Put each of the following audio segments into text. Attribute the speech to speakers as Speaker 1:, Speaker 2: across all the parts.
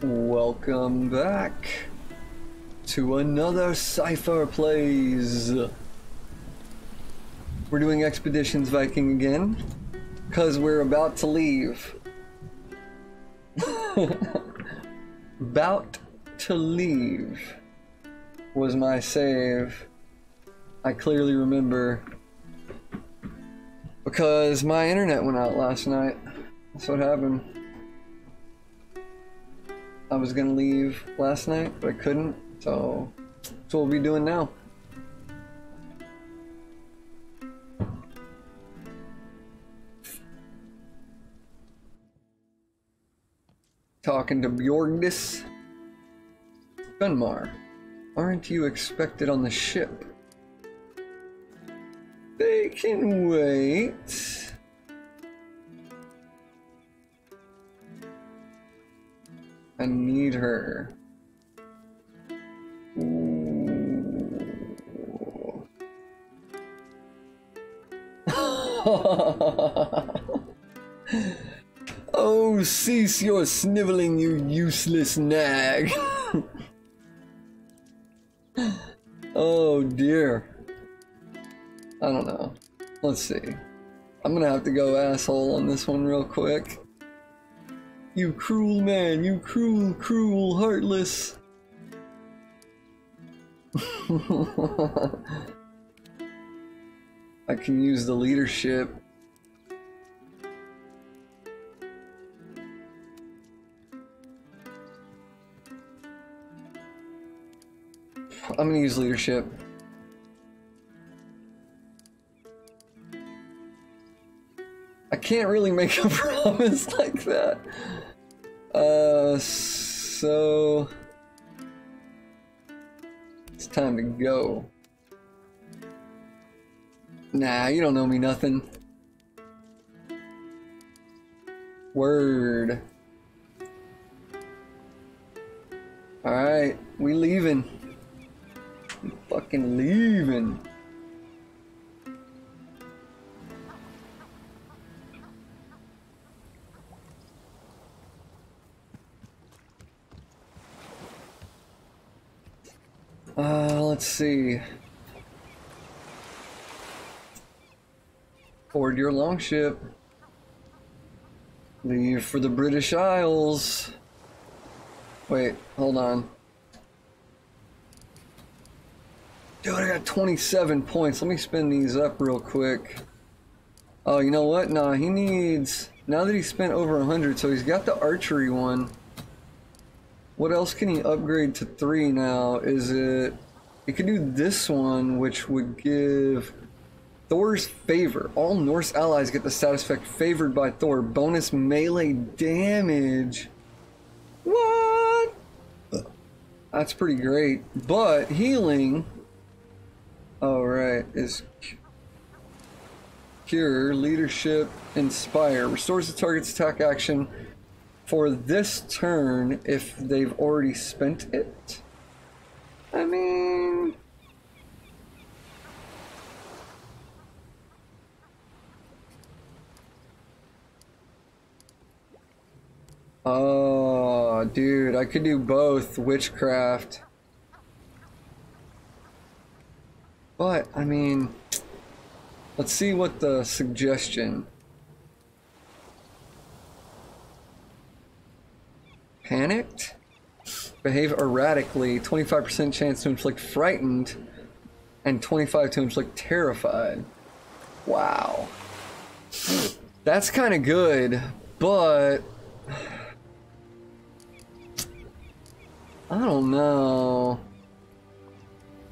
Speaker 1: Welcome back to another Cypher Plays. We're doing Expeditions Viking again, because we're about to leave. About to leave was my save. I clearly remember, because my internet went out last night. That's what happened. I was gonna leave last night, but I couldn't, so that's what we'll be doing now. Talking to Bjorgdis. Gunmar, aren't you expected on the ship? They can wait. I need her. Ooh. Oh, cease your sniveling, you useless nag. Oh dear. I don't know. Let's see. I'm gonna have to go asshole on this one real quick. You cruel man, you cruel, cruel, heartless. I can use the leadership. I'm gonna use leadership. I can't really make a promise like that. So it's time to go. Nah, you don't know me nothing. Word. Alright, we leaving. We fucking leaving. Let's see. Board your longship. Leave for the British Isles. Wait, hold on. Dude, I got 27 points. Let me spin these up real quick. Oh, you know what? Nah, he needs... Now that he spent over 100, so he's got the archery one. What else can he upgrade to 3 now? Is it... He could do this one, which would give Thor's favor. All Norse allies get the status effect favored by Thor. Bonus melee damage. What? That's pretty great. But healing... Oh, right. Is cure, leadership, inspire. Restores the target's attack action for this turn if they've already spent it. I mean... Oh, dude, I could do both witchcraft. But, I mean... Let's see what the suggestion... Panicked? Behave erratically, 25% chance to inflict frightened, and 25 to inflict terrified. Wow. That's kind of good, but... I don't know.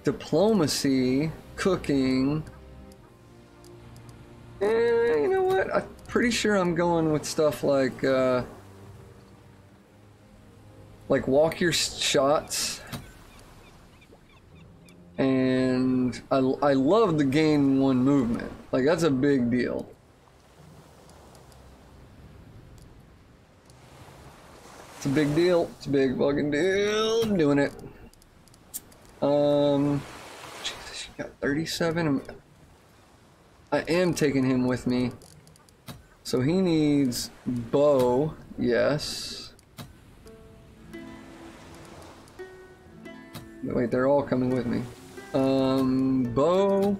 Speaker 1: Diplomacy, cooking... you know what? I'm pretty sure I'm going with stuff like walk your shots, and I love the gain 1 movement. Like, that's a big deal. It's a big deal. It's a big fucking deal. I'm doing it. Jesus, you got 37. I am taking him with me. So he needs bow, yes. Wait, they're all coming with me. Bow.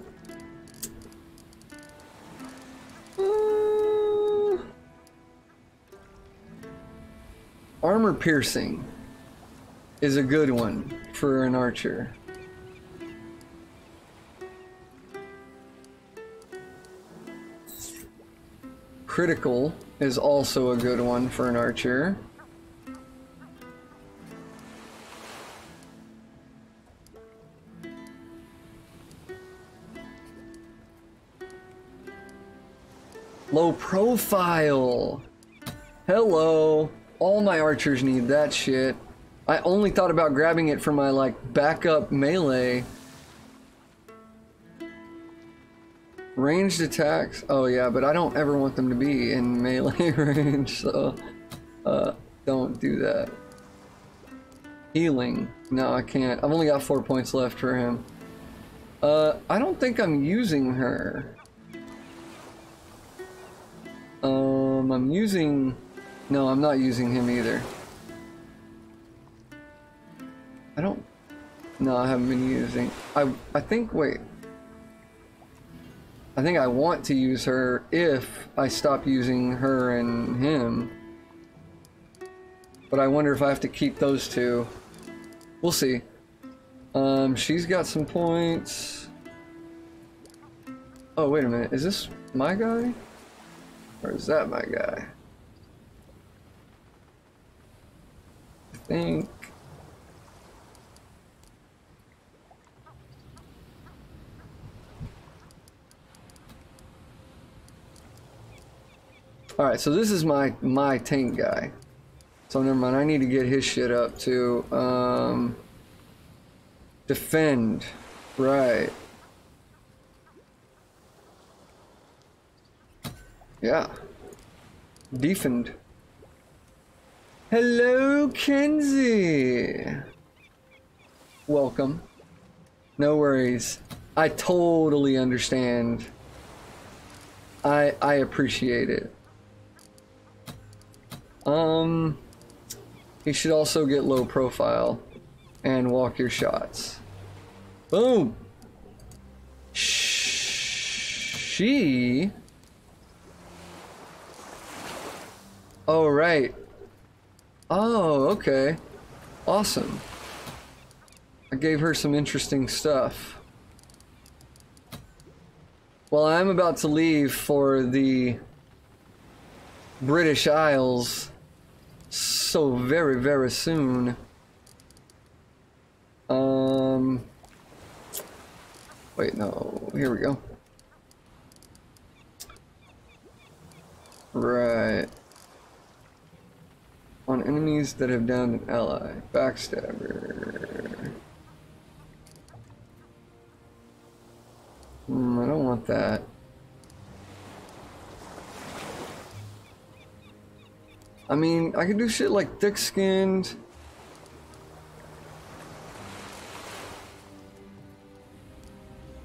Speaker 1: Armor piercing is a good one for an archer. Critical is also a good one for an archer. Low profile. Hello. All my archers need that shit. I only thought about grabbing it for my like backup melee. Ranged attacks. Oh yeah, but I don't ever want them to be in melee range, so don't do that. Healing. No, I can't. I've only got 4 points left for him. I don't think I'm using her. I'm using... No, I'm not using him either. I don't... No, I haven't been using... I think... Wait. I think I want to use her if I stop using her and him. But I wonder if I have to keep those two. We'll see. She's got some points. Oh, wait a minute. Is this my guy? Or is that my guy? I think... Alright, so this is my tank guy. So never mind, I need to get his shit up too. Defend. Right. Yeah. Defend. Hello, Kenzie. Welcome. No worries. I totally understand. I appreciate it. He should also get low profile and walk your shots. Boom. She. Oh, right. Oh, okay. Awesome. I gave her some interesting stuff. Well, I'm about to leave for the British Isles so very, very soon. Wait, no. Here we go. Right. On enemies that have downed an ally. Backstabber. I don't want that. I mean, I could do shit like thick-skinned.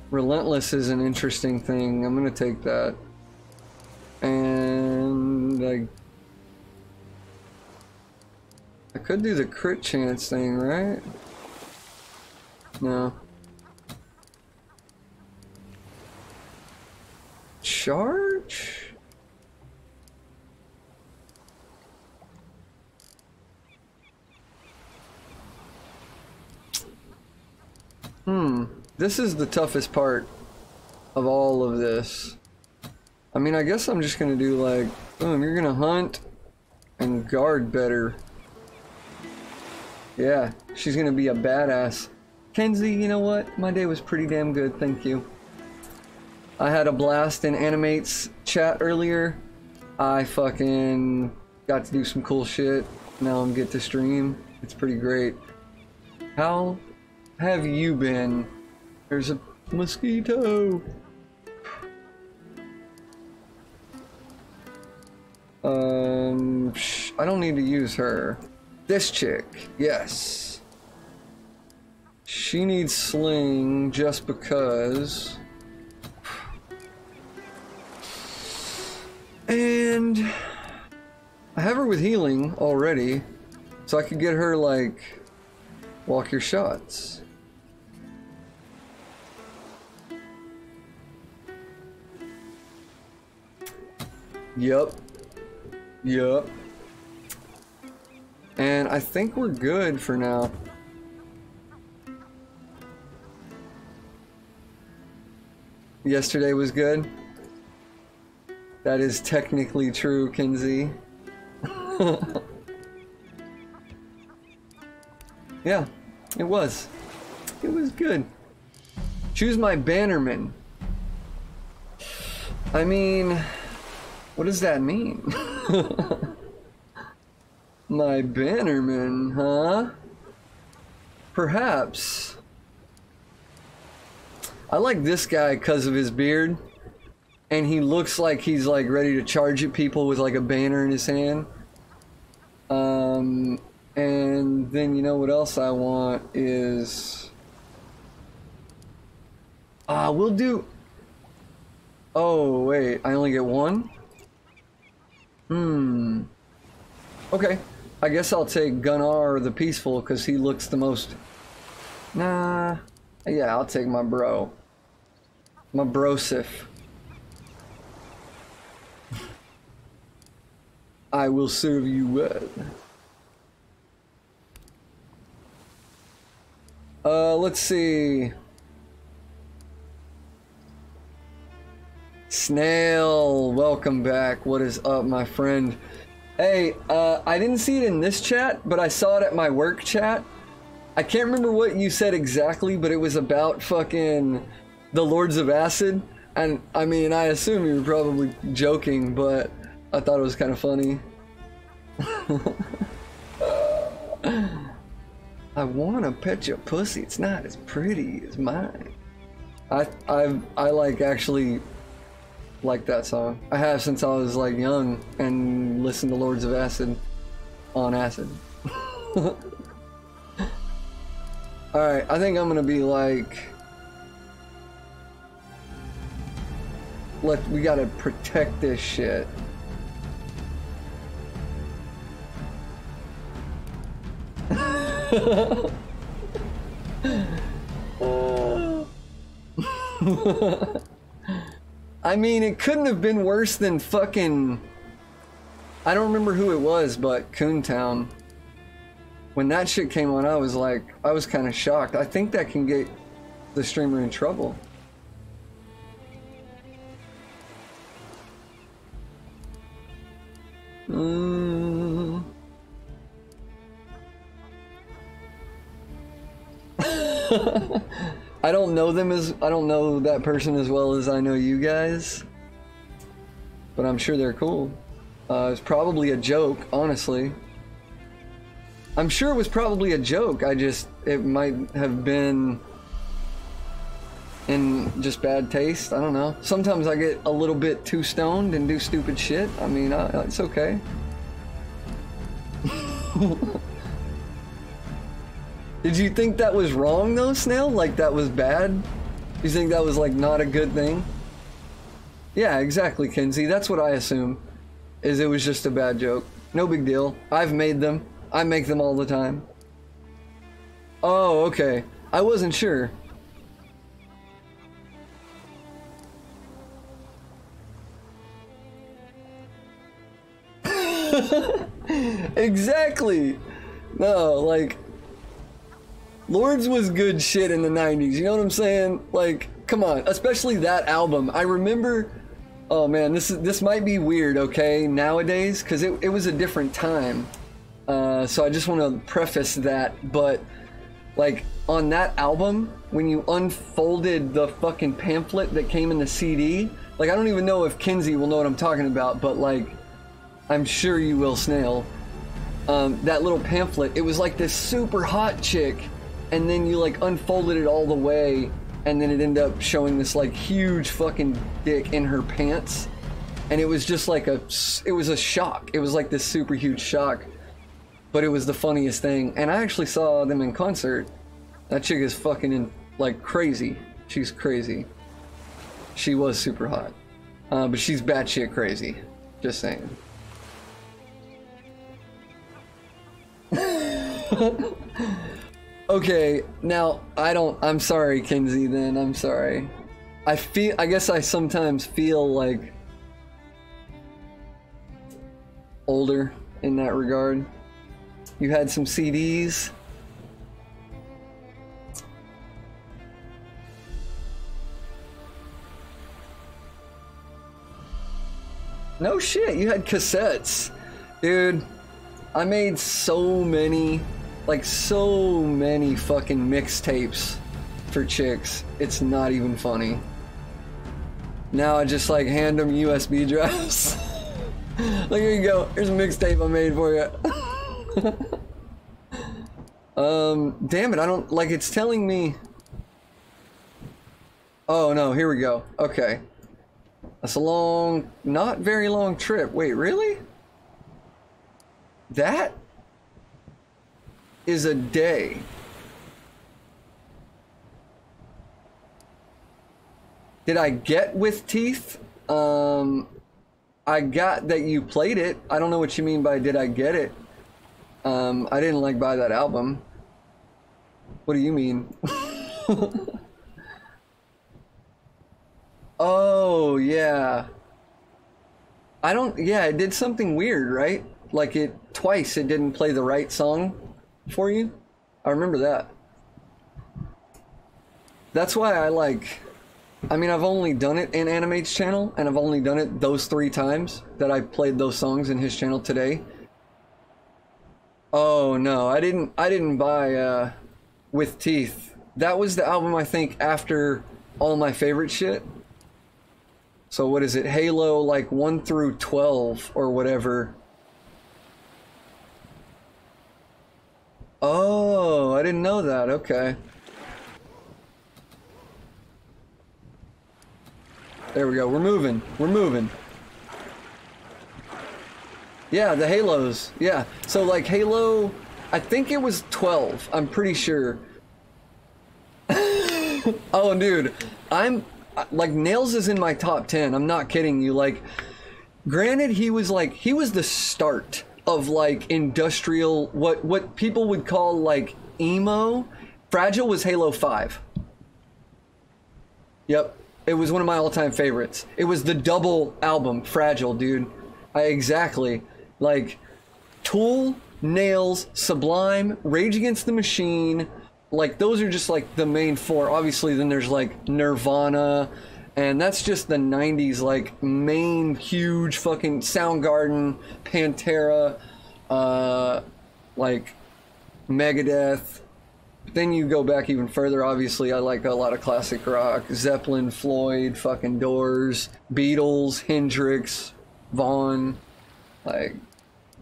Speaker 1: Relentless is an interesting thing. I'm gonna take that. And I could do the crit chance thing, right? No. Charge? This is the toughest part of all of this. I mean, I guess I'm just gonna do like, boom, you're gonna hunt and guard better. Yeah, she's gonna be a badass. Kenzie, you know what? My day was pretty damn good, thank you. I had a blast in Animate's chat earlier. I fucking got to do some cool shit. Now I'm get to stream. It's pretty great. How have you been? There's a mosquito. I don't need to use her. This chick, yes. She needs sling just because. And I have her with healing already, so I could get her like walk your shots. Yep. Yep. And I think we're good for now. Yesterday was good. That is technically true, Kinsey. Yeah, it was. It was good. Choose my bannerman. I mean, what does that mean? My bannerman, huh? Perhaps. I like this guy because of his beard. And he looks like he's like ready to charge at people with like a banner in his hand. And then you know what else I want is... we'll do... Oh, wait, I only get one? Okay, I guess I'll take Gunnar the Peaceful because he looks the most... Nah, yeah, I'll take my bro. My brosif. I will serve you well. Let's see. Snail, welcome back. What is up, my friend? Hey, I didn't see it in this chat, but I saw it at my work chat. I can't remember what you said exactly, but it was about fucking the Lords of Acid. And I mean, I assume you were probably joking, but I thought it was kind of funny. I wanna pet your pussy. It's not as pretty as mine. I like actually like that song. I have since I was like young and listened to Lords of Acid on acid. Alright, I think I'm gonna be like... we gotta protect this shit. I mean, it couldn't have been worse than fucking... I don't remember who it was, but Coontown. When that shit came on, I was like, I was kind of shocked. I think that can get the streamer in trouble. I don't know them as... I don't know that person as well as I know you guys. But I'm sure they're cool. It's probably a joke, honestly. I'm sure it was probably a joke. It might have been in just bad taste. I don't know. Sometimes I get a little bit too stoned and do stupid shit. I mean, it's okay. Did you think that was wrong though, Snail? Like that was bad? You think that was like not a good thing? Yeah, exactly, Kinsey. That's what I assume. Is it was just a bad joke. No big deal. I've made them. I make them all the time. Oh, okay. I wasn't sure. Exactly. No, like... Lords was good shit in the 90s, you know what I'm saying? Like, come on, especially that album. I remember, oh man, this might be weird, okay, nowadays, because it was a different time. So I just want to preface that, but like on that album, when you unfolded the fucking pamphlet that came in the CD, like I don't even know if Kinsey will know what I'm talking about, but like, I'm sure you will, Snail. That little pamphlet, it was like this super hot chick, and then you like unfolded it all the way, and then it ended up showing this like huge fucking dick in her pants, and it was just like it was a shock. It was like this super huge shock, but it was the funniest thing. And I actually saw them in concert. That chick is fucking like crazy. She's crazy. She was super hot, but she's batshit crazy. Just saying. Okay, now I'm sorry, Kinsey, then I'm sorry. I guess I sometimes feel like older in that regard. You had some CDs. No shit, you had cassettes. Dude, I made so many fucking mixtapes for chicks. It's not even funny. Now I just like hand them USB drives. Like, here you go, here's a mixtape I made for you. Damn it, I don't, like, it's telling me. Oh no, here we go. Okay. That's a long, not very long trip. Wait, really? That is a day. Did I get With Teeth? I got that you played it. I don't know what you mean by did I get it. I didn't like buy that album. What do you mean? Oh, yeah. I don't, yeah, it did something weird, right? Like twice it didn't play the right song for you. I remember that. That's why I like, I mean, I've only done it in Animate's channel, and I've only done it those 3 times that I played those songs in his channel today. Oh no, I didn't buy With Teeth. That was the album I think after all my favorite shit. So what is it? Halo like 1 through 12 or whatever. Oh, I didn't know that. Okay. There we go. We're moving. We're moving. Yeah, the Halos. Yeah. So like Halo, I think it was 12. I'm pretty sure. Oh, dude. Like, Nails is in my top 10. I'm not kidding you. Like, granted, he was the start of like industrial, what people would call like emo. Fragile was Halo 5. Yep. It was one of my all-time favorites. It was the double album, Fragile, dude. Exactly. Like, Tool, Nails, Sublime, Rage Against the Machine. Like, those are just like the main 4. Obviously, then there's like Nirvana, and that's just the 90s, like, main huge fucking Soundgarden, Pantera, like Megadeth. Then you go back even further. Obviously, I like a lot of classic rock: Zeppelin, Floyd, fucking Doors, Beatles, Hendrix, Vaughn. Like,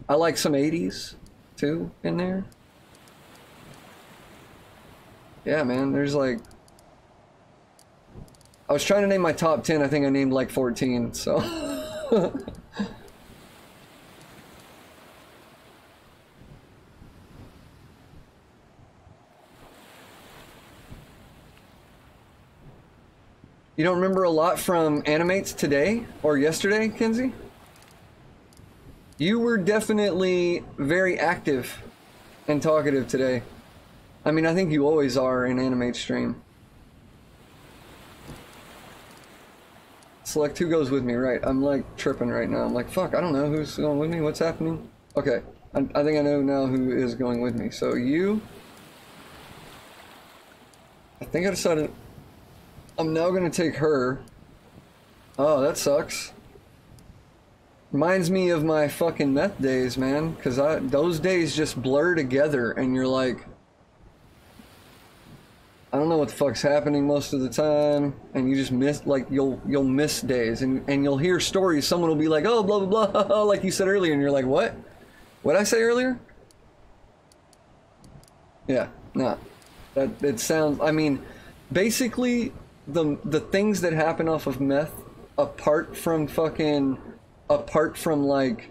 Speaker 1: I like some 80s too in there. Yeah, man, there's like, I was trying to name my top 10. I think I named like 14, so. You don't remember a lot from Animates today or yesterday, Kenzie? You were definitely very active and talkative today. I mean, I think you always are in Animate stream. Select who goes with me, right? I'm like tripping right now. I'm like, fuck, I don't know who's going with me. What's happening? Okay, I think I know now who is going with me. So you, I think I decided I'm now gonna take her. Oh, that sucks. Reminds me of my fucking meth days, man. Cause those days just blur together and you're like, I don't know what the fuck's happening most of the time, and you just miss, like, you'll miss days, and you'll hear stories. Someone will be like, oh, blah blah blah, like you said earlier, and you're like, what? What'd I say earlier? Yeah, nah. That it sounds. I mean, basically, the things that happen off of meth, apart from like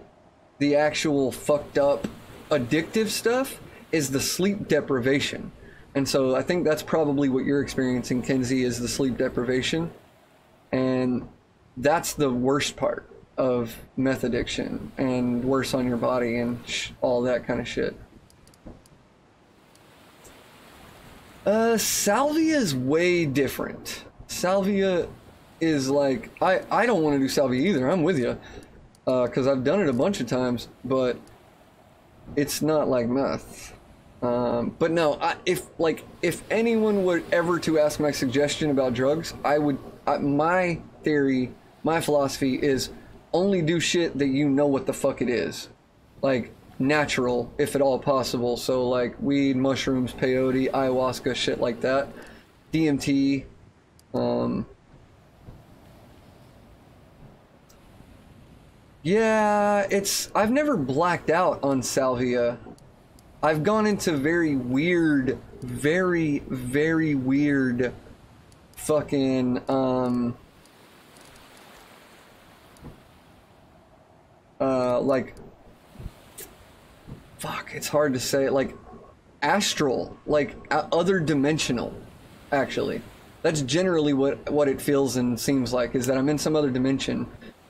Speaker 1: the actual fucked up addictive stuff, is the sleep deprivation. And so I think that's probably what you're experiencing, Kenzie, is the sleep deprivation. And that's the worst part of meth addiction, and worse on your body and all that kind of shit. Salvia is way different. Salvia is like, I don't want to do salvia either. I'm with you. because I've done it a bunch of times, but it's not like meth. But no, if anyone were ever to ask my suggestion about drugs, my theory, my philosophy is only do shit that you know what the fuck it is. Like, natural, if at all possible. So, like, weed, mushrooms, peyote, ayahuasca, shit like that. DMT. Yeah, I've never blacked out on salvia. I've gone into very weird, very, very weird fucking, like, fuck, it's hard to say, like, astral, like, other dimensional, actually. That's generally what it feels and seems like, is that I'm in some other dimension.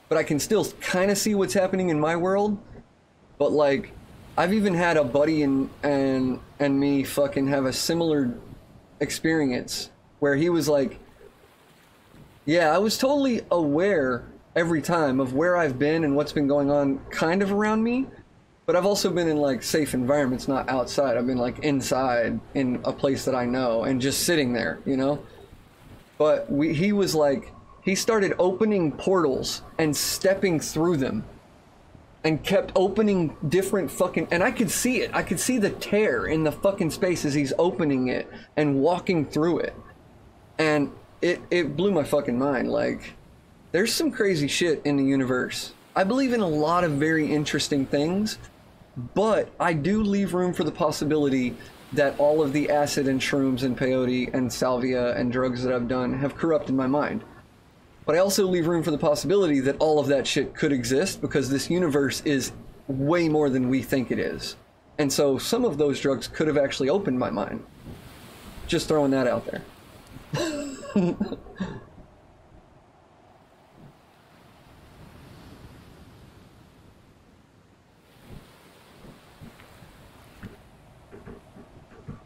Speaker 1: But I can still kind of see what's happening in my world. But, like, I've even had a buddy and me fucking have a similar experience where he was like, yeah, I was totally aware every time of where I've been and what's been going on kind of around me. But I've also been in, like, safe environments, not outside. I've been, like, inside in a place that I know and just sitting there, you know? But he was like, he started opening portals and stepping through them and kept opening different fucking, and I could see it. I could see the tear in the fucking space as he's opening it and walking through it. And it blew my fucking mind. Like, there's some crazy shit in the universe. I believe in a lot of very interesting things, but I do leave room for the possibility that all of the acid and shrooms and peyote and salvia and drugs that I've done have corrupted my mind. But I also leave room for the possibility that all of that shit could exist because this universe is way more than we think it is. And so some of those drugs could have actually opened my mind. Just throwing that out there.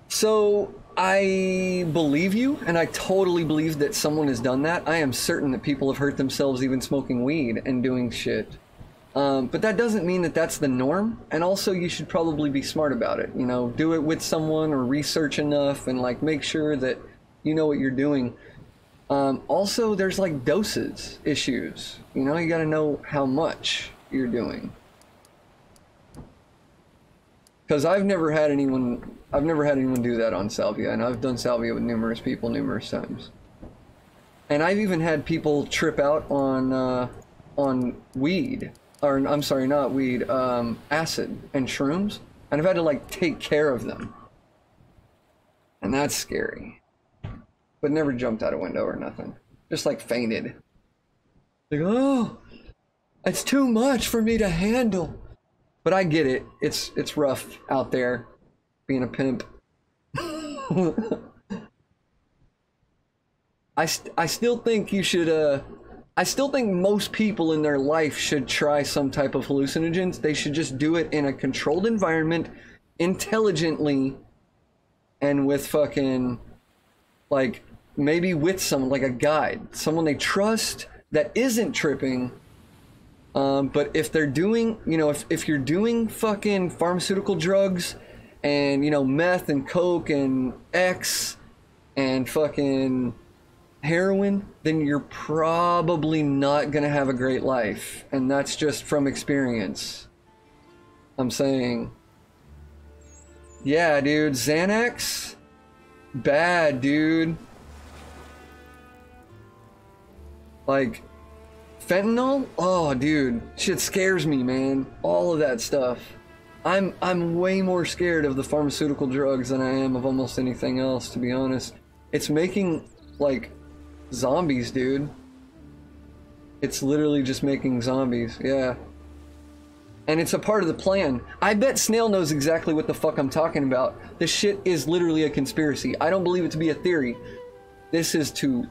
Speaker 1: So I believe you, and I totally believe that someone has done that. I am certain that people have hurt themselves even smoking weed and doing shit. But that doesn't mean that that's the norm, and also you should probably be smart about it. You know, do it with someone or research enough and, like, make sure that you know what you're doing. Also, there's, like, doses issues. You know, you gotta know how much you're doing. Because I've never had anyone do that on salvia, and I've done salvia with numerous people numerous times. And I've even had people trip out on weed, or I'm sorry, not weed, acid and shrooms, and I've had to, like, take care of them. And that's scary. But never jumped out a window or nothing. Just, like, fainted. Like, oh, it's too much for me to handle. But I get it. It's rough out there being a pimp. I still think you should, I still think most people in their life should try some type of hallucinogens. They should just do it in a controlled environment, intelligently, and with fucking, like, maybe with someone, like a guide. Someone they trust that isn't tripping. But if they're doing, you know, if you're doing fucking pharmaceutical drugs and, you know, meth and coke and X and fucking heroin, then you're probably not gonna have a great life. And that's just from experience. I'm saying, yeah, dude, Xanax, bad, dude. Like, fentanyl? Oh, dude, shit scares me, man. All of that stuff. I'm way more scared of the pharmaceutical drugs than I am of almost anything else, to be honest. It's making, like, zombies, dude. It's literally just making zombies, yeah. And it's a part of the plan. I bet Snail knows exactly what the fuck I'm talking about. This shit is literally a conspiracy. I don't believe it to be a theory. This is to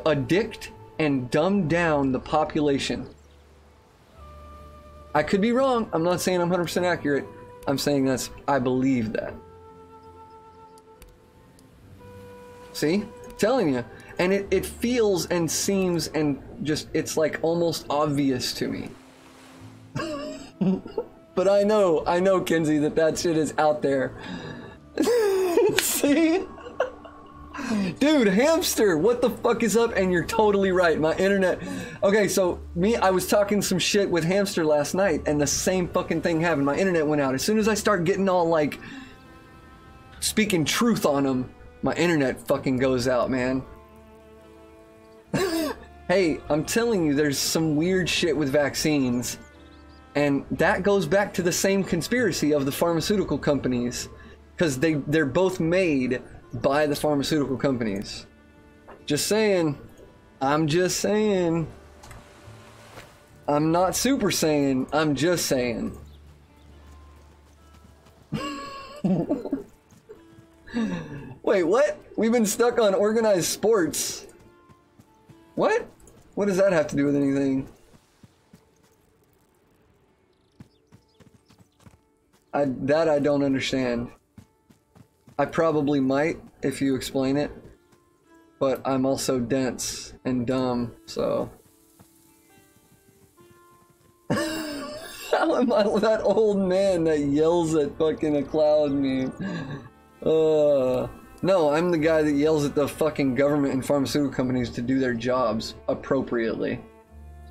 Speaker 1: addict and dumb down the population. I could be wrong. I'm not saying I'm 100% accurate. I'm saying I believe that. See? Telling you. And it feels and seems and just, it's like almost obvious to me. But I know, Kenzie, that shit is out there. See? Dude, Hamster, what the fuck is up? And you're totally right, my internet. Okay, so I was talking some shit with Hamster last night, and the same fucking thing happened. My internet went out. As soon as I start getting all, like, speaking truth on him, my internet fucking goes out, man. Hey, I'm telling you, there's some weird shit with vaccines. And that goes back to the same conspiracy of the pharmaceutical companies. Because they're both made by the pharmaceutical companies. Just saying. I'm just saying. I'm not super saying. I'm just saying. Wait, what? We've been stuck on organized sports. What? What does that have to do with anything? That I don't understand. I probably might if you explain it, but I'm also dense and dumb, so. How am I that old man that yells at fucking a cloud meme? No, I'm the guy that yells at the fucking government and pharmaceutical companies to do their jobs appropriately.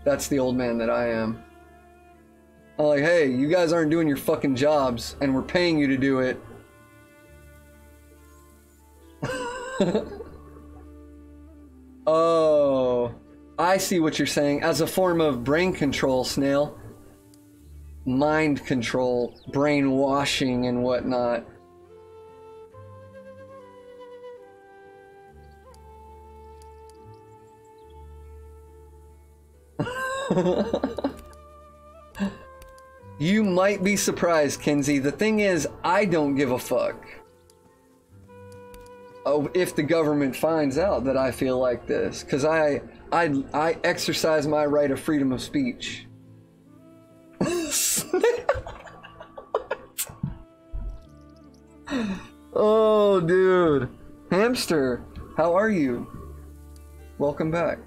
Speaker 1: That's the old man that I am. I'm like, hey, you guys aren't doing your fucking jobs, and we're paying you to do it. Oh, I see what you're saying. As a form of brain control, Snail. Mind control, brainwashing, and whatnot. You might be surprised, Kenzie. The thing is, I don't give a fuck. Oh, if the government finds out that I feel like this, because I exercise my right of freedom of speech. Oh, dude. Hamster, how are you? Welcome back.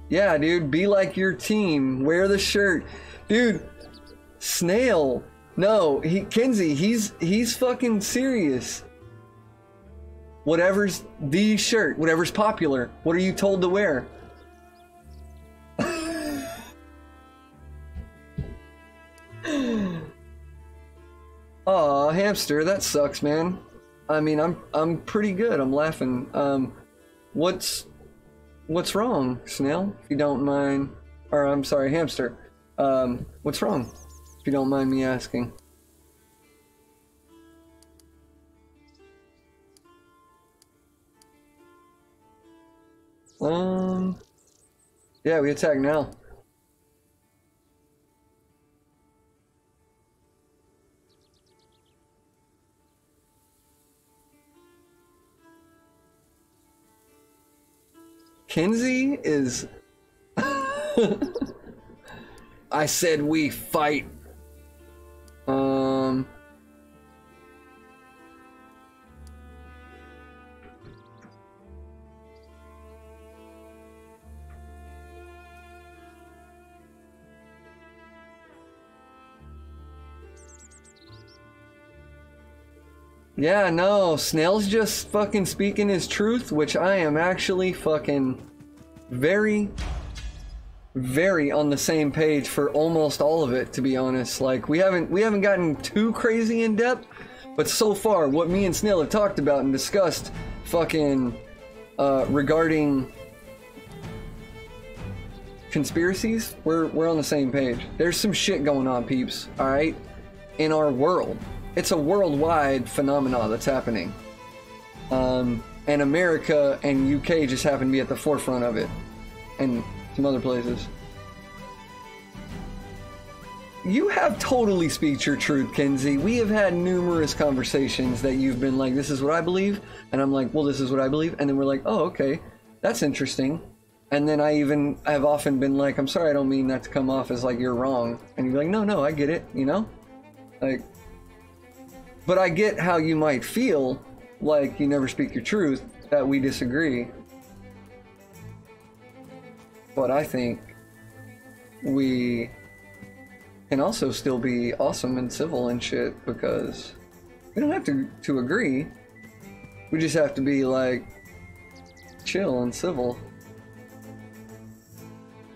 Speaker 1: Yeah, dude, be like your team. Wear the shirt. Dude, Snail. No, Kenzie, he's fucking serious. Whatever's the shirt, whatever's popular. What are you told to wear? Aw, Hamster, that sucks, man. I mean, I'm pretty good. I'm laughing. What's wrong, Snail? If you don't mind, or I'm sorry, Hamster. What's wrong? If you don't mind me asking. Yeah, we attack now. Kenzie is... I said we fight. Yeah, no, Snail's just fucking speaking his truth, which I am actually fucking very, very on the same page for almost all of it, to be honest. Like, we haven't gotten too crazy in depth, but so far, what me and Snail have talked about and discussed fucking regarding conspiracies, we're on the same page. There's some shit going on, peeps, alright? In our world. It's a worldwide phenomenon that's happening. And America and UK just happen to be at the forefront of it. And some other places. You have totally speak your truth, Kenzie. We have had numerous conversations that you've been like, this is what I believe. And I'm like, well, this is what I believe. And then we're like, oh, okay, that's interesting. And then I have often been like, I'm sorry, I don't mean that to come off as like you're wrong. And you're like, no, I get it, you know? Like, but I get how you might feel like you never speak your truth, that we disagree. But I think we can also still be awesome and civil and shit, because we don't have to agree. We just have to be like chill and civil.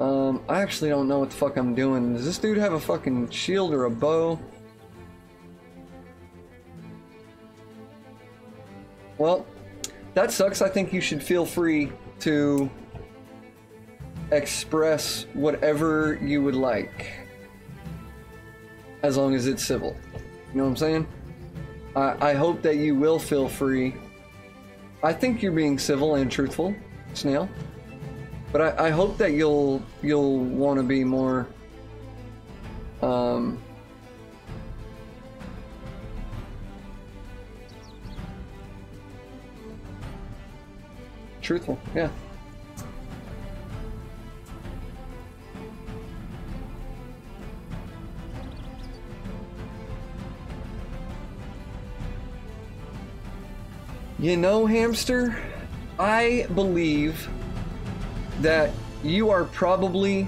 Speaker 1: I actually don't know what the fuck I'm doing. Does this dude have a fucking shield or a bow? Well, that sucks. I think you should feel free to express whatever you would like, as long as it's civil. You know what I'm saying? I hope that you will feel free. I think you're being civil and truthful, Snail. But I hope that you'll want to be more truthful, yeah. You know, Hamster, I believe that you are probably,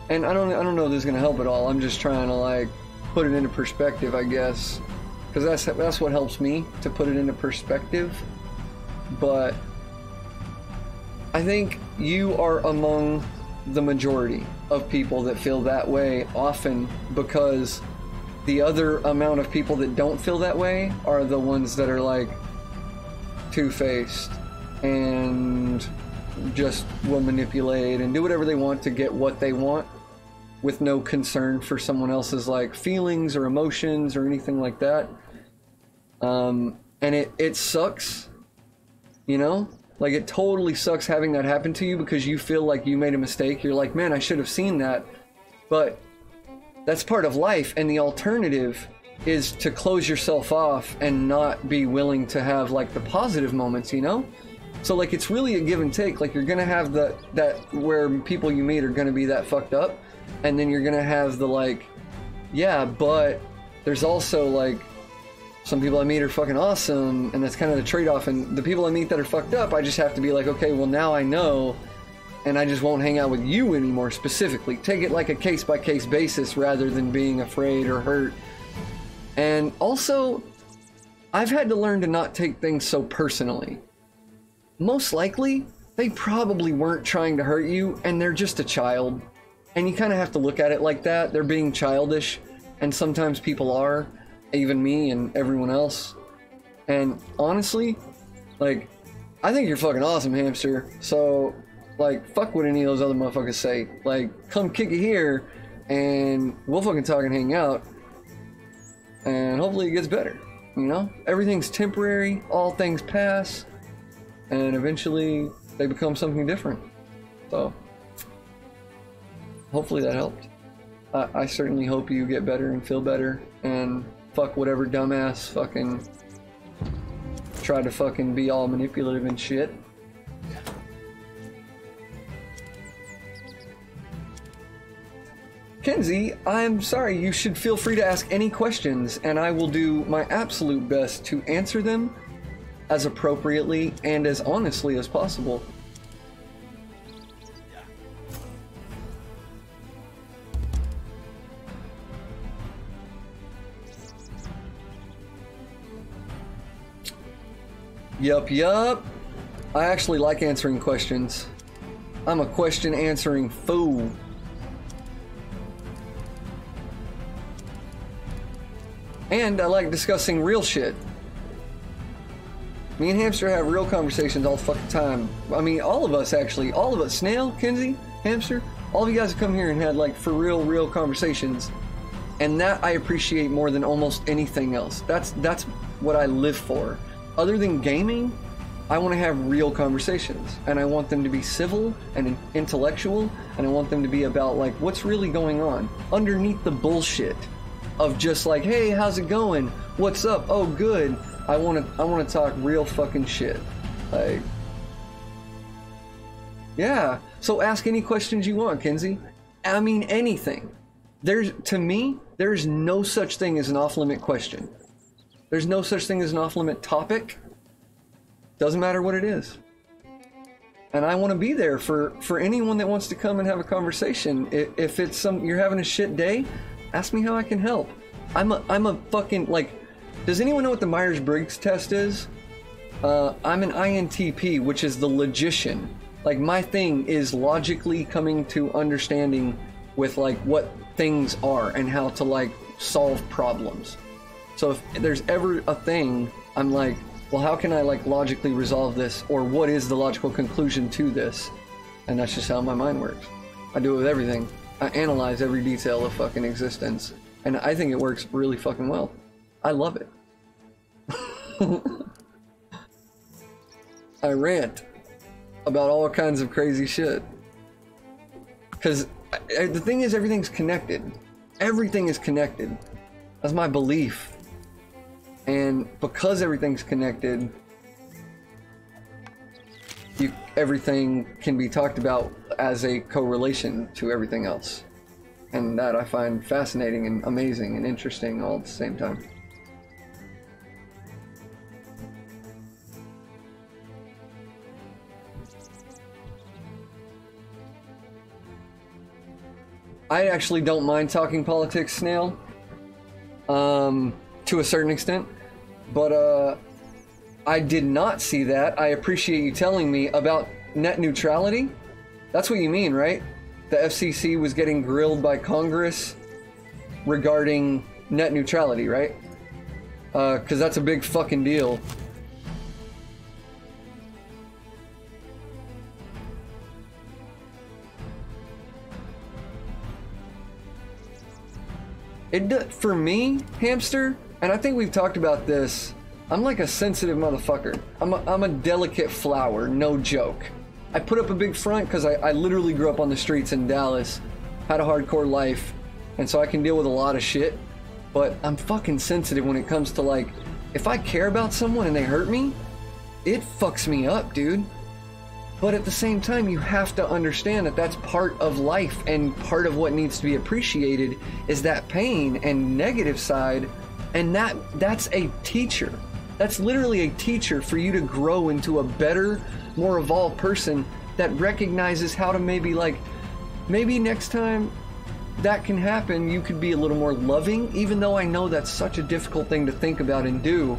Speaker 1: and I don't know if this is gonna help at all. I'm just trying to like put it into perspective, I guess, because that's what helps me to put it into perspective. But I think you are among the majority of people that feel that way often, because the other amount of people that don't feel that way are the ones that are like two-faced and just will manipulate and do whatever they want to get what they want, with no concern for someone else's like feelings or emotions or anything like that. And it sucks, you know, like it totally sucks having that happen to you, because you feel like you made a mistake. You're like, man, I should have seen that. But that's part of life, and the alternative is to close yourself off and not be willing to have like the positive moments, you know? So like it's really a give and take. Like you're gonna have that where people you meet are gonna be that fucked up, and then you're gonna have the like, yeah, but there's also like some people I meet are fucking awesome, and that's kind of the trade-off. And the people I meet that are fucked up, I just have to be like, okay, well now I know, and I just won't hang out with you anymore specifically. Take it like a case-by-case basis rather than being afraid or hurt. And also, I've had to learn to not take things so personally. Most likely, they probably weren't trying to hurt you, and they're just a child. And you kind of have to look at it like that. They're being childish, and sometimes people are, even me and everyone else. And honestly, like, I think you're fucking awesome, Hamster. So, like, fuck what any of those other motherfuckers say. Like, come kick it here, and we'll fucking talk and hang out. And hopefully it gets better, you know? Everything's temporary, all things pass, and eventually they become something different. So, hopefully that helped. I certainly hope you get better and feel better, and fuck whatever dumbass fucking try to fucking be all manipulative and shit. Kenzie, I'm sorry, you should feel free to ask any questions, and I will do my absolute best to answer them as appropriately and as honestly as possible. Yup. I actually like answering questions. I'm a question answering fool. And I like discussing real shit. Me and Hamster have real conversations all the fucking time. I mean, all of us actually. All of us. Snail, Kenzie, Hamster. All of you guys have come here and had like for real conversations. And that I appreciate more than almost anything else. That's what I live for. Other than gaming, I want to have real conversations. And I want them to be civil and intellectual. And I want them to be about like what's really going on underneath the bullshit of just like, hey, how's it going? What's up? Oh, good. I want to talk real fucking shit. Like, yeah. So ask any questions you want, Kenzie. I mean, anything. To me, there's no such thing as an off-limit question. There's no such thing as an off-limit topic. Doesn't matter what it is. And I want to be there for anyone that wants to come and have a conversation. If it's you're having a shit day, Ask me how I can help. I'm a fucking, like, does anyone know what the Myers-Briggs test is? I'm an INTP, which is the logician. Like, my thing is logically coming to understanding with, like, what things are and how to, like, solve problems. So if there's ever a thing, I'm like, well, how can I, like, logically resolve this? Or what is the logical conclusion to this? And that's just how my mind works. I do it with everything. I analyze every detail of fucking existence. And I think it works really fucking well. I love it. I rant about all kinds of crazy shit. Because the thing is, everything's connected. Everything is connected. That's my belief. And because everything's connected, everything can be talked about as a correlation to everything else. And that I find fascinating and amazing and interesting all at the same time. I actually don't mind talking politics, Snail, to a certain extent, but I did not see that. I appreciate you telling me about net neutrality. That's what you mean, right? The FCC was getting grilled by Congress regarding net neutrality, right? Because that's a big fucking deal. For me, Hamster, and I think we've talked about this, I'm like a sensitive motherfucker. I'm a delicate flower, no joke. I put up a big front because I literally grew up on the streets in Dallas, had a hardcore life, and so I can deal with a lot of shit, but I'm fucking sensitive when it comes to, like, if I care about someone and they hurt me, it fucks me up, dude. But at the same time, you have to understand that that's part of life, and part of what needs to be appreciated is that pain and negative side, and that's a teacher. That's literally a teacher for you to grow into a better, more evolved person that recognizes how to maybe next time that can happen, you could be a little more loving, even though I know that's such a difficult thing to think about and do.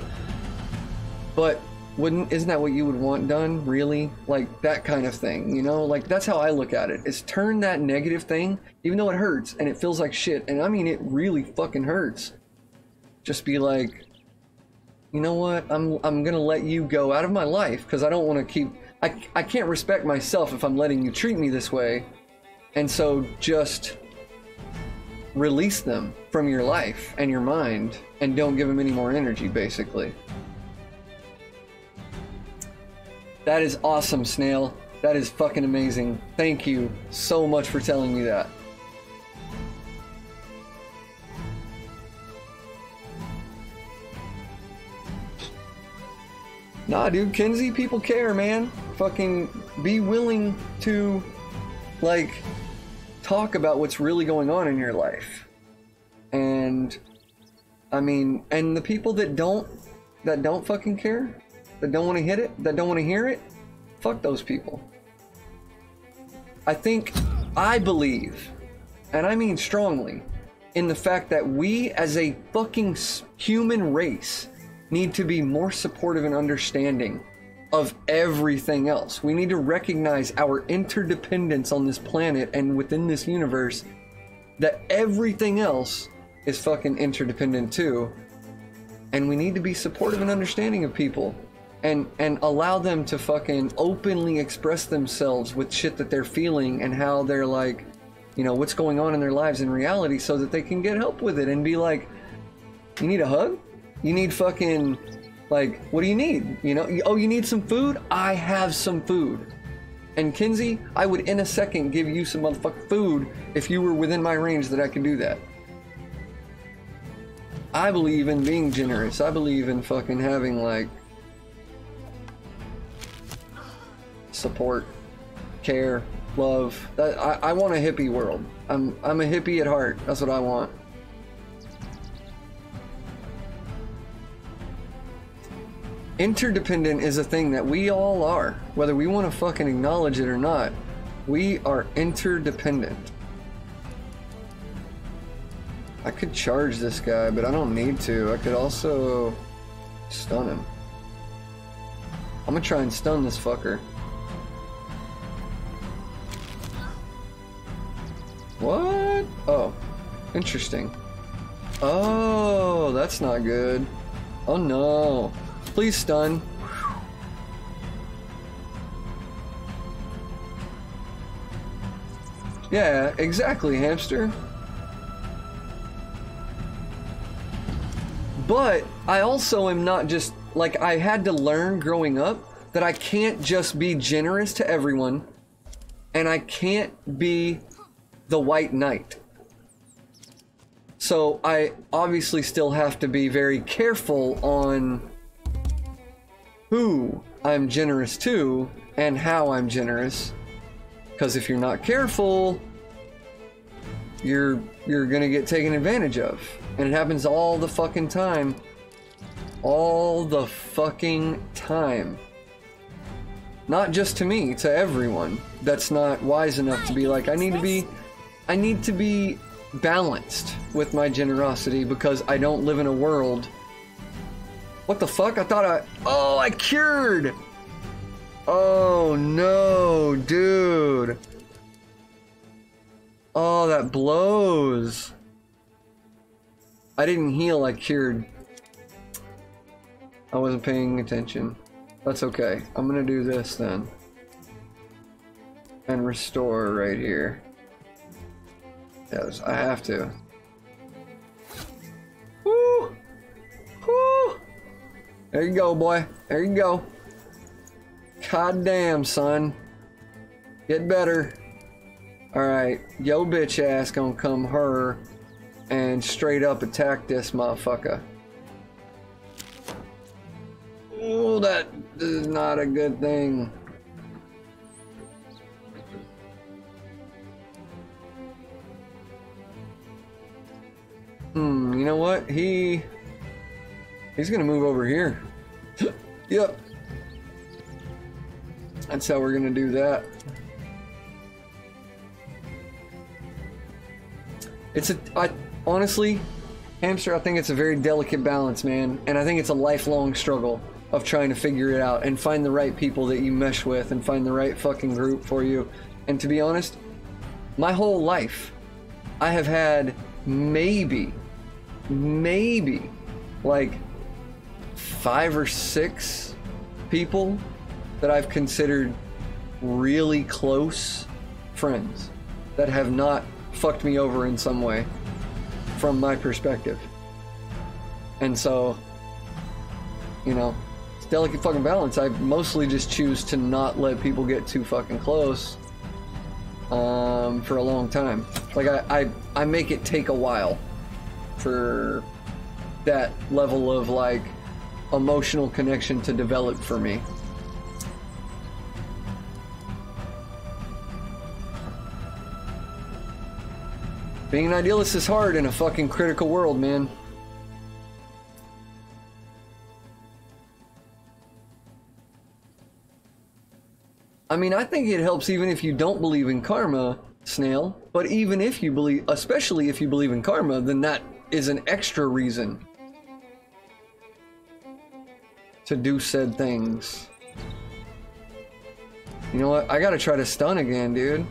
Speaker 1: But isn't that what you would want done, really? Like, that kind of thing, you know? Like, that's how I look at it, is turn that negative thing, even though it hurts and it feels like shit, and I mean it really fucking hurts. Just be like, you know what, I'm gonna let you go out of my life, because I don't want to keep, I can't respect myself if I'm letting you treat me this way, and so just release them from your life and your mind, and don't give them any more energy, basically. That is awesome, Snail. That is fucking amazing. Thank you so much for telling me that. Nah, dude, Kenzie, people care, man. Fucking be willing to, like, talk about what's really going on in your life. And, I mean, and the people that don't fucking care, that don't want to hit it, that don't want to hear it, fuck those people. I believe, and I mean strongly, in the fact that we as a fucking human race need to be more supportive and understanding of everything else. We need to recognize our interdependence on this planet and within this universe, that everything else is fucking interdependent too. And we need to be supportive and understanding of people. And allow them to fucking openly express themselves with shit that they're feeling and how they're, like, you know, what's going on in their lives in reality, so that they can get help with it and be like, you need a hug? You need fucking, like, what do you need? You know, oh, you need some food? I have some food. And Kinsey, I would in a second give you some motherfucking food if you were within my range that I could do that. I believe in being generous. I believe in fucking having, like, support, care, love. That I want a hippie world. I'm a hippie at heart. That's what I want. Interdependent is a thing that we all are, whether we want to fucking acknowledge it or not. We are interdependent. I could charge this guy, but I don't need to. I could also stun him. I'm gonna try and stun this fucker. What? Oh, interesting. Oh, that's not good. Oh no. Please stun. Yeah, exactly, hamster. But I also am not just, like, I had to learn growing up that I can't just be generous to everyone, and I can't be the white knight. So I obviously still have to be very careful on who I'm generous to and how I'm generous. Because if you're not careful, you're gonna get taken advantage of. And it happens all the fucking time. All the fucking time. Not just to me, to everyone that's not wise enough to be like, I need to be balanced with my generosity because I don't live in a world. What the fuck? Oh, I cured! Oh no, dude. Oh, that blows. I didn't heal, I cured. I wasn't paying attention. That's okay. I'm gonna do this then. And restore right here. Yes, I have to. Woo! Woo! There you go, boy. There you go. God damn, son. Get better. Alright, yo bitch ass gonna come her and straight up attack this motherfucker. Oh, that is not a good thing. You know what? He's gonna move over here. Yep. That's how we're gonna do that. Honestly, hamster, I think it's a very delicate balance, man. And I think it's a lifelong struggle of trying to figure it out and find the right people that you mesh with and find the right fucking group for you. And to be honest, my whole life, I have had maybe like 5 or 6 people that I've considered really close friends that have not fucked me over in some way from my perspective. And so, you know, it's delicate fucking balance. I mostly just choose to not let people get too fucking close for a long time. Like I make it take a while for that level of like emotional connection to develop for me. Being an idealist is hard in a fucking critical world, man. I mean, I think it helps even if you don't believe in karma, Snail. But even if you believe, especially if you believe in karma, then that is an extra reason to do said things. You know what? I gotta try to stun again, dude.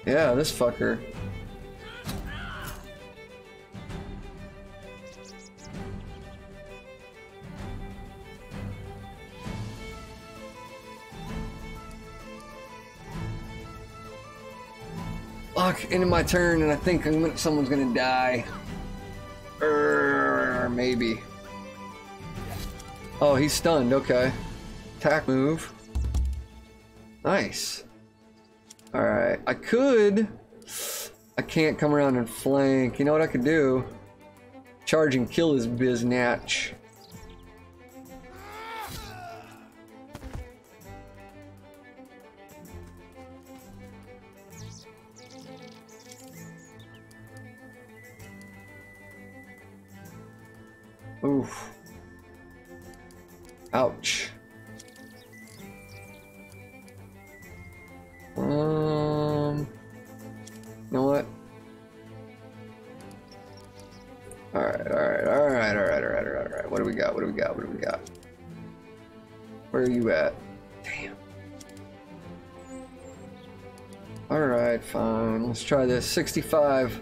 Speaker 1: Yeah, this fucker. Fuck, into my turn, and I think someone's gonna die. Maybe. Oh, he's stunned, okay. Attack move. Nice. Alright, I can't come around and flank. You know what I could do? Charge and kill his biznatch. Oof. Ouch. You know what? do we got? What do we got? Where are you at? Damn. Alright, fine. Let's try this. 65.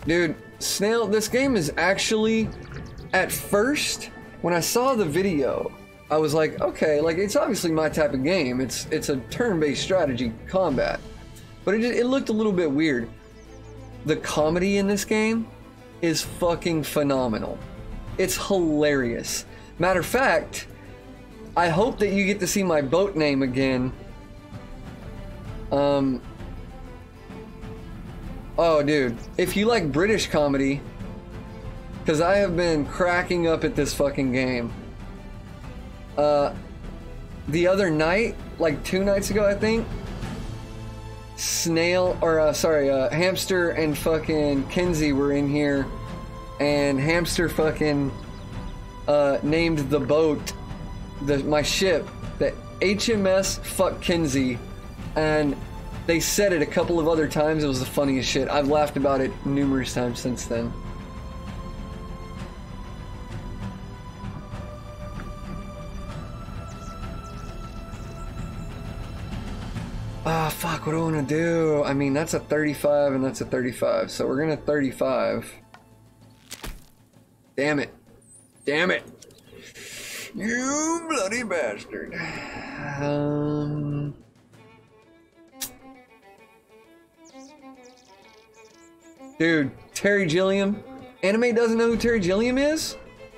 Speaker 1: Dude, Snail, this game is actually, at first, when I saw the video, I was like, okay, like, it's obviously my type of game. It's a turn-based strategy combat. But it looked a little bit weird. The comedy in this game is fucking phenomenal. It's hilarious. Matter of fact, I hope that you get to see my boat name again. Oh, dude. If you like British comedy, because I have been cracking up at this fucking game. The other night, like 2 nights ago, I think, Hamster and fucking Kenzie were in here, and Hamster fucking named the boat, my ship, the HMS Fuck Kenzie, and they said it a couple of other times. It was the funniest shit. I've laughed about it numerous times since then. Ah, fuck, what do I want to do? I mean, that's a 35 and that's a 35, so we're gonna 35. Damn it. Damn it. You bloody bastard. Dude, Terry Gilliam? Anime doesn't know who Terry Gilliam is?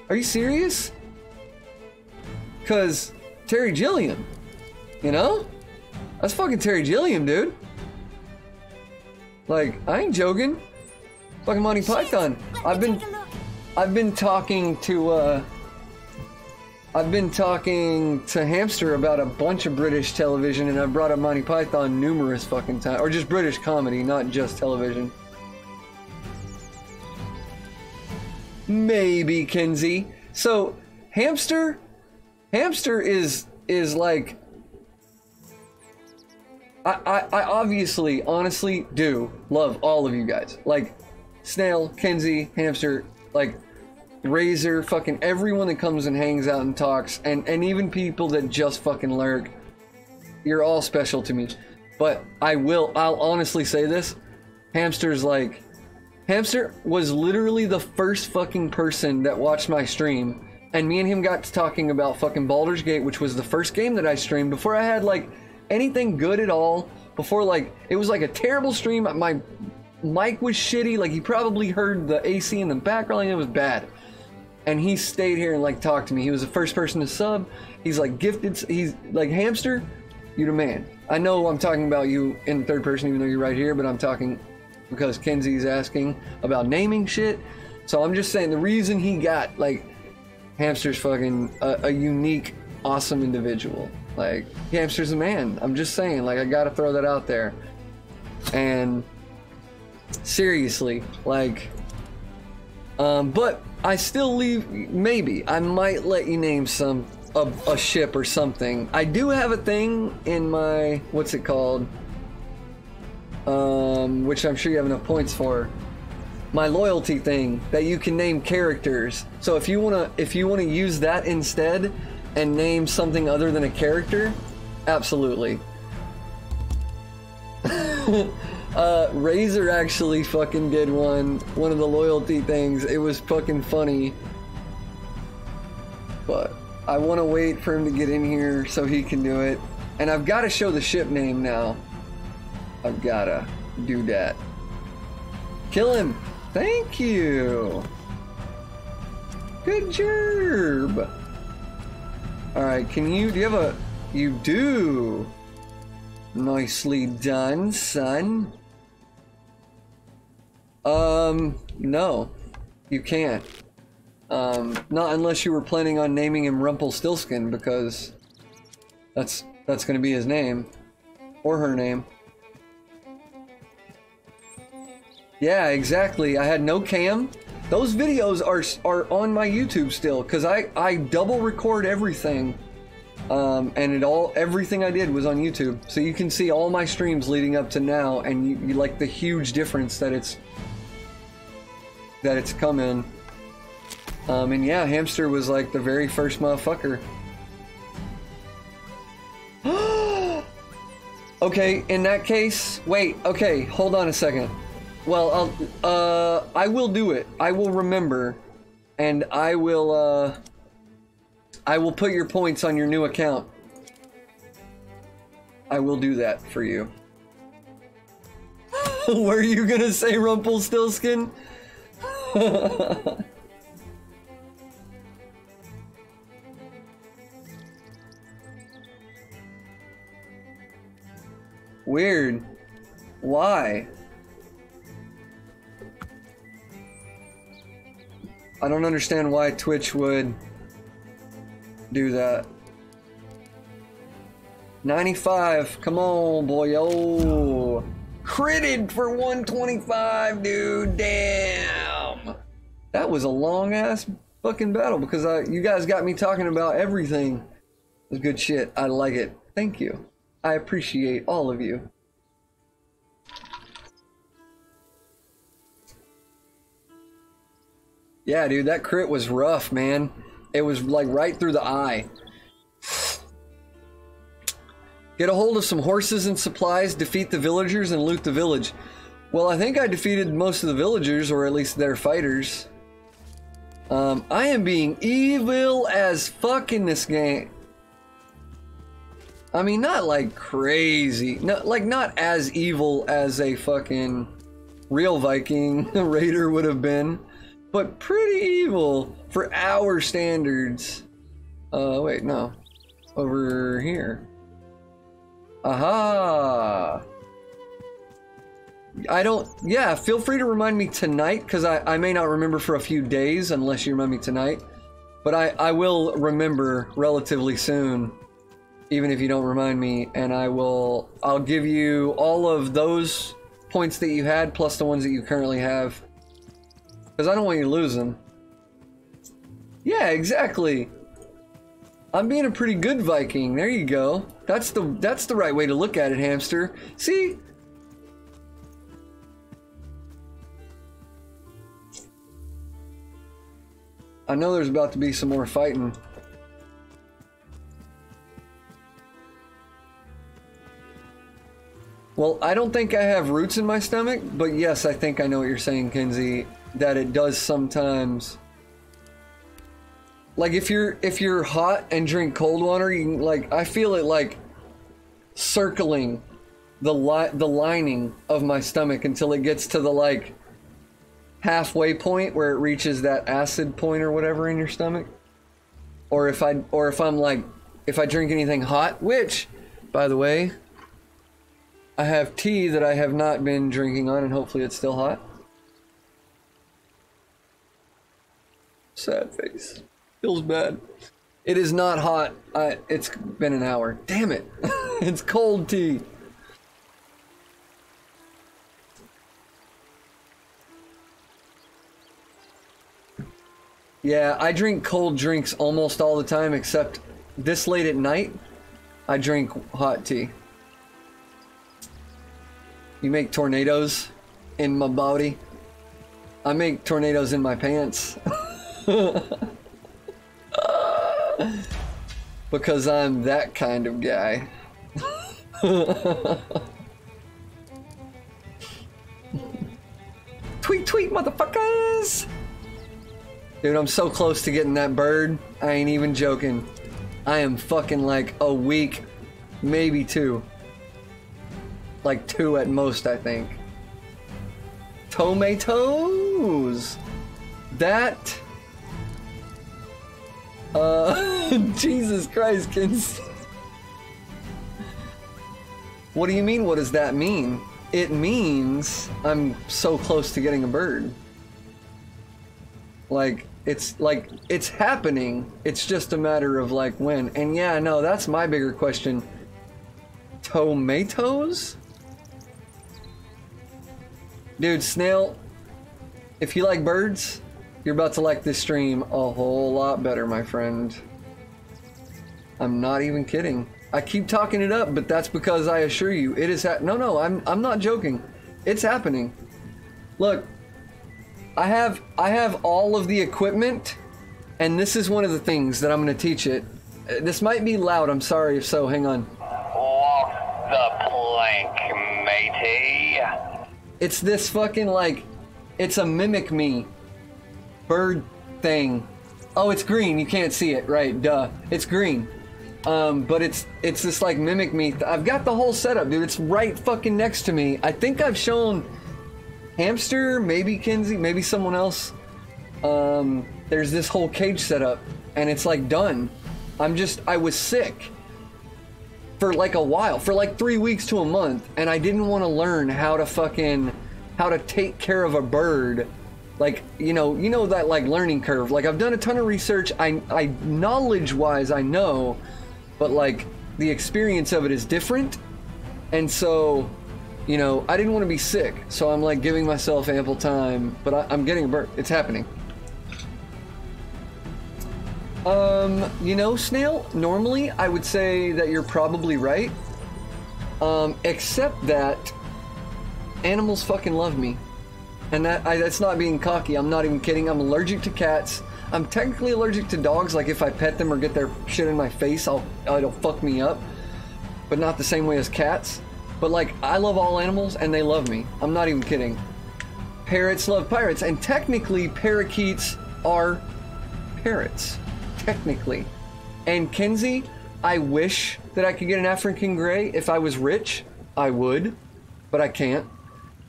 Speaker 1: Are you serious? Cause Terry Gilliam, you know? That's fucking Terry Gilliam, dude. Like, I ain't joking. Fucking Monty Python. I've been talking to Hamster about a bunch of British television, and I've brought up Monty Python numerous fucking times. Or just British comedy, not just television. Maybe, Kenzie. So, Hamster is like... I obviously, honestly do love all of you guys. Like, Snail, Kenzie, Hamster, like, Razor, fucking everyone that comes and hangs out and talks, and even people that just fucking lurk. You're all special to me. But I'll honestly say this. Hamster was literally the first fucking person that watched my stream, and me and him got to talking about fucking Baldur's Gate, which was the first game that I streamed before I had, like, anything good at all. Before, like, it was like a terrible stream. My mic was shitty. Like, he probably heard the AC in the background. Like, it was bad. And he stayed here and, like, talked to me. He was the first person to sub. He's, like, gifted. He's, like, Hamster, you're the man. I know I'm talking about you in the third person, even though you're right here, but I'm talking because Kenzie's asking about naming shit. So I'm just saying the reason he got, like, Hamster's fucking a unique, awesome individual. Like, Hamster's a man. I'm just saying, like, I gotta throw that out there. And seriously, like, but I still leave, maybe I might let you name a ship or something. I do have a thing in my, what's it called? Which I'm sure you have enough points for. My loyalty thing that you can name characters. So if you wanna use that instead and name something other than a character, absolutely. Razor actually fucking did one of the loyalty things. It was fucking funny. But I want to wait for him to get in here so he can do it. And I've got to show the ship name now. I've got to do that. Kill him. Thank you. Good job. Alright, do you have a... You do. Nicely done, son. No. You can't. Not unless you were planning on naming him Rumpelstiltskin, because that's gonna be his name. Or her name. Yeah, exactly. I had no cam. Those videos are on my YouTube still, because I double record everything. And everything I did was on YouTube. So you can see all my streams leading up to now, and you like the huge difference that it's come in. And yeah, Hamster was like the very first motherfucker. Okay, in that case, wait, okay, hold on a second. Well, I will do it. I will remember, and I will put your points on your new account. I will do that for you. Were you gonna say Rumpelstiltskin? Weird. Why? I don't understand why Twitch would do that. 95. Come on, boyo. Critted for 125, dude. Damn. That was a long ass fucking battle because you guys got me talking about everything. It was good shit. I like it. Thank you. I appreciate all of you. Yeah, dude, that crit was rough, man. It was like right through the eye. Get a hold of some horses and supplies, defeat the villagers, and loot the village. Well, I think I defeated most of the villagers, or at least their fighters. I am being evil as fuck in this game. I mean, not like crazy. Not as evil as a fucking real Viking raider would have been. But pretty evil for our standards. Wait, no. Over here. Aha! Yeah, feel free to remind me tonight, because I may not remember for a few days unless you remind me tonight. But I will remember relatively soon, even if you don't remind me, and I'll give you all of those points that you had, plus the ones that you currently have. Because I don't want you to lose them. Yeah, exactly. I'm being a pretty good Viking. There you go. That's the right way to look at it, Hamster. See? I know there's about to be some more fighting. Well, I don't think I have roots in my stomach, but yes, I think I know what you're saying, Kenzie. That it does sometimes. Like if you're hot and drink cold water, you can, like, I feel it like circling the lining of my stomach until it gets to the like halfway point where it reaches that acid point or whatever in your stomach. Or if I drink anything hot, which, by the way, I have tea that I have not been drinking on, and hopefully it's still hot. Sad face. Feels bad. It is not hot. It's been an hour. Damn it. It's cold tea. Yeah, I drink cold drinks almost all the time, except this late at night, I drink hot tea. You make tornadoes in my body. I make tornadoes in my pants. Because I'm that kind of guy. Tweet, tweet, motherfuckers! Dude, I'm so close to getting that bird. I ain't even joking. I am fucking like a week, maybe two. Like 2 at most, I think. Tomatoes! That... Jesus Christ, kids. What do you mean, what does that mean? It means I'm so close to getting a bird. Like, it's happening. It's just a matter of like when. And yeah, no, that's my bigger question. Tomatoes? Dude, Snail, if you like birds, you're about to like this stream a whole lot better, my friend. I'm not even kidding. I keep talking it up, but that's because I assure you, it is no, I'm not joking. It's happening. Look, I have all of the equipment And this is one of the things that I'm going to teach it. This might be loud, I'm sorry if so, hang on.
Speaker 2: Walk the plank, matey.
Speaker 1: It's this fucking, like, it's a Mimic Me bird thing. Oh, it's green, you can't see it, right, duh. It's green. But it's this, like, Mimic Me. I've got the whole setup, dude. It's right fucking next to me. I think I've shown Hamster, maybe Kenzie, maybe someone else. There's this whole cage setup, and it's, like, done. I was sick for like a while, for like 3 weeks to a month, and I didn't want to learn how to take care of a bird. Like, you know that, like, learning curve. Like, I've done a ton of research, I knowledge-wise, I know, but, like, the experience of it is different, and so, you know, I didn't want to be sick, so I'm, like, giving myself ample time, but I'm getting a bird. It's happening. You know, Snail, normally I would say that you're probably right. Except that animals fucking love me. And that's not being cocky, I'm not even kidding. I'm allergic to cats. I'm technically allergic to dogs, like if I pet them or get their shit in my face, it'll fuck me up. But not the same way as cats. But like, I love all animals and they love me. I'm not even kidding. Parrots love pirates, and technically parakeets are parrots. Technically. And Kenzie, I wish that I could get an African Grey. If I was rich, I would, but I can't.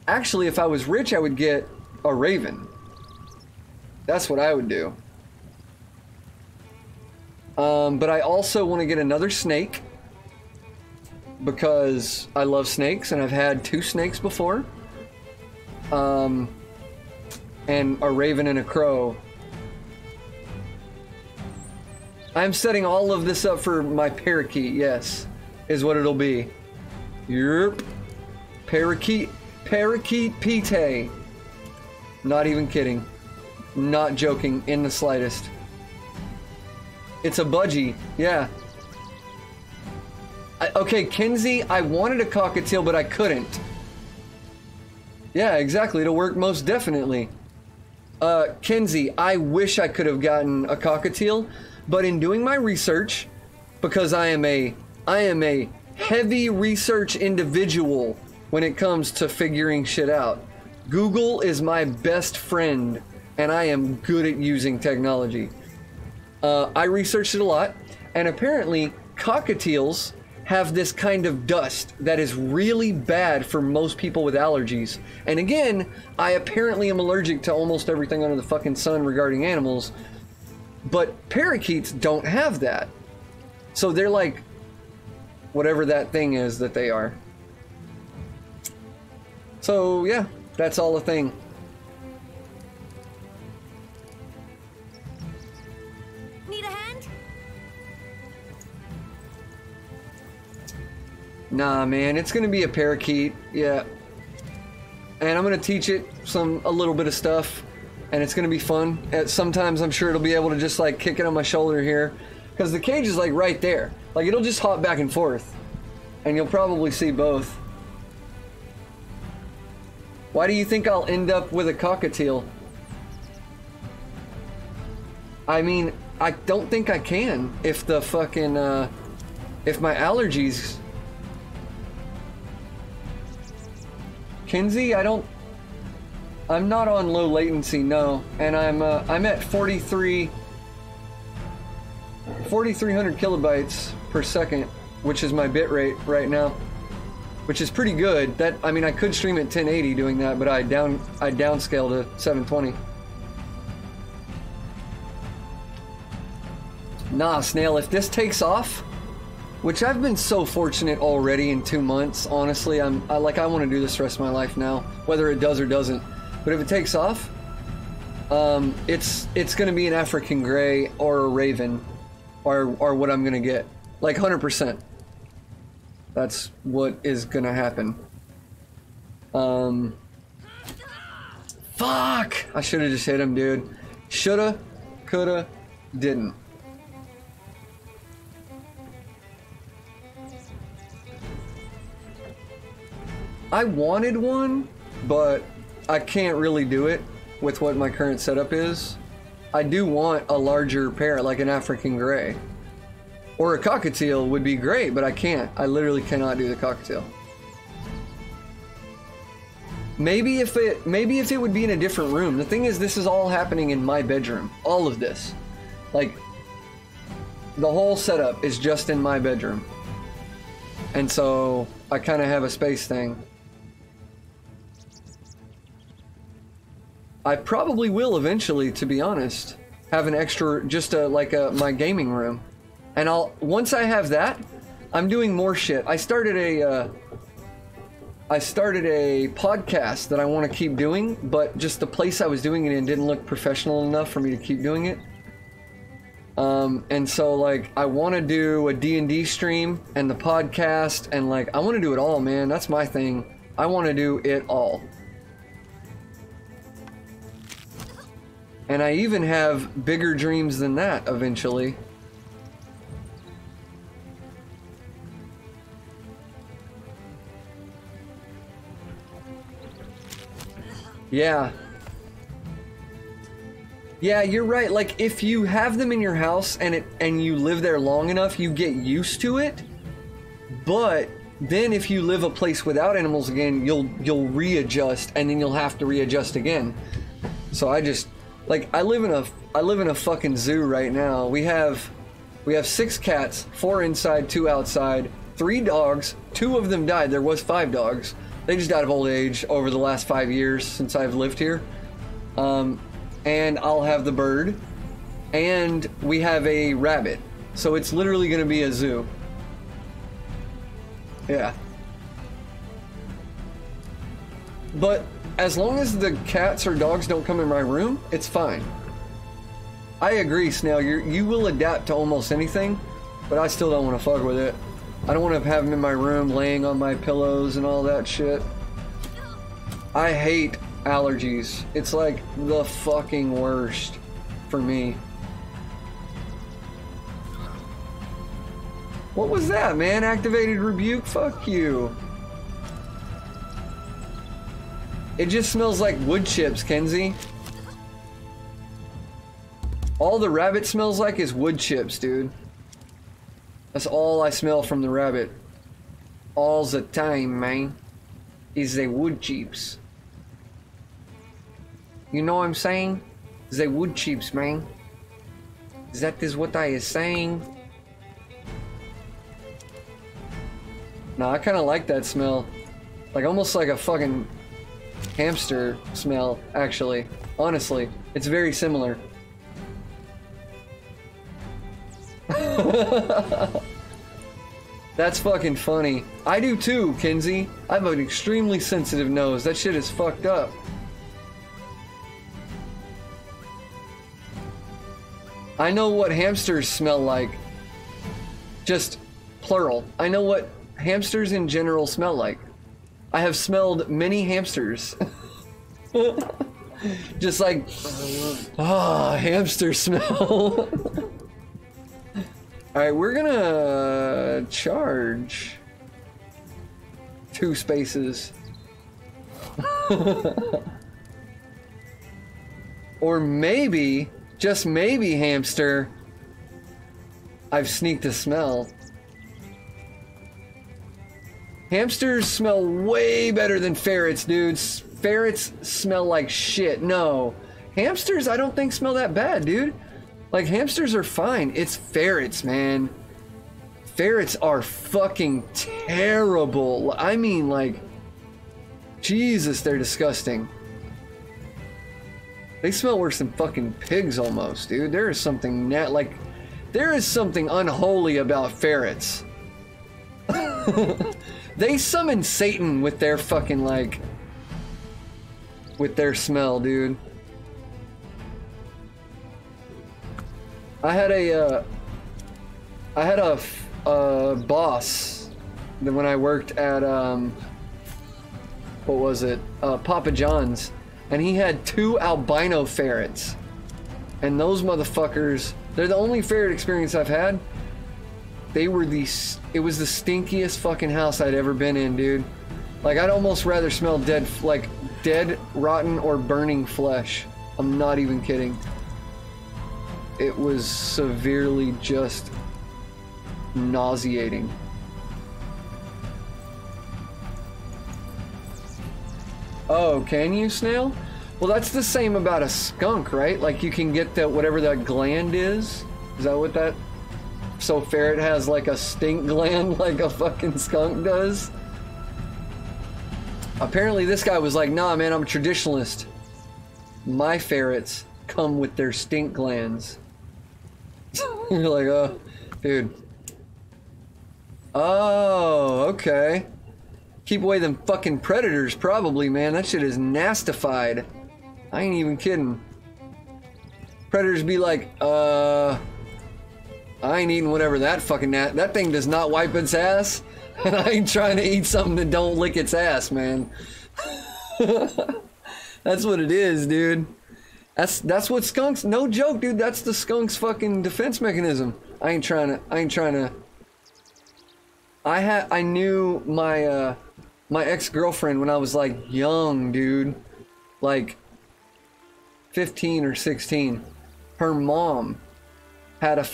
Speaker 1: Actually, if I was rich, I would get a raven. That's what I would do. But I also want to get another snake because I love snakes, and I've had 2 snakes before. And a raven and a crow. I'm setting all of this up for my parakeet, yes, is what it'll be. Yerp. Parakeet Pete. Not even kidding. Not joking in the slightest. It's a budgie, yeah. Okay, Kenzie, I wanted a cockatiel, but I couldn't. Yeah, exactly, it'll work most definitely. Kenzie, I wish I could have gotten a cockatiel, but in doing my research, because I am a heavy research individual when it comes to figuring shit out. Google is my best friend, and I am good at using technology. I researched it a lot, and apparently cockatiels have this kind of dust that is really bad for most people with allergies. And again, I apparently am allergic to almost everything under the fucking sun regarding animals. But parakeets don't have that. So they're like whatever that thing is that they are. So yeah, that's all a thing.
Speaker 3: Need a hand?
Speaker 1: Nah, man, it's gonna be a parakeet, yeah. And I'm gonna teach it a little bit of stuff. And it's gonna be fun. Sometimes I'm sure it'll be able to just like kick it on my shoulder here, because the cage is like right there. Like it'll just hop back and forth, and you'll probably see both. Why do you think I'll end up with a cockatiel? I mean, I don't think I can if the fucking if my allergies. Kenzie, I'm not on low latency, no, and I'm at 4,300 kilobytes per second, which is my bit rate right now, which is pretty good. I mean, I could stream at 1080 doing that, but I downscale to 720. Nah, Snail, if this takes off, which I've been so fortunate already in 2 months, honestly, I want to do this the rest of my life now, whether it does or doesn't. But if it takes off, it's gonna be an African Grey or a Raven, or what I'm gonna get, like 100%. That's what is gonna happen. Fuck! I should have just hit him, dude. Shoulda, coulda, didn't. I wanted one, but I can't really do it with what my current setup is. I do want a larger parrot, like an African gray. Or a cockatiel would be great, but I can't. I literally cannot do the cockatiel. Maybe if it would be in a different room. The thing is, this is all happening in my bedroom. All of this. Like, the whole setup is just in my bedroom. And so, I kind of have a space thing. I probably will eventually, to be honest, have an extra, just my gaming room. And once I have that, I'm doing more shit. I started a podcast that I want to keep doing, but just the place I was doing it in didn't look professional enough for me to keep doing it. And so, like, I want to do a D&D stream and the podcast, and, like, I want to do it all, man. That's my thing. I want to do it all. And I even have bigger dreams than that eventually. Yeah. Yeah, you're right. Like, if you have them in your house and you live there long enough, you get used to it. But then if you live a place without animals again, you'll readjust, and then you'll have to readjust again. So I live in a fucking zoo right now. We have 6 cats, 4 inside, 2 outside, 3 dogs. 2 of them died. There was 5 dogs. They just died of old age over the last 5 years since I've lived here. And I'll have the bird, and we have a rabbit. So it's literally going to be a zoo. Yeah. But as long as the cats or dogs don't come in my room, it's fine. I agree, Snail. You will adapt to almost anything, but I still don't want to fuck with it. I don't want to have them in my room laying on my pillows and all that shit. I hate allergies. It's like the fucking worst for me. What was that, man? Activated rebuke? Fuck you. It just smells like wood chips, Kenzie. All the rabbit smells like is wood chips, dude. That's all I smell from the rabbit. All the time, man. Is the wood chips. You know what I'm saying? The wood chips, man. That is what I is saying. No, I kind of like that smell. Like, almost like a fucking hamster smell, actually. Honestly, it's very similar. That's fucking funny. I do too, Kenzie. I have an extremely sensitive nose. That shit is fucked up. I know what hamsters smell like. Just plural. I know what hamsters in general smell like. I have smelled many hamsters. Just like, hamster smell. Alright, we're gonna charge 2 spaces. Or maybe, just maybe, hamster, I've sneaked a smell. Hamsters smell way better than ferrets, dudes. Ferrets smell like shit. No. Hamsters, I don't think smell that bad, dude. Like, hamsters are fine. It's ferrets, man. Ferrets are fucking terrible. I mean, like, Jesus, they're disgusting. They smell worse than fucking pigs almost, dude. There is something there is something unholy about ferrets. They summon Satan with their fucking, like, with their smell, dude. I had a boss that when I worked at, what was it? Papa John's. And he had 2 albino ferrets. And those motherfuckers, they're the only ferret experience I've had. It was the stinkiest fucking house I'd ever been in, dude. Like, I'd almost rather smell dead, rotten, or burning flesh. I'm not even kidding. it was severely just nauseating. Oh, can you, Snail? Well, that's the same about a skunk, right? Like, you can get that, whatever that gland is. Is that what that... So ferret has like a stink gland like a fucking skunk does? Apparently this guy was like, nah, man, I'm a traditionalist. My ferrets come with their stink glands. You're like, oh, dude. Oh, okay. Keep away them fucking predators, probably, man. That shit is nastified. I ain't even kidding. Predators be like, I ain't eating whatever that fucking that thing does not wipe its ass, and I ain't trying to eat something that don't lick its ass, man. That's what it is, dude. That's what skunks. No joke, dude. That's the skunk's fucking defense mechanism. I knew my my ex-girlfriend when I was like young, dude, like 15 or 16. Her mom had a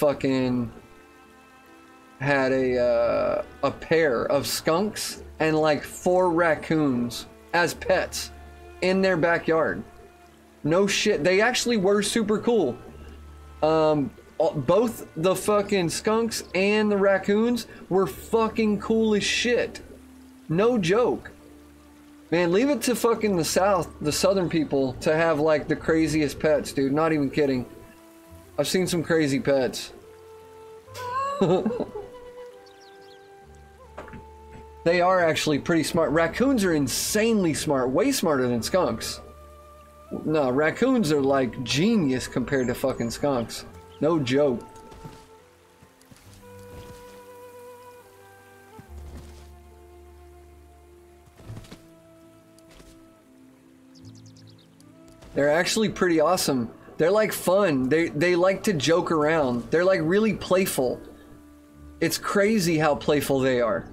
Speaker 1: pair of skunks and like 4 raccoons as pets in their backyard. No shit, they actually were super cool. Both the fucking skunks and the raccoons were fucking cool as shit. No joke. Man, leave it to fucking the southern people to have like the craziest pets, dude. Not even kidding. I've seen some crazy pets. They are actually pretty smart. Raccoons are insanely smart, way smarter than skunks. No, raccoons are like genius compared to fucking skunks. No joke. They're actually pretty awesome. They're like fun. They like to joke around. They're like really playful. It's crazy how playful they are.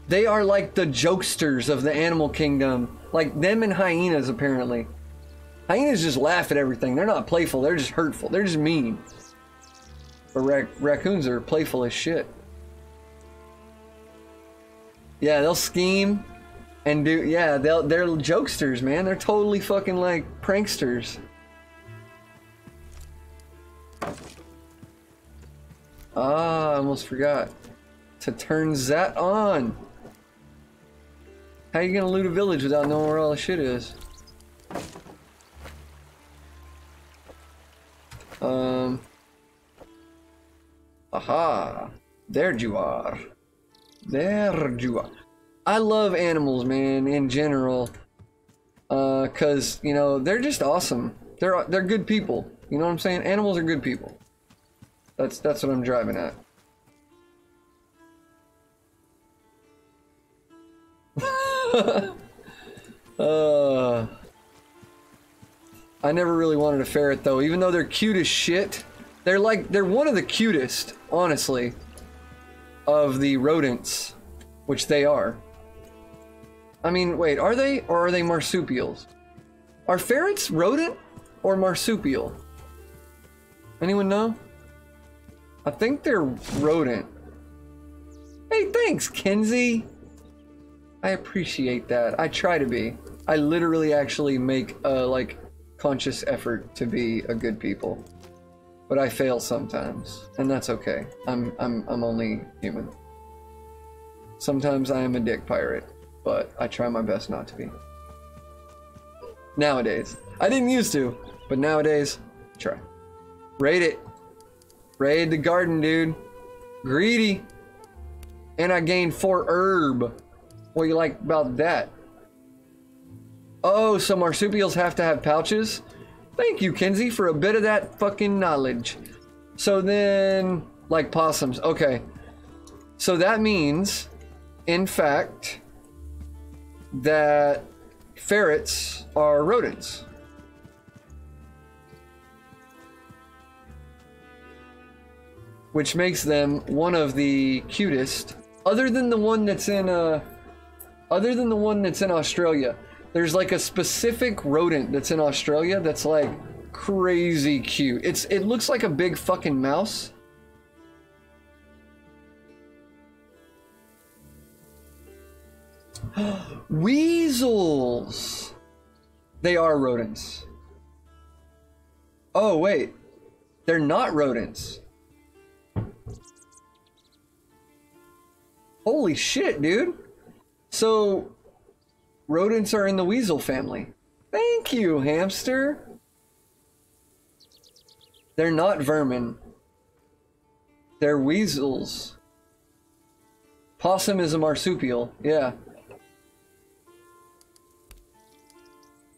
Speaker 1: They are like the jokesters of the animal kingdom. Like them and hyenas, apparently. Hyenas just laugh at everything. They're not playful. They're just hurtful. They're just mean. But raccoons are playful as shit. Yeah, they'll scheme and do. Yeah, they're jokesters, man. They're totally fucking like pranksters. Ah, I almost forgot to turn that on. How you gonna loot a village without knowing where all the shit is? Aha. There you are. There you are. I love animals, man, in general. Cause, you know, they're just awesome. They're good people. You know what I'm saying? Animals are good people. That's what I'm driving at. I never really wanted a ferret though, even though they're cute as shit. They're one of the cutest, honestly, of the rodents, which they are. I mean, wait, are they, or are they marsupials? Are ferrets rodent or marsupial? Anyone know? I think they're rodent. Hey, thanks, Kenzie. I appreciate that. I try to be. I literally actually make a like conscious effort to be a good people, but I fail sometimes, and that's okay. I'm only human. Sometimes I am a dick pirate, but I try my best not to be. Nowadays, I didn't used to, but nowadays, try. Raid it. Raid the garden, dude. Greedy. And I gained 4 herb. What do you like about that? Oh, so marsupials have to have pouches? Thank you, Kenzie, for a bit of that fucking knowledge. So then, like possums. Okay. So that means, in fact, that ferrets are rodents. Which makes them one of the cutest, other than the one that's in Australia. There's like a specific rodent that's in Australia that's like crazy cute. It looks like a big fucking mouse. Weasels. They are rodents. Oh wait, they're not rodents. Holy shit, dude. So rodents are in the weasel family. Thank you, hamster. They're not vermin. They're weasels. Possum is a marsupial, yeah.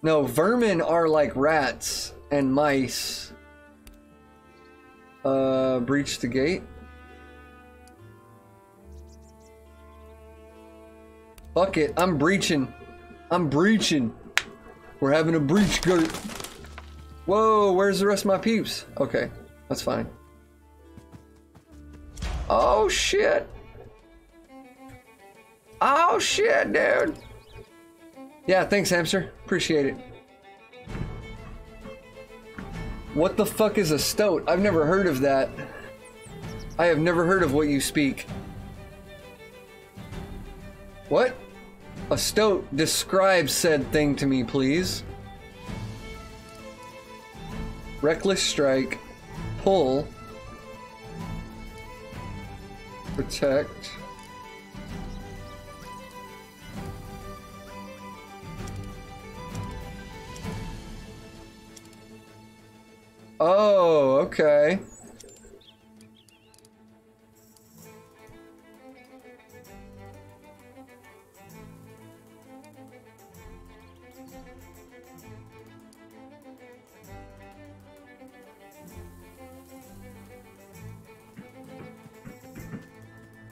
Speaker 1: No, vermin are like rats and mice. Breach the gate. Fuck it, I'm breaching. I'm breaching. We're having a breach gate. Whoa, where's the rest of my peeps? Okay, that's fine. Oh shit. Oh shit, dude. Yeah, thanks, hamster. Appreciate it. What the fuck is a stoat? I've never heard of that. I have never heard of what you speak. What? A stoat. Describe said thing to me, please. Reckless strike. Pull. Protect. Oh, okay.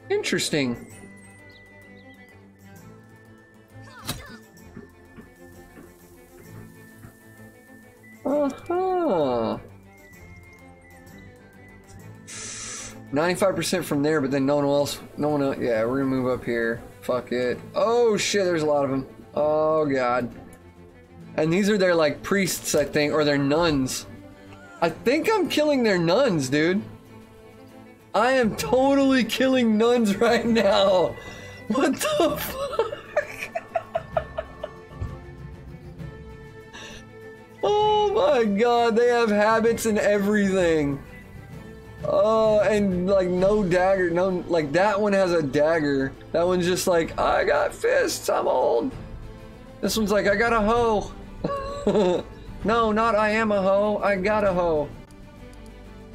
Speaker 1: Interesting. Uh-huh. 95% from there, but then no one else, yeah, we're gonna move up here. Fuck it. Oh shit, there's a lot of them. Oh god. And these are their like priests, I think, or their nuns. I think I'm killing their nuns, dude. I am totally killing nuns right now. What the fuck? Oh my god, they have habits and everything. Oh, and like no dagger, no, like that one has a dagger. That one's just like, I got fists, I'm old. This one's like, I got a hoe. No, not I am a hoe, I got a hoe.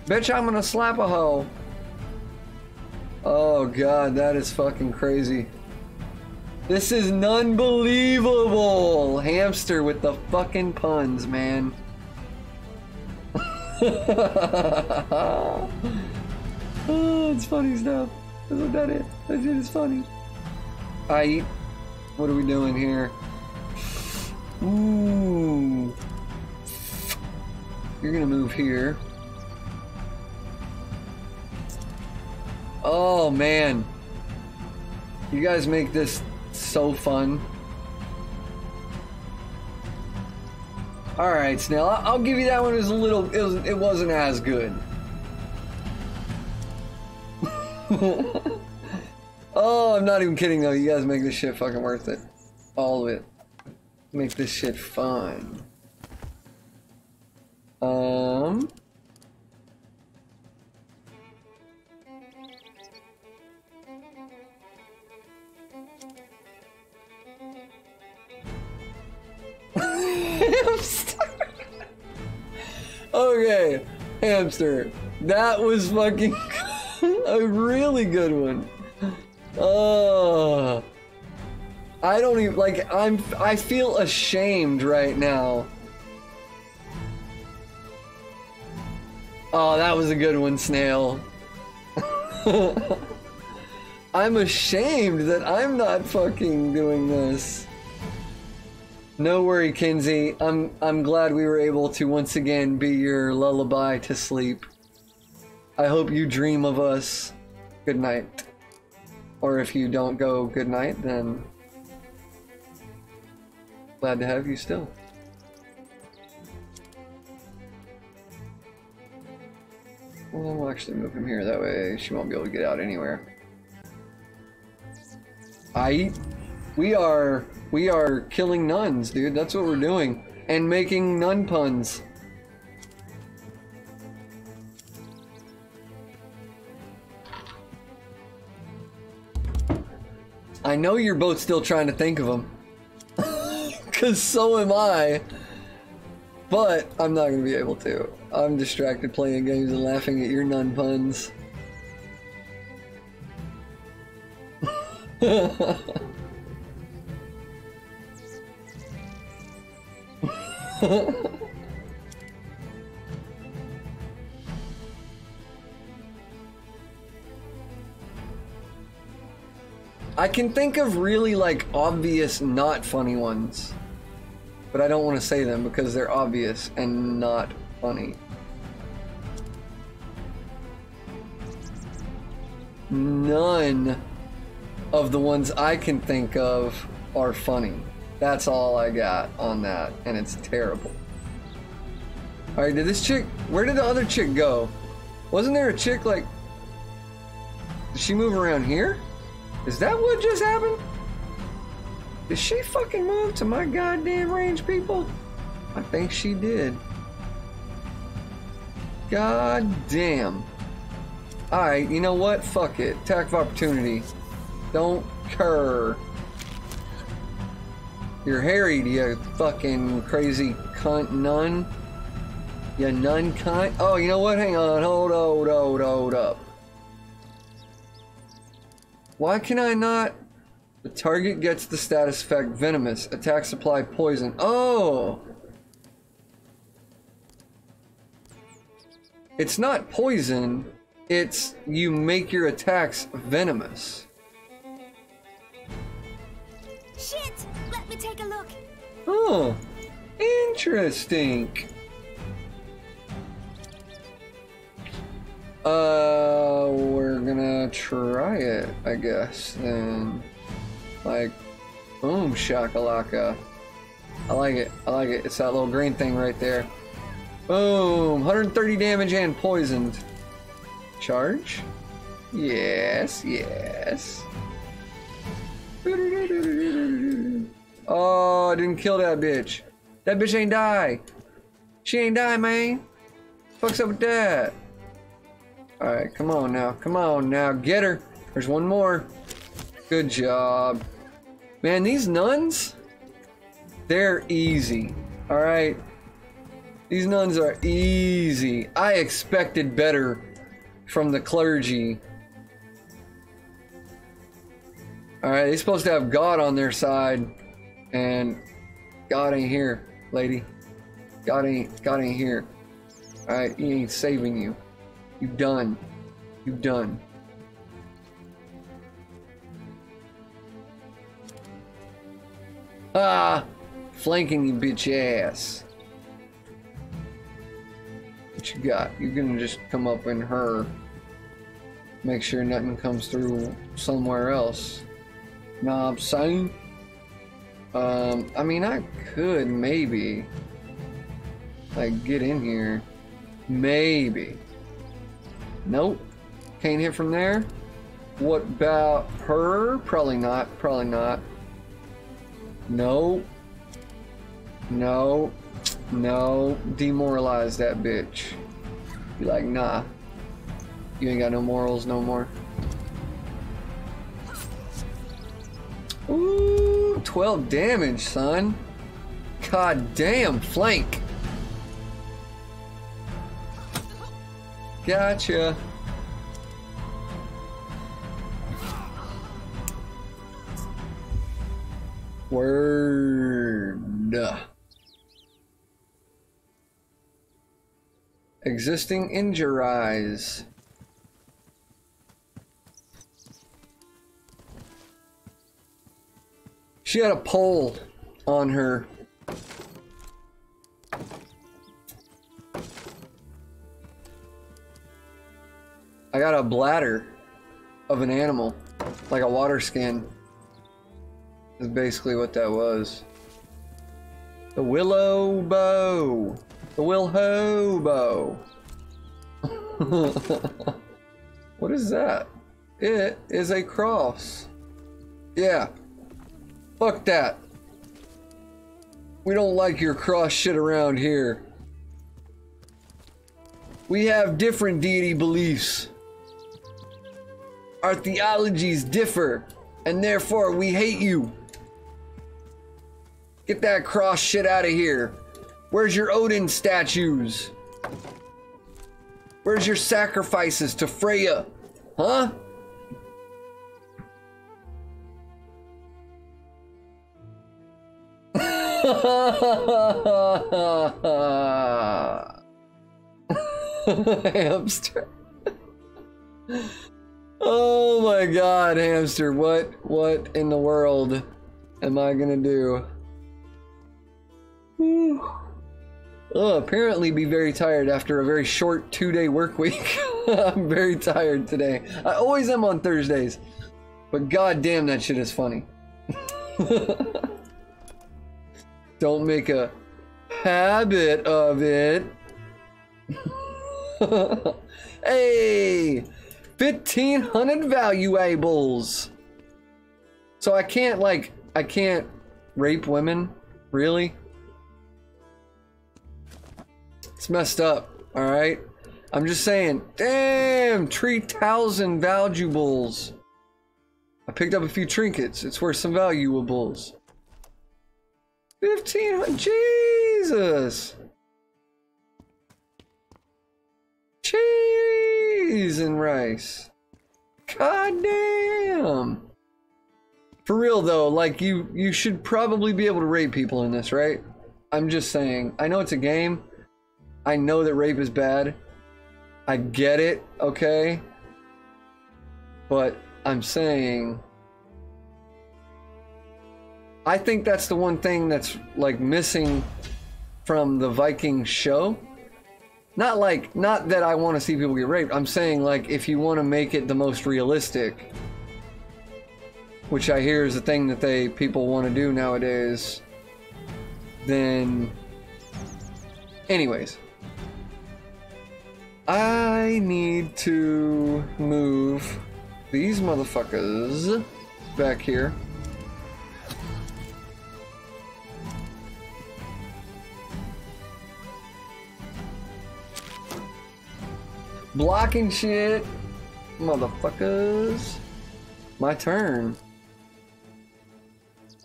Speaker 1: Bitch, I'm gonna slap a hoe. Oh god, that is fucking crazy. This is unbelievable. Hamster with the fucking puns, man. Oh, it's funny stuff. That's what that is. That shit is funny. Aight. What are we doing here? Ooh. You're gonna move here. Oh man. You guys make this so fun. Alright, Snail, I'll give you that one. It was a little, it wasn't as good. Oh, I'm not even kidding though. You guys make this shit fucking worth it. All of it. Make this shit fun. Hamster. Okay, hamster. That was fucking a really good one. Oh, I don't even like. I feel ashamed right now. Oh, that was a good one, Snail. I'm ashamed that I'm not fucking doing this. No worry, Kinsey. I'm glad we were able to once again be your lullaby to sleep. I hope you dream of us. Good night. Or if you don't go good night, then glad to have you still. we'll actually move him here. That way she won't be able to get out anywhere. We are killing nuns, dude. That's what we're doing. And making nun puns. I know you're both still trying to think of them. Because so am I. But I'm not going to be able to. I'm distracted playing games and laughing at your nun puns. I can think of really like obvious not funny ones, but I don't want to say them because they're obvious and not funny. None of the ones I can think of are funny. That's all I got on that, and it's terrible. Alright, where did the other chick go? Wasn't there a chick like, did she move around here? Is that what just happened? Did she fucking move to my goddamn range, people? I think she did. God damn. Alright, you know what? Fuck it. Attack of opportunity. Don't care. You're harried, you fucking crazy cunt nun. You nun cunt. Oh, you know what? Hang on. Hold up. Why can I not? The target gets the status effect venomous. Attack supply poison. Oh! It's not poison. It's you make your attacks venomous.
Speaker 3: Shit! Let me take a look.
Speaker 1: Oh, interesting. We're gonna try it, I guess, then. Like, boom, shakalaka. I like it. It's that little green thing right there. Boom, 130 damage and poisoned. Charge? Yes. Oh, I didn't kill that bitch. That bitch ain't die. She ain't die, man. Fuck's up with that? Alright, come on now. Get her. There's one more. Good job. Man, these nuns, they're easy. Alright? These nuns are easy. I expected better from the clergy. Alright, they're supposed to have God on their side. And God ain't here, lady. God ain't here. Alright, he ain't saving you. You done. Ah! Flanking you bitch ass. What you got? You're gonna just come up in her. Make sure nothing comes through somewhere else. Know what I'm saying? I mean, I could maybe like get in here. Maybe. Nope. Can't hit from there. What about her? Probably not. No. Demoralize that bitch. Be like, nah. You ain't got no morals no more. Ooh, 12 damage, son. God damn, flank. Gotcha. Word. Existing injuries. She had a pole on her. I got a bladder of an animal, like a water skin. Is basically what that was. The willow bow. The will hobo. What is that? It is a cross. Yeah. Fuck that. We don't like your cross shit around here. We have different deity beliefs. Our theologies differ, and therefore we hate you. Get that cross shit out of here. Where's your Odin statues? Where's your sacrifices to Freya? Huh? Hamster. Oh my god, hamster. What in the world am I gonna do? Oh, apparently be very tired after a very short 2-day work week. I'm very tired today. I always am on Thursdays. But god damn, that shit is funny. Don't make a habit of it. Hey! 1,500 valuables! So I can't rape women? Really? It's messed up, alright? I'm just saying, damn! 3,000 valuables! I picked up a few trinkets. It's worth some valuables. 1,500, Jesus! Cheese and rice. God damn! For real though, like you should probably be able to rape people in this, right? I'm just saying. I know it's a game. I know that rape is bad. I get it, okay? But I'm saying, I think that's the one thing that's like missing from the Viking show. Not that I want to see people get raped. I'm saying like if you want to make it the most realistic, which I hear is the thing that people want to do nowadays, then anyways, I need to move these motherfuckers back here. Blocking shit, motherfuckers. My turn.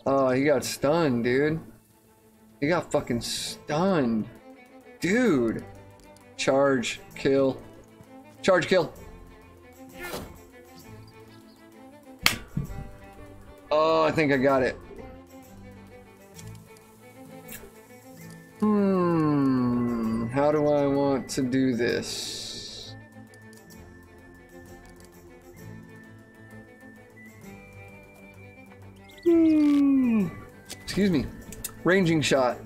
Speaker 1: Oh, he got stunned, dude. He got fucking stunned. Dude. Charge, kill. Charge, kill. Oh, I think I got it. How do I want to do this? Excuse me. Ranging shot.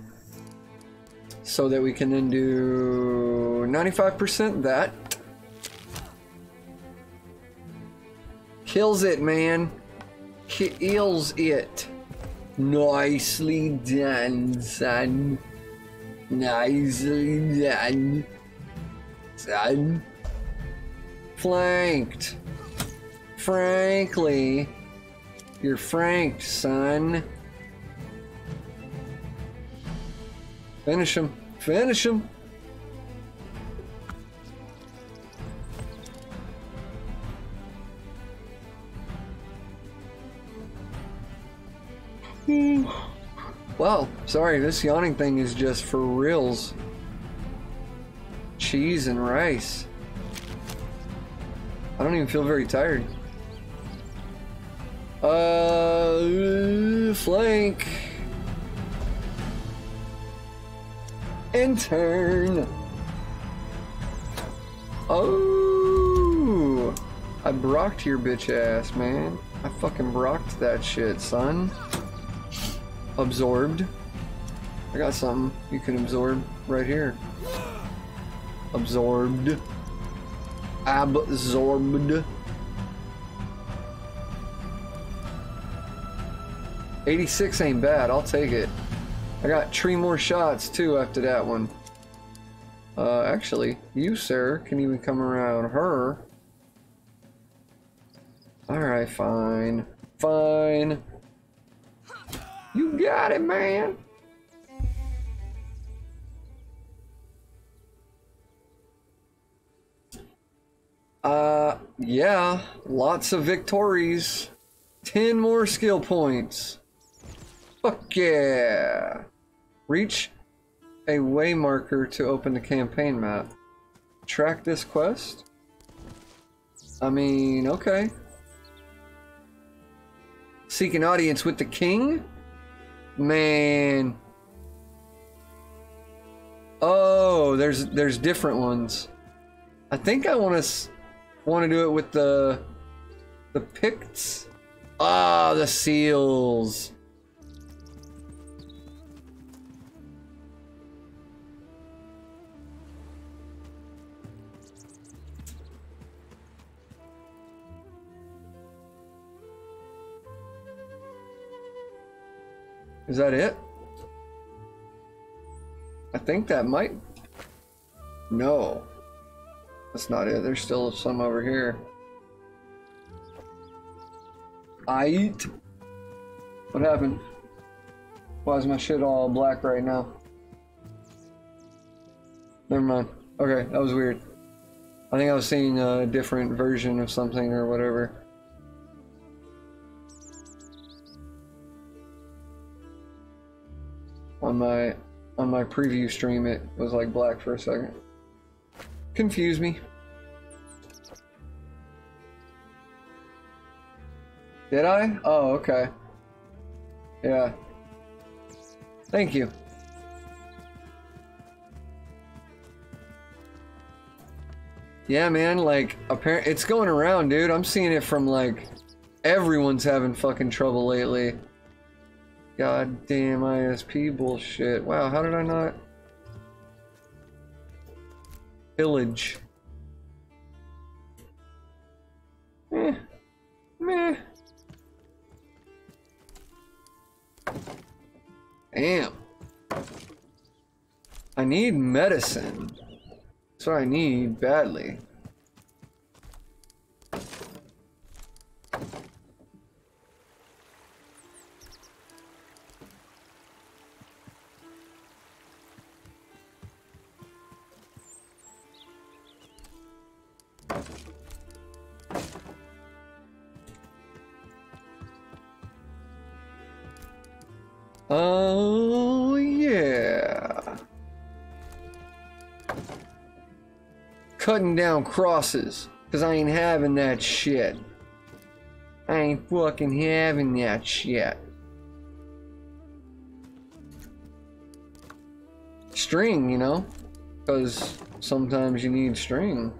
Speaker 1: So that we can then do 95% that. Kills it, man. Kills it. Nicely done, son. Nicely done. Son. Flanked. Frankly, you're franked, son. Finish him. Finish him. Well, sorry, this yawning thing is just for reals. Cheese and rice. I don't even feel very tired. Flank. And turn. Oh, I brocked your bitch ass, man. I fucking brocked that shit, son. Absorbed. I got something you can absorb right here. Absorbed. Absorbed. 86 ain't bad. I'll take it. I got 3 more shots too after that one. Actually, you, sir, can even come around her. Alright, fine. Fine. You got it, man. Yeah. Lots of victories. 10 more skill points. Fuck yeah. Reach a way marker to open the campaign map. Track this quest? I mean, okay. Seek an audience with the king? Man. Oh, there's different ones. I think I want to do it with the Picts. Ah, the seals. Is that it? I think that might... No. That's not it. There's still some over here. Aight. What happened? Why is my shit all black right now? Never mind. Okay, that was weird. I think I was seeing a different version of something or whatever. On my preview stream, it was like black for a second. Confused me. Did I? Oh, okay. Yeah. Thank you. Yeah, man, like, apparently it's going around, dude. I'm seeing it from, like, everyone's having fucking trouble lately. Goddamn ISP bullshit. Wow, how did I not? Pillage. Meh. Damn. I need medicine. That's what I need badly. Oh, yeah. Cutting down crosses, because I ain't having that shit. I ain't fucking having that shit. String, you know? Because sometimes you need string.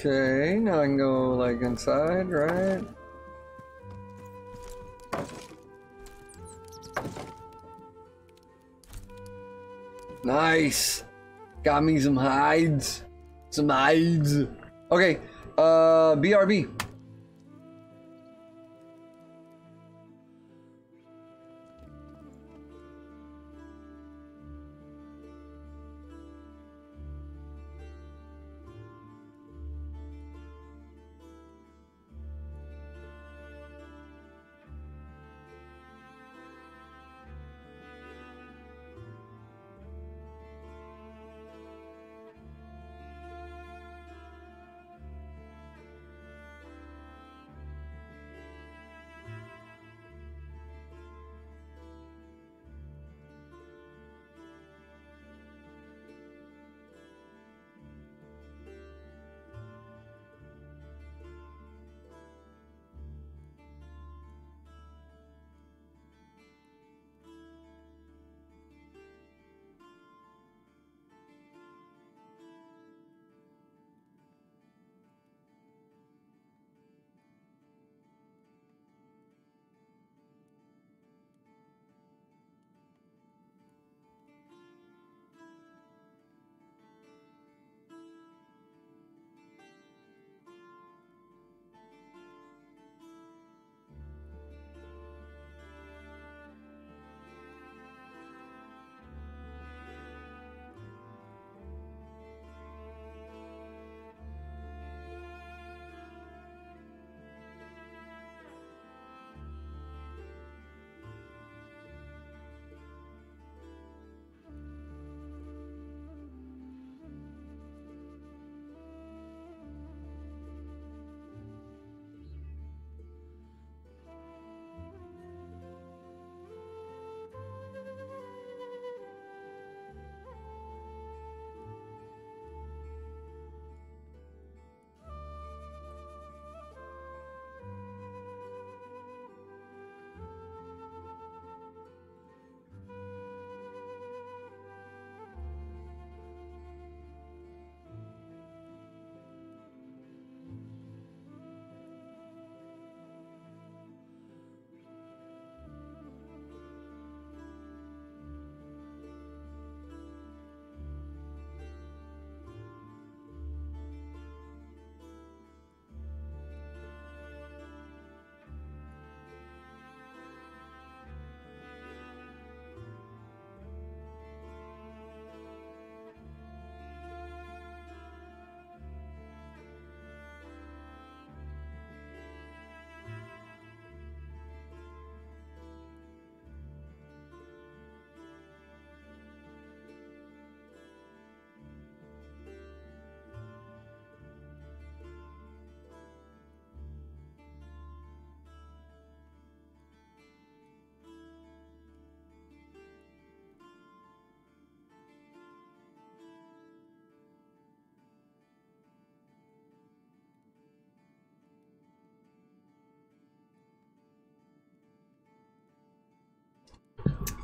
Speaker 1: Okay, now I can go like inside, right? Nice. Got me some hides. Some hides. Okay, BRB.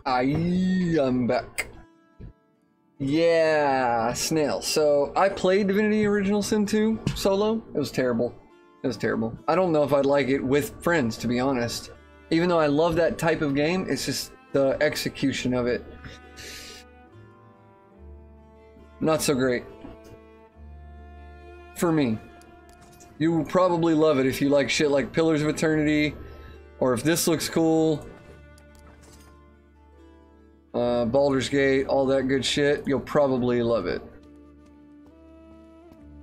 Speaker 1: I'm back. Yeah, Snail. So I played Divinity Original Sin 2 solo. It was terrible. It was terrible. I don't know if I'd like it with friends, to be honest. Even though I love that type of game, it's just the execution of it. Not so great. For me. You will probably love it if you like shit like Pillars of Eternity, or if this looks cool. Baldur's Gate, all that good shit, you'll probably love it.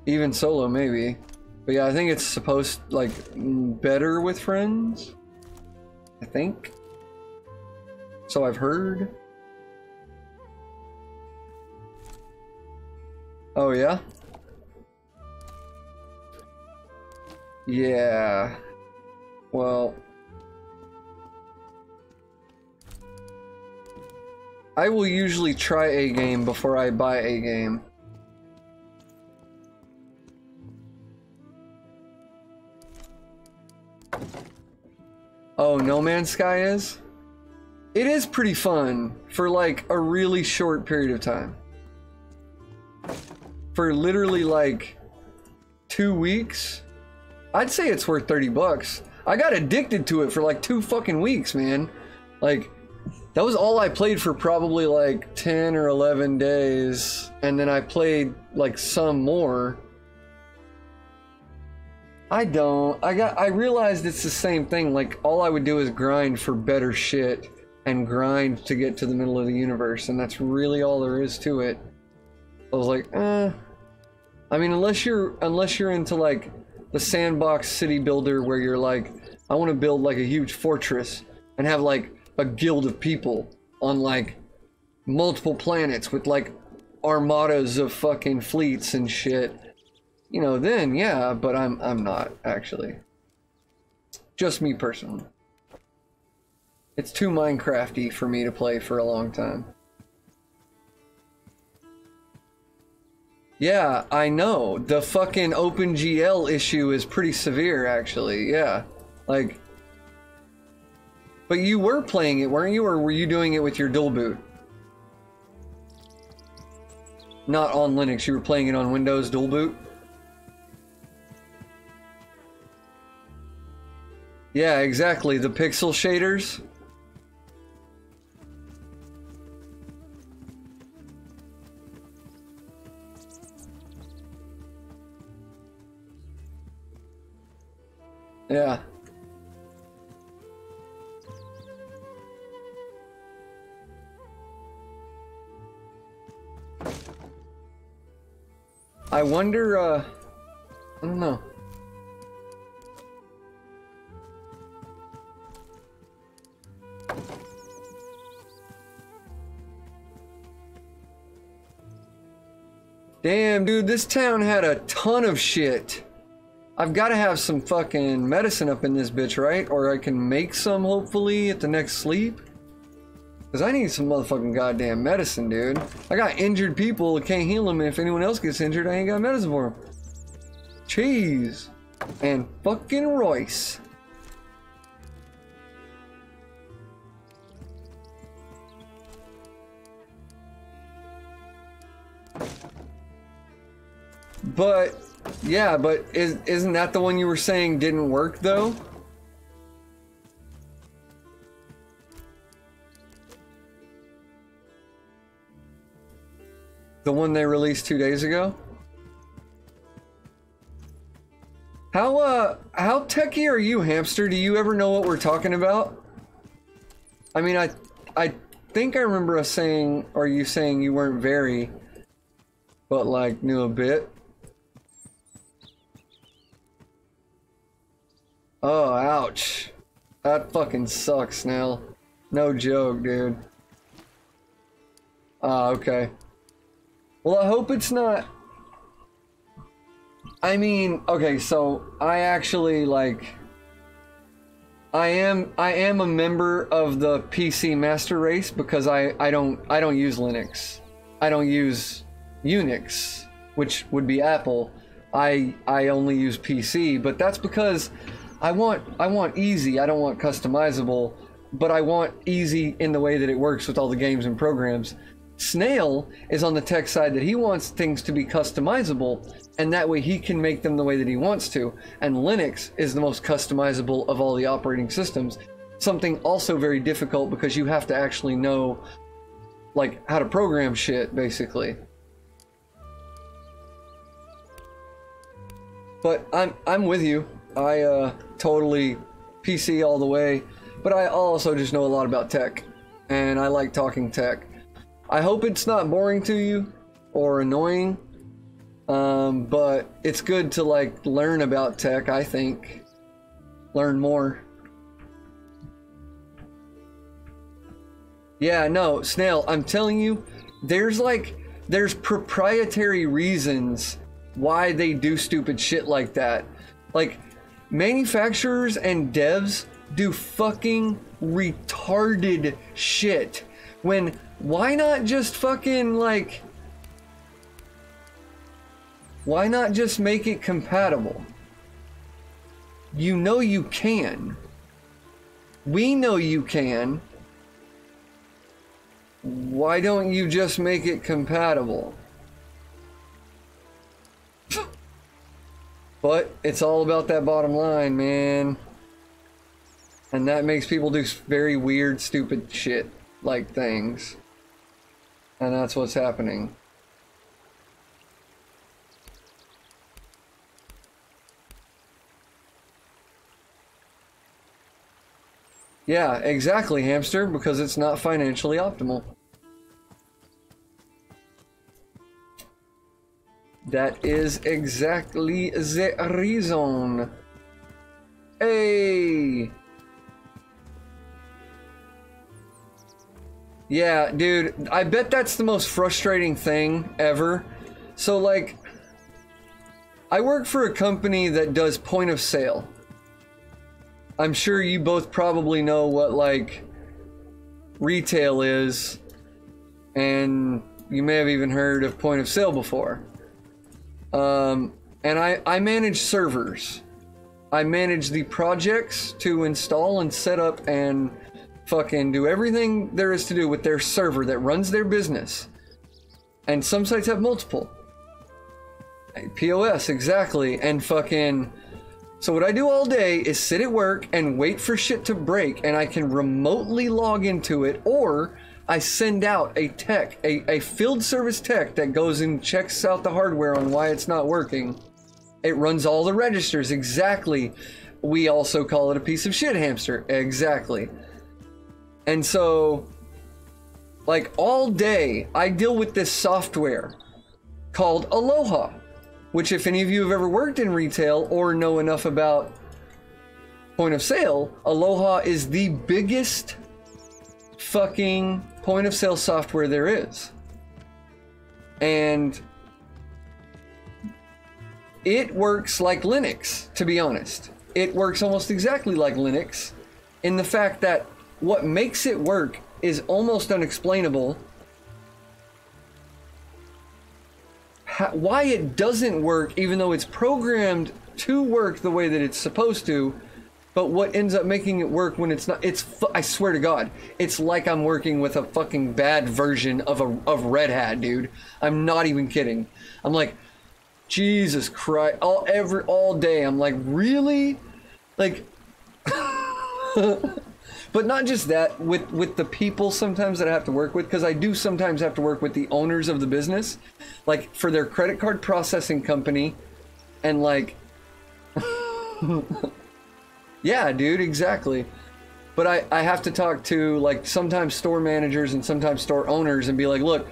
Speaker 1: Even solo, maybe. But yeah, I think it's supposed, like, better with friends. I think. So I've heard. Oh, yeah? Yeah. Well... I will usually try a game before I buy a game. Oh, No Man's Sky is? It is pretty fun for like a really short period of time. For literally like 2 weeks. I'd say it's worth 30 bucks. I got addicted to it for like 2 fucking weeks, man. Like... that was all I played for probably like 10 or 11 days. And then I played like some more. I realized it's the same thing. Like all I would do is grind for better shit and grind to get to the middle of the universe. And that's really all there is to it. I was like, I mean, unless you're into like the sandbox city builder where you're like, I want to build like a huge fortress and have like a guild of people on like multiple planets with like armadas of fucking fleets and shit, you know, then yeah, but I'm not actually. Just me personally. It's too Minecrafty for me to play for a long time. Yeah, I know. The fucking OpenGL issue is pretty severe actually, yeah. Like, but you were playing it, weren't you? Or were you doing it with your dual boot? Not on Linux, you were playing it on Windows dual boot? Yeah, exactly. The pixel shaders. Yeah. I wonder, I don't know. Damn, dude, this town had a ton of shit. I've got to have some fucking medicine up in this bitch, right? Or I can make some, hopefully, at the next sleep. Because I need some motherfucking goddamn medicine, dude. I got injured people, I can't heal them, and if anyone else gets injured, I ain't got medicine for them. Cheese. And fucking Royce. But, yeah, but isn't that the one you were saying didn't work, though? The one they released 2 days ago? How techie are you, Hamster? Do you ever know what we're talking about? I mean, I think I remember us saying, or you saying you weren't very, but like knew a bit. Oh, ouch. That fucking sucks, Snail. No joke, dude. Ah, okay. Well, I hope it's not... I mean, okay, so I actually, like... I am a member of the PC master race because I don't use Linux. I don't use Unix, which would be Apple. I only use PC, but that's because I want easy. I don't want customizable. but I want easy in the way that it works with all the games and programs. Snail is on the tech side that he wants things to be customizable, and that way he can make them the way that he wants to. And Linux is the most customizable of all the operating systems. Something also very difficult because you have to actually know like how to program shit, basically. But I'm with you. I totally PC all the way, but I also just know a lot about tech, and I like talking tech. I hope it's not boring to you or annoying, but it's good to like learn about tech. I think learn more. Yeah, no, Snail, I'm telling you, there's proprietary reasons why they do stupid shit like that. Like, manufacturers and devs do fucking retarded shit. Why not just fucking, like, why not just make it compatible? You know you can. We know you can. Why don't you just make it compatible? But it's all about that bottom line, man. And that makes people do very weird, stupid shit like things. And that's what's happening. Yeah, exactly, Hamster, because it's not financially optimal. That is exactly the reason. Hey! Yeah, dude, I bet that's the most frustrating thing ever. So, like, I work for a company that does point of sale. I'm sure you both probably know what, like, retail is, and you may have even heard of point of sale before. And I manage servers. I manage the projects to install and set up and fucking do everything there is to do with their server that runs their business. And some sites have multiple. POS, exactly. And fucking... So what I do all day is sit at work and wait for shit to break, and I can remotely log into it, or I send out a tech, a field service tech that goes and checks out the hardware on why it's not working. It runs all the registers, exactly. We also call it a piece of shit, Hamster, exactly. And so, like, all day I deal with this software called Aloha, which, if any of you have ever worked in retail or know enough about point of sale, Aloha is the biggest fucking point of sale software there is. And it works like Linux, to be honest. It works almost exactly like Linux in the fact that what makes it work is almost unexplainable. Why it doesn't work, even though it's programmed to work the way that it's supposed to, but what ends up making it work when it's not, I swear to God, it's like I'm working with a fucking bad version of Red Hat, dude. I'm not even kidding. I'm like, Jesus Christ, all day, I'm like, really? Like, but not just that, with the people sometimes that I have to work with, because I do sometimes have to work with the owners of the business, like for their credit card processing company, and like, yeah, dude, exactly. But I have to talk to, like, sometimes store managers and sometimes store owners and be like, look,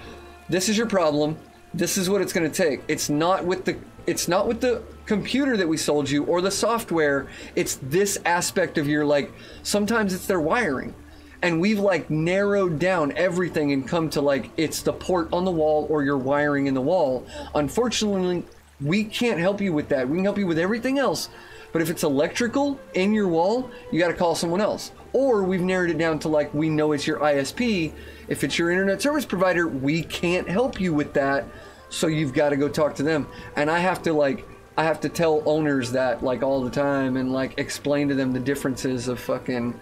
Speaker 1: this is your problem. This is what it's going to take. It's not with the computer that we sold you or the software. It's this aspect of your, like, sometimes it's their wiring. And we've, like, narrowed down everything and come to, like, it's the port on the wall or your wiring in the wall. Unfortunately, we can't help you with that. We can help you with everything else. But if it's electrical in your wall, you got to call someone else. Or we've narrowed it down to, like, we know it's your ISP. If it's your internet service provider, we can't help you with that. So you've got to go talk to them. And I have to tell owners that, like, all the time, and, like, explain to them the differences of fucking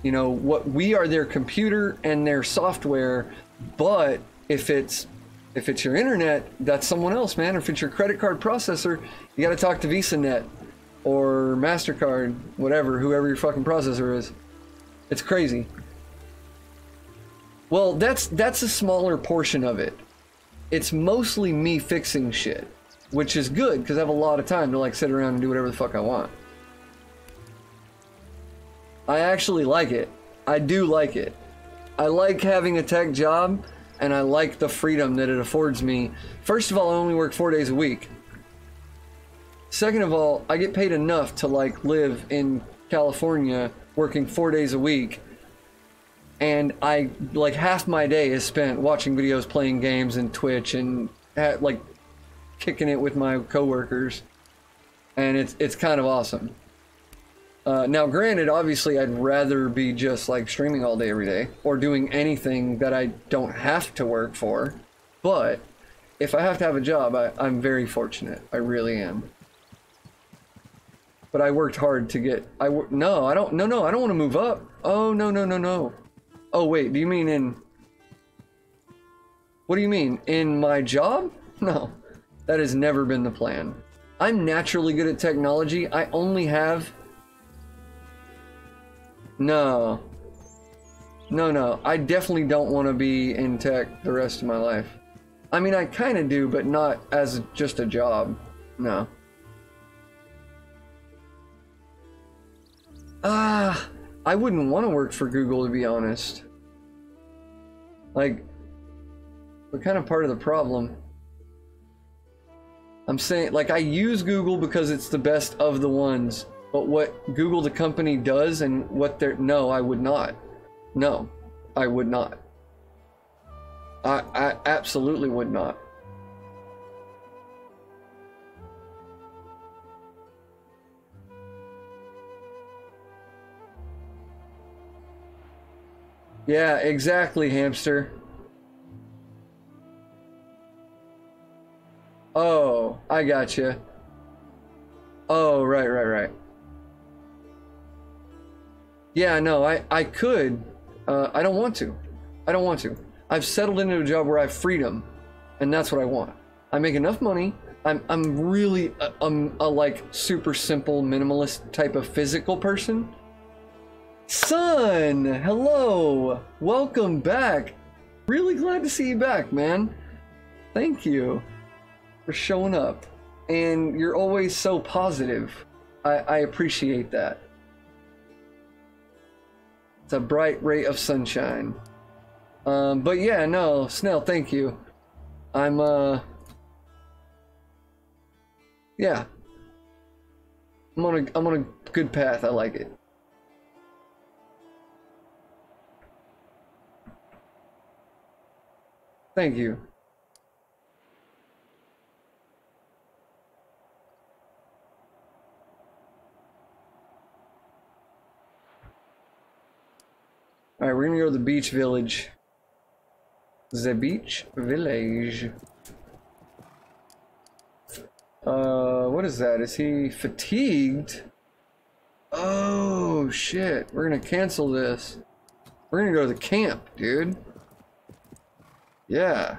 Speaker 1: You know, what we are their computer and their software, but if it's your internet, that's someone else, man. If it's your credit card processor, you got to talk to VisaNet or MasterCard, whatever, whoever your fucking processor is. It's crazy. Well, that's a smaller portion of it. It's mostly me fixing shit, which is good because I have a lot of time to like sit around and do whatever the fuck I want. I actually like it. I do like it. I like having a tech job, and I like the freedom that it affords me. First of all, I only work 4 days a week. Second of all, I get paid enough to like live in California working 4 days a week. And I, like, half my day is spent watching videos, playing games, and Twitch, and like kicking it with my coworkers. And it's kind of awesome. Now, granted, obviously, I'd rather be just like streaming all day, every day, or doing anything that I don't have to work for. But if I have to have a job, I'm very fortunate. I really am. But I worked hard to get. No, I don't want to move up. Oh no. Oh wait, do you mean in? What do you mean in my job? No, that has never been the plan. I'm naturally good at technology. I only have. No. I definitely don't want to be in tech the rest of my life. I mean, I kind of do, but not as just a job. No. I wouldn't want to work for Google, to be honest. Like, we're kind of part of the problem. I'm saying, like, I use Google because it's the best of the ones. But what Google, the company, does and what they're... No, I would not. No, I would not. I absolutely would not. Yeah, exactly, hamster. Oh, I gotcha. Oh, right. Yeah, no, I could. I don't want to. I've settled into a job where I have freedom, and that's what I want. I make enough money. I'm really a like super simple minimalist type of physical person. Son, hello, welcome back. Really glad to see you back, man. Thank you for showing up, and you're always so positive. I appreciate that. It's a bright ray of sunshine. But yeah, no, Snell, thank you. Yeah. I'm on a good path. I like it. Thank you. Alright, we're gonna go to the beach village. The beach village. What is that? Is he fatigued? Oh, shit. We're gonna cancel this. We're gonna go to the camp, dude. Yeah.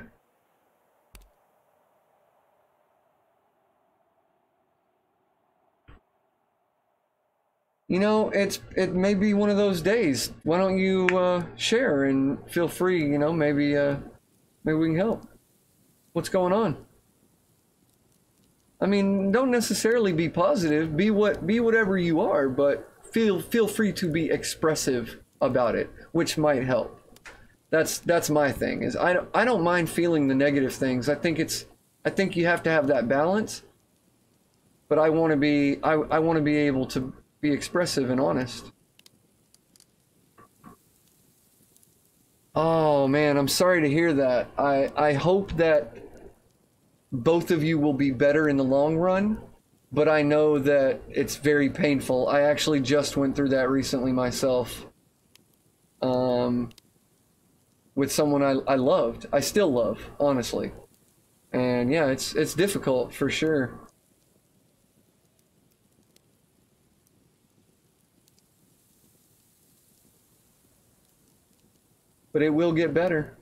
Speaker 1: You know, it may be one of those days. Why don't you share and feel free, you know, maybe we can help. What's going on? I mean, don't necessarily be positive. Be whatever you are, but feel free to be expressive about it, which might help. That's my thing. Is I don't mind feeling the negative things. I think you have to have that balance. But I want to be able to be expressive and honest. Oh man, I'm sorry to hear that. I hope that both of you will be better in the long run, but I know that it's very painful. I actually just went through that recently myself. With someone I loved. I still love, honestly. And yeah, it's difficult for sure. but it will get better.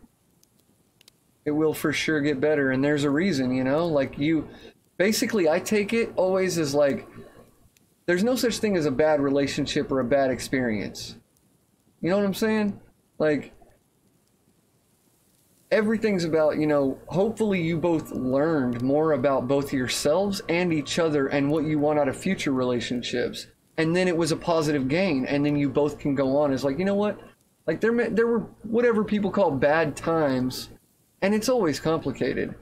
Speaker 1: It will for sure get better, and there's a reason, you know? Like, you... Basically, I take it always as, like, there's no such thing as a bad relationship or a bad experience. You know what I'm saying? Like, everything's about, you know, hopefully you both learned more about both yourselves and each other and what you want out of future relationships. And then it was a positive gain, and then you both can go on as, like, you know what? Like, there were whatever people call bad times, and it's always complicated.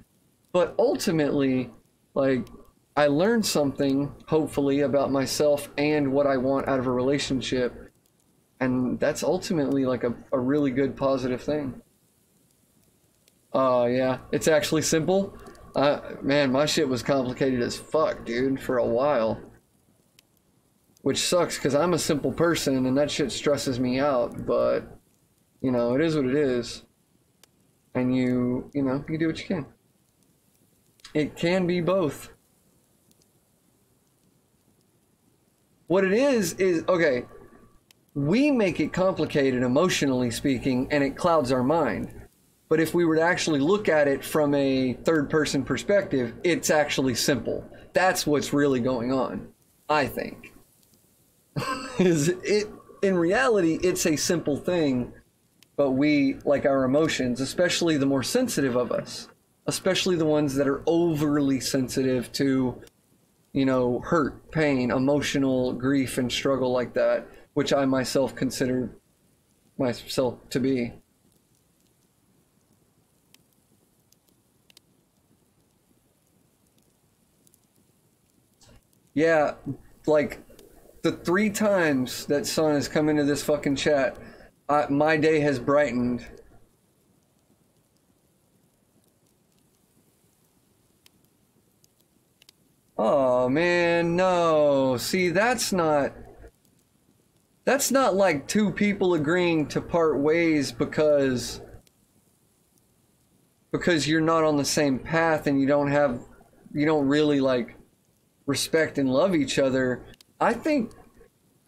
Speaker 1: But ultimately, like, I learned something, hopefully, about myself and what I want out of a relationship. And that's ultimately, like, a really good positive thing. Yeah, it's actually simple. Man, my shit was complicated as fuck, dude, for a while. Which sucks, because I'm a simple person, and that shit stresses me out. But, you know, it is what it is. And you know, you do what you can. It can be both. What it is, okay, we make it complicated emotionally speaking, and it clouds our mind. But if we were to actually look at it from a third-person perspective, it's actually simple. That's what's really going on, I think. In reality, it's a simple thing, but we, like our emotions, especially the more sensitive of us, especially the ones that are overly sensitive to, you know, hurt, pain, emotional grief and struggle like that, which I myself consider myself to be. Yeah, like, the 3 times that Son has come into this fucking chat, my day has brightened. Oh man, no. See, that's not like 2 people agreeing to part ways because you're not on the same path and you don't really, like, respect and love each other. I think,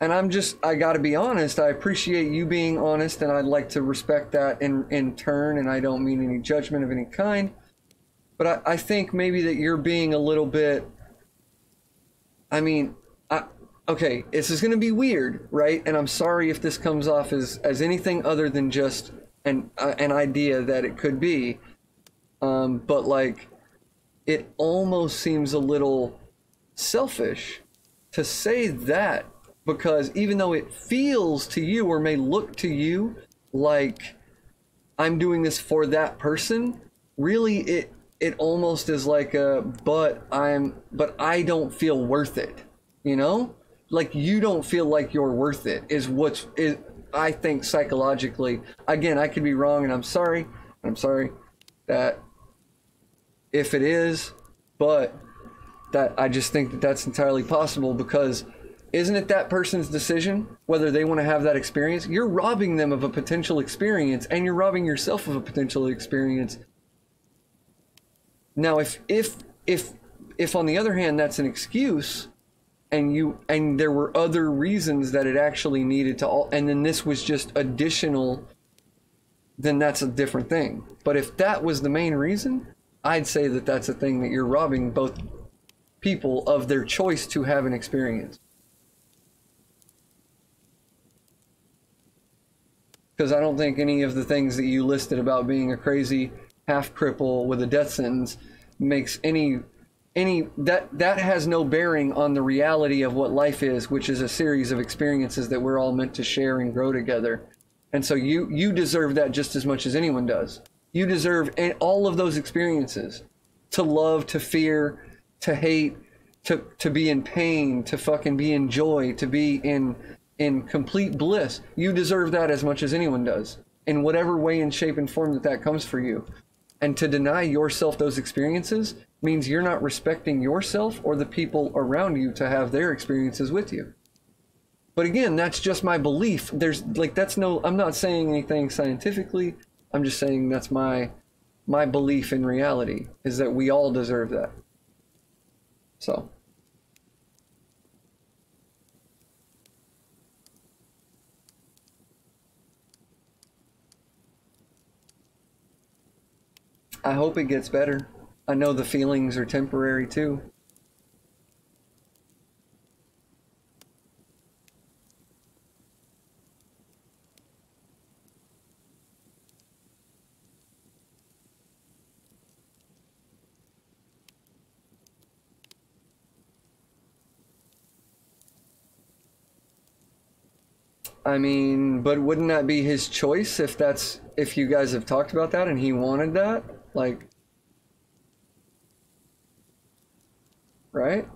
Speaker 1: and I gotta be honest, I appreciate you being honest, and I'd like to respect that in turn, and I don't mean any judgment of any kind, but I think maybe that you're being a little bit, I mean, okay, this is gonna be weird, right? And I'm sorry if this comes off as anything other than just an idea that it could be, but, like, it almost seems a little selfish to say that, because even though it feels to you or may look to you like I'm doing this for that person, really it almost is like but I don't feel worth it, you know? Like, you don't feel like you're worth it is I think psychologically. Again, I could be wrong, and I'm sorry that if it is, but that I just think that that's entirely possible, because isn't it that person's decision whether they want to have that experience? You're robbing them of a potential experience, and you're robbing yourself of a potential experience. Now, if on the other hand that's an excuse, and there were other reasons that it actually needed to and then this was just additional, then that's a different thing. But if that was the main reason, I'd say that that's a thing that you're robbing both people of their choice to have an experience. Because I don't think any of the things that you listed about being a crazy half cripple with a death sentence makes any that has no bearing on the reality of what life is, which is a series of experiences that we're all meant to share and grow together. And so you deserve that just as much as anyone does. You deserve all of those experiences, to love, to fear, to hate, to be in pain, to fucking be in joy, to be in complete bliss. You deserve that as much as anyone does, in whatever way and shape and form that comes for you. And to deny yourself those experiences means you're not respecting yourself or the people around you to have their experiences with you. But again, that's just my belief. I'm not saying anything scientifically. I'm just saying that's my belief in reality, is that we all deserve that. So. I hope it gets better. I know the feelings are temporary too. I mean, but wouldn't that be his choice if you guys have talked about that and he wanted that? Like, right?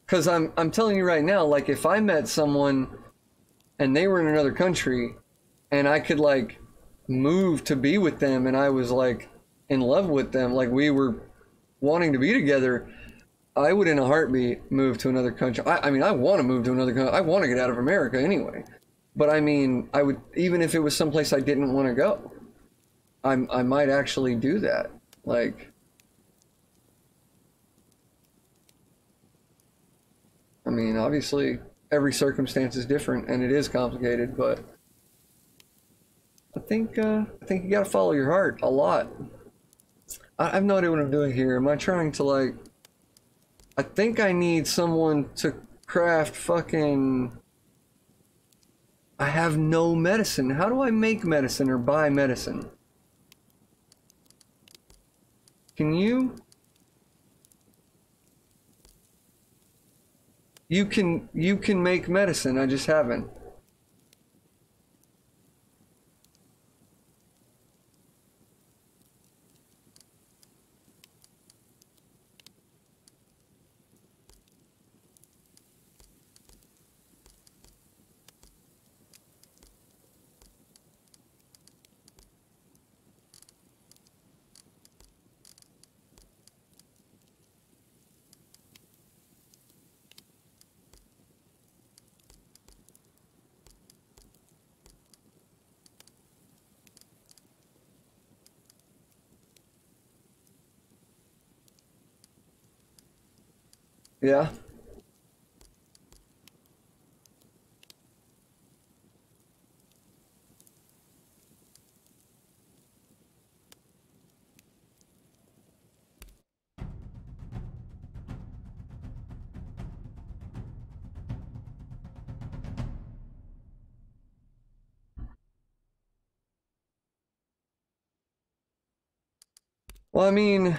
Speaker 1: Because I'm telling you right now, like if I met someone and they were in another country and I could like move to be with them and I was like in love with them, like we were wanting to be together, I would in a heartbeat move to another country. I mean, I want to move to another country. I want to get out of America anyway. But I mean, I would, even if it was someplace I didn't want to go, I might actually do that. Like, I mean, obviously every circumstance is different and it is complicated, but I think you got to follow your heart a lot. I have no idea what I'm doing here. Am I trying to like, I think I need someone to craft fucking, I have no medicine. How do I make medicine or buy medicine? Can you? You can make medicine. I just haven't. Yeah. Well, I mean,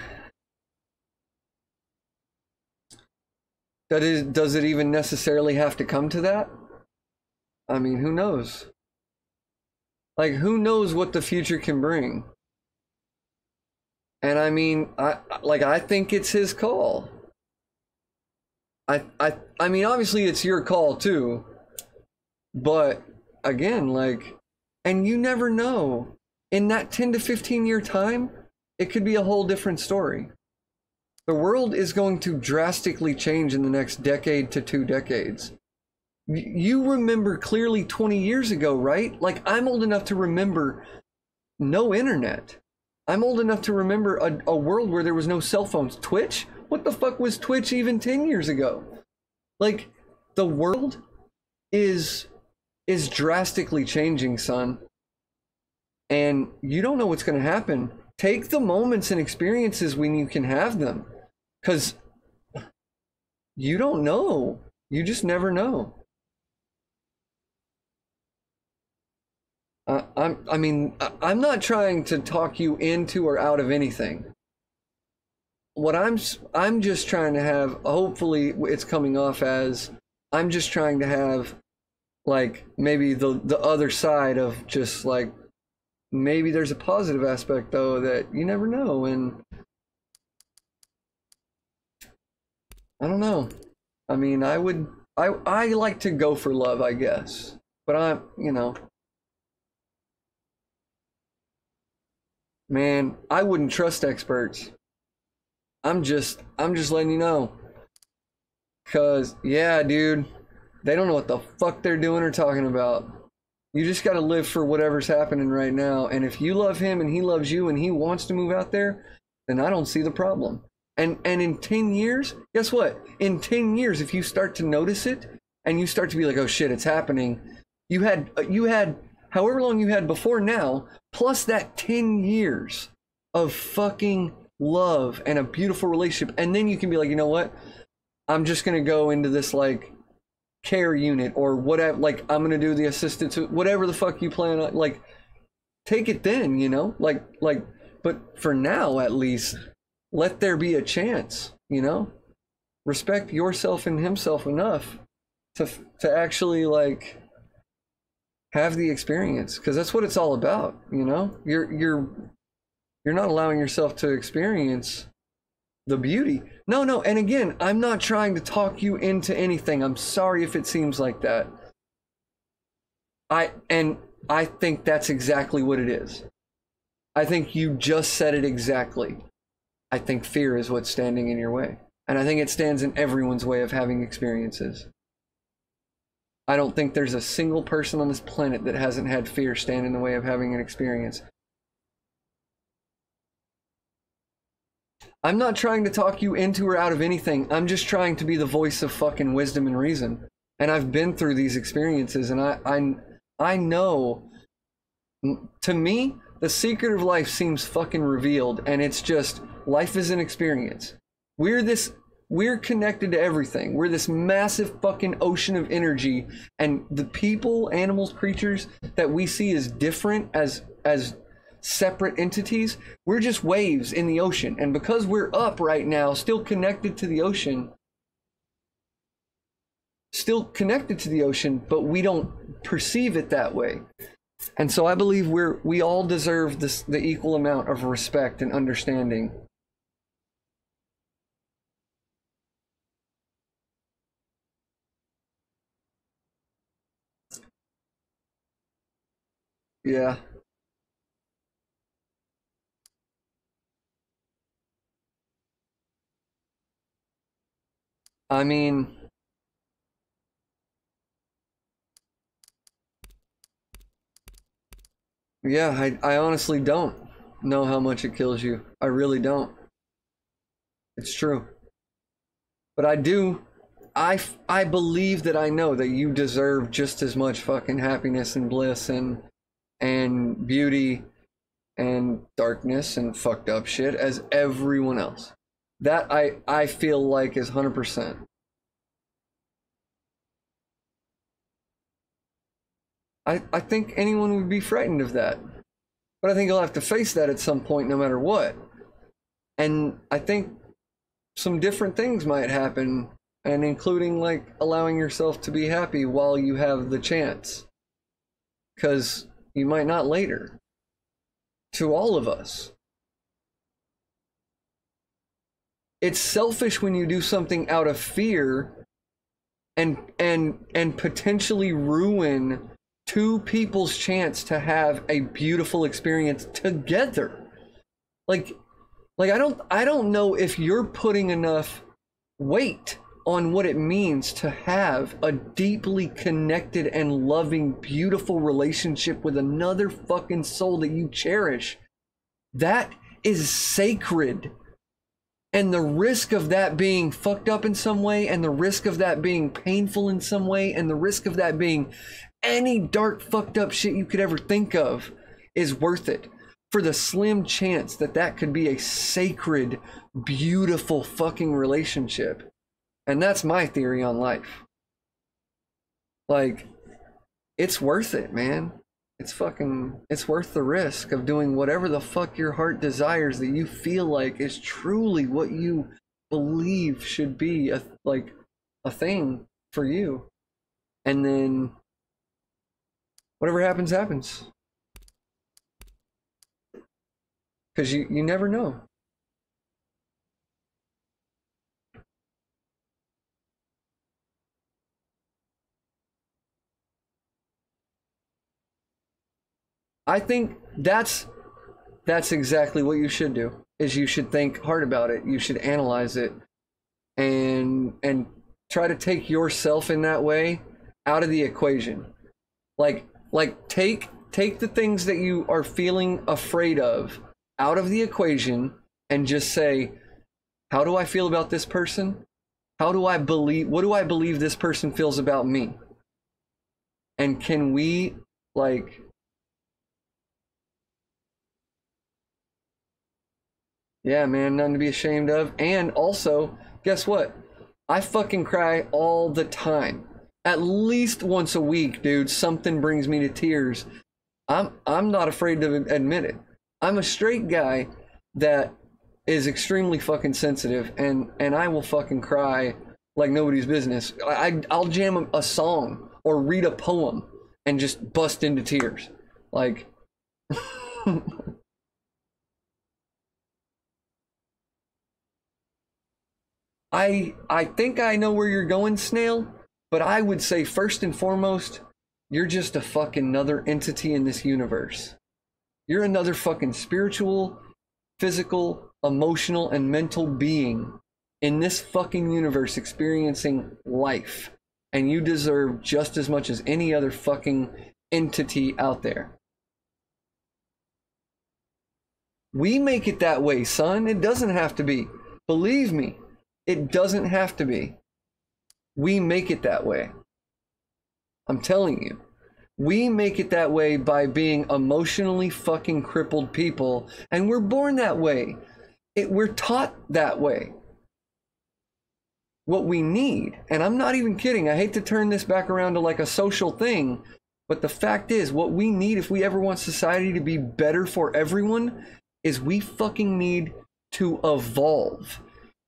Speaker 1: does it even necessarily have to come to that? I mean, who knows? Like, who knows what the future can bring? And I mean, I think it's his call. I mean, obviously it's your call too. But again, like, and you never know. In that 10 to 15 year time, it could be a whole different story. The world is going to drastically change in the next decade to 2 decades. You remember clearly 20 years ago, right? Like, I'm old enough to remember no internet. I'm old enough to remember a world where there was no cell phones. Twitch? What the fuck was Twitch even 10 years ago? Like, the world is drastically changing, son. And you don't know what's going to happen. Take the moments and experiences when you can have them. Because you don't know. You just never know. I'm not trying to talk you into or out of anything. What I'm just trying to have, hopefully it's coming off as, I'm just trying to have, like, maybe the other side of just, like, maybe there's a positive aspect, though, that you never know, and I don't know. I mean, I like to go for love, I guess, but man, I wouldn't trust experts. I'm just letting you know. 'Cause, yeah, dude, they don't know what the fuck they're doing or talking about. You just gotta live for whatever's happening right now. And if you love him and he loves you and he wants to move out there, then I don't see the problem. And in 10 years, guess what? In 10 years, if you start to notice it and you start to be like, oh shit, it's happening. You had however long you had before now, plus that 10 years of fucking love and a beautiful relationship. And then you can be like, you know what? I'm just going to go into this like care unit or whatever. Like I'm going to do the assistant to whatever the fuck you plan on. Like take it then, you know, but for now, at least let there be a chance, you know, respect yourself and himself enough to actually like have the experience. Cause that's what it's all about. You know, you're not allowing yourself to experience the beauty. No. And again, I'm not trying to talk you into anything. I'm sorry if it seems like that. I think that's exactly what it is. I think you just said it exactly. I think fear is what's standing in your way. And I think it stands in everyone's way of having experiences. I don't think there's a single person on this planet that hasn't had fear stand in the way of having an experience. I'm not trying to talk you into or out of anything. I'm just trying to be the voice of fucking wisdom and reason. And I've been through these experiences, and I know, to me, the secret of life seems fucking revealed, and it's just, life is an experience. We're connected to everything. We're this massive fucking ocean of energy, and the people, animals, creatures that we see as different, as separate entities, we're just waves in the ocean. And because we're up right now, still connected to the ocean, but we don't perceive it that way. And so I believe we all deserve the equal amount of respect and understanding. Yeah. I mean, yeah, I honestly don't know how much it kills you. I really don't. It's true. But I do. I believe that I know that you deserve just as much fucking happiness and bliss and beauty and darkness and fucked up shit as everyone else. That I feel like is 100%. I think anyone would be frightened of that. But I think you'll have to face that at some point no matter what. And I think some different things might happen, and including like allowing yourself to be happy while you have the chance. Because you might not later. To all of us. It's selfish when you do something out of fear and potentially ruin two people's chance to have a beautiful experience together. Like I don't know if you're putting enough weight on what it means to have a deeply connected and loving, beautiful relationship with another fucking soul that you cherish. That is sacred. And the risk of that being fucked up in some way, and the risk of that being painful in some way, and the risk of that being any dark fucked up shit you could ever think of is worth it for the slim chance that that could be a sacred, beautiful fucking relationship. And that's my theory on life. Like, it's worth it, man. It's worth the risk of doing whatever the fuck your heart desires that you feel like is truly what you believe should be a thing for you. And then whatever happens, happens. Because you never know. I think that's exactly what you should do. Is you should think hard about it. You should analyze it and try to take yourself in that way out of the equation. Like take the things that you are feeling afraid of out of the equation and just say, how do I feel about this person? What do I believe this person feels about me? And can we like Yeah, man, nothing to be ashamed of. And also, guess what? I fucking cry all the time. At least once a week, dude, something brings me to tears. I'm not afraid to admit it. I'm a straight guy that is extremely fucking sensitive, and I will fucking cry like nobody's business. I'll jam a song or read a poem and just bust into tears. Like I think I know where you're going, Snail, but I would say first and foremost, you're just a fucking another entity in this universe. You're another fucking spiritual, physical, emotional, and mental being in this fucking universe experiencing life. And you deserve just as much as any other fucking entity out there. We make it that way, son. It doesn't have to be. Believe me, it doesn't have to be. We make it that way. I'm telling you. We make it that way by being emotionally fucking crippled people, and we're born that way. We're taught that way. What we need, and I'm not even kidding, I hate to turn this back around to like a social thing, but the fact is, what we need if we ever want society to be better for everyone is we fucking need to evolve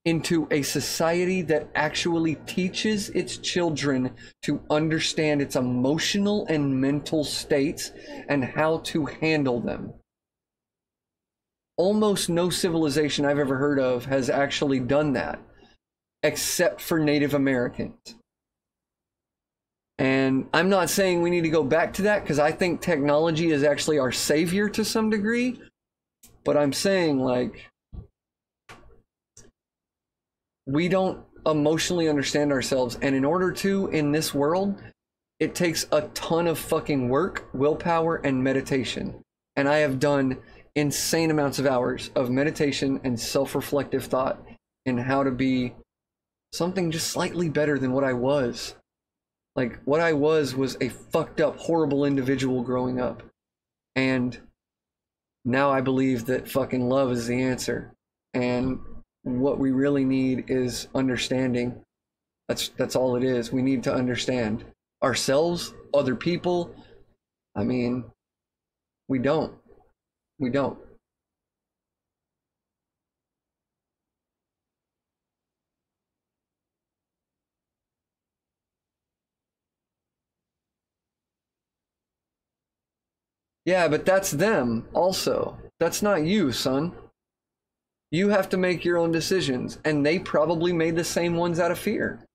Speaker 1: into a society that actually teaches its children to understand its emotional and mental states and how to handle them. Almost no civilization I've ever heard of has actually done that, except for Native Americans. And I'm not saying we need to go back to that, because I think technology is actually our savior to some degree, but I'm saying, like, we don't emotionally understand ourselves, and in order to, in this world, it takes a ton of fucking work, willpower, and meditation. And I have done insane amounts of hours of meditation and self-reflective thought in how to be something just slightly better than what I was. Like, what I was a fucked up, horrible individual growing up. And now I believe that fucking love is the answer. And what we really need is understanding. That's all it is. We need to understand ourselves, other people. I mean, we don't. Yeah, but that's them also. That's not you, son. You have to make your own decisions, and they probably made the same ones out of fear.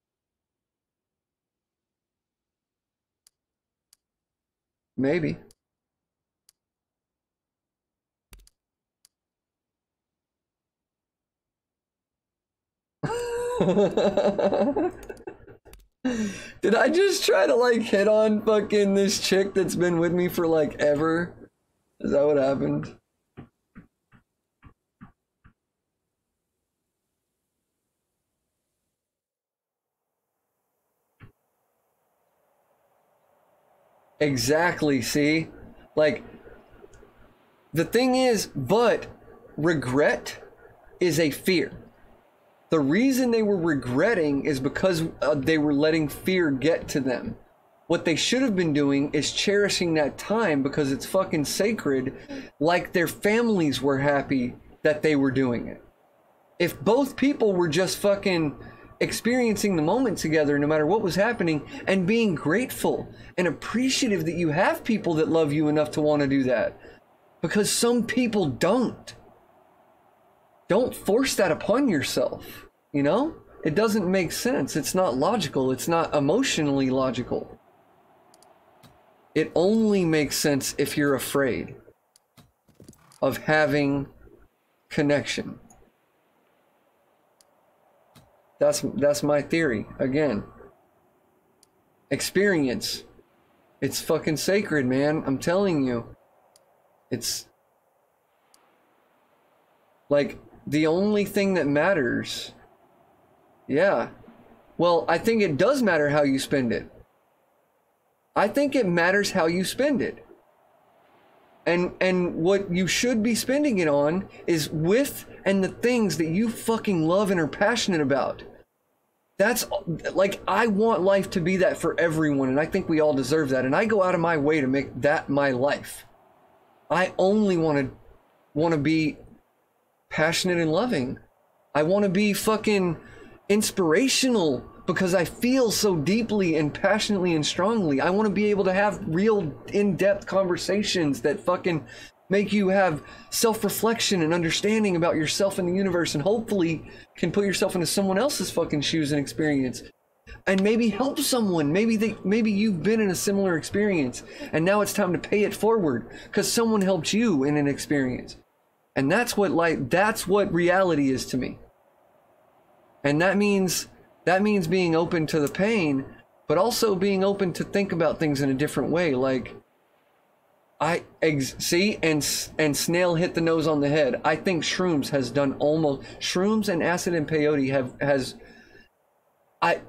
Speaker 1: Maybe. Did I just try to like hit on fucking this chick that's been with me for like ever? Is that what happened? Exactly, see? Like, the thing is, but regret is a fear. The reason they were regretting is because they were letting fear get to them. What they should have been doing is cherishing that time because it's fucking sacred, like their families were happy that they were doing it. If both people were just fucking experiencing the moment together, no matter what was happening, and being grateful and appreciative that you have people that love you enough to want to do that. Because some people don't. Don't force that upon yourself, you know? It doesn't make sense. It's not logical. It's not emotionally logical. It only makes sense if you're afraid of having connection. That's my theory. Again, experience. It's fucking sacred, man. I'm telling you. It's like the only thing that matters. Yeah. Well, I think it does matter how you spend it. I think it matters how you spend it. And what you should be spending it on is with and the things that you fucking love and are passionate about. That's like, I want life to be that for everyone, and I think we all deserve that. And I go out of my way to make that my life. I only want to be passionate and loving. I want to be fucking inspirational because I feel so deeply and passionately and strongly. I want to be able to have real in-depth conversations that fucking make you have self-reflection and understanding about yourself and the universe, and hopefully can put yourself into someone else's fucking shoes and experience. And maybe help someone. Maybe you've been in a similar experience and now it's time to pay it forward because someone helped you in an experience. And that's what reality is to me. And that means being open to the pain, but also being open to think about things in a different way. Like, see, and Snail hit the nose on the head. I think shrooms has done shrooms and acid and peyote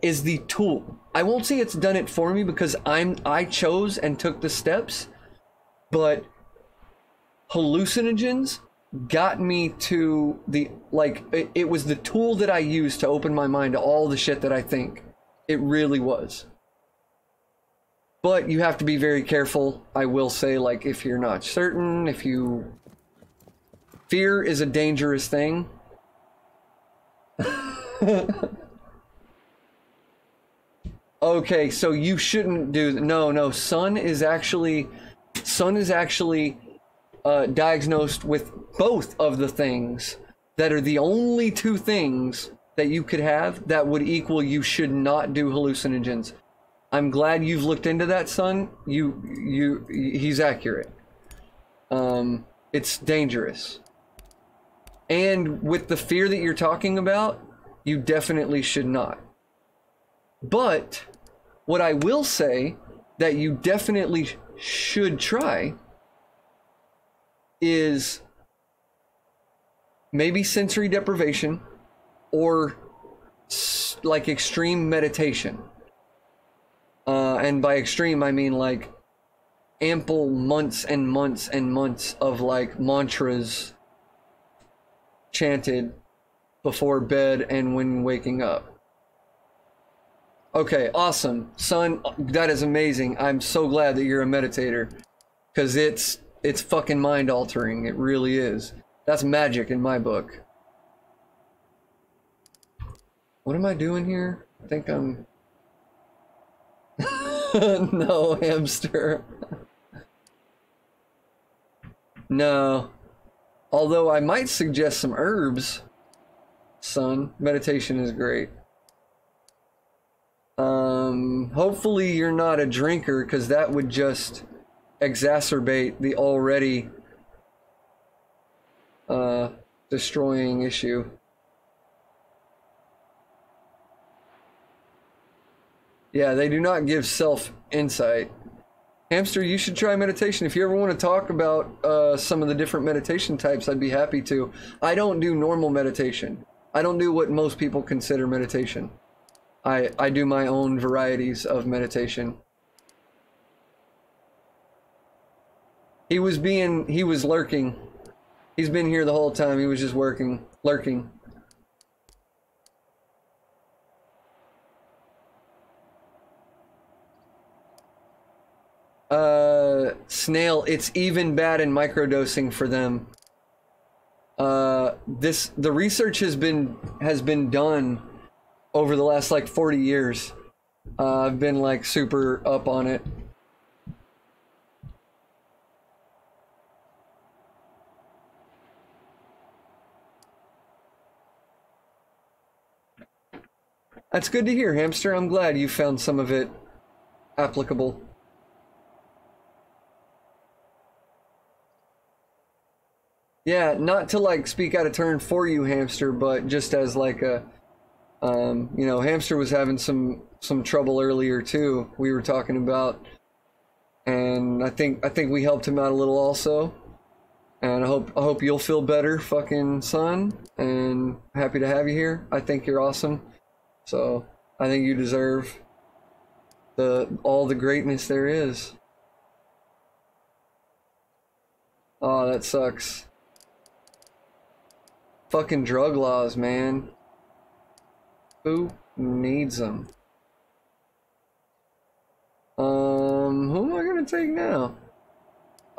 Speaker 1: is the tool. I won't say it's done it for me because I chose and took the steps, but hallucinogens got me to it was the tool that I used to open my mind to all the shit that I think. It really was. But you have to be very careful. I will say, like, if you're not certain, fear is a dangerous thing. Okay, so you shouldn't do no. Sun is actually diagnosed with both of the things that are the only two things that you could have that would equal you should not do hallucinogens. I'm glad you've looked into that, Sun. He's accurate. It's dangerous. And with the fear that you're talking about, you definitely should not. But what I will say that you definitely should try is maybe sensory deprivation or like extreme meditation. And by extreme, I mean like ample months and months and months of like mantras chanted before bed and when waking up. Okay, awesome. Son, that is amazing. I'm so glad that you're a meditator, because it's fucking mind altering. It really is. That's magic in my book. What am I doing here? I think I'm... No, hamster. No. Although I might suggest some herbs. Son, meditation is great. Hopefully you're not a drinker, because that would just exacerbate the already destroying issue. Yeah, they do not give self-insight. Hamster, you should try meditation. If you ever want to talk about some of the different meditation types, I'd be happy to. I don't do normal meditation. I don't do what most people consider meditation. I do my own varieties of meditation. He was lurking. He's been here the whole time. He was just lurking. Snail, it's even bad in microdosing for them. The research has been done over the last like 40 years. I've been like super up on it. That's good to hear, Hamster. I'm glad you found some of it applicable. Yeah, not to like speak out of turn for you, Hamster, but just as like a, you know, Hamster was having some trouble earlier too. We were talking about, and I think we helped him out a little also. And I hope you'll feel better, fucking son. And happy to have you here. I think you're awesome. So I think you deserve all the greatness there is. Oh, that sucks. Fucking drug laws, man. Who needs them? Who am I gonna take now?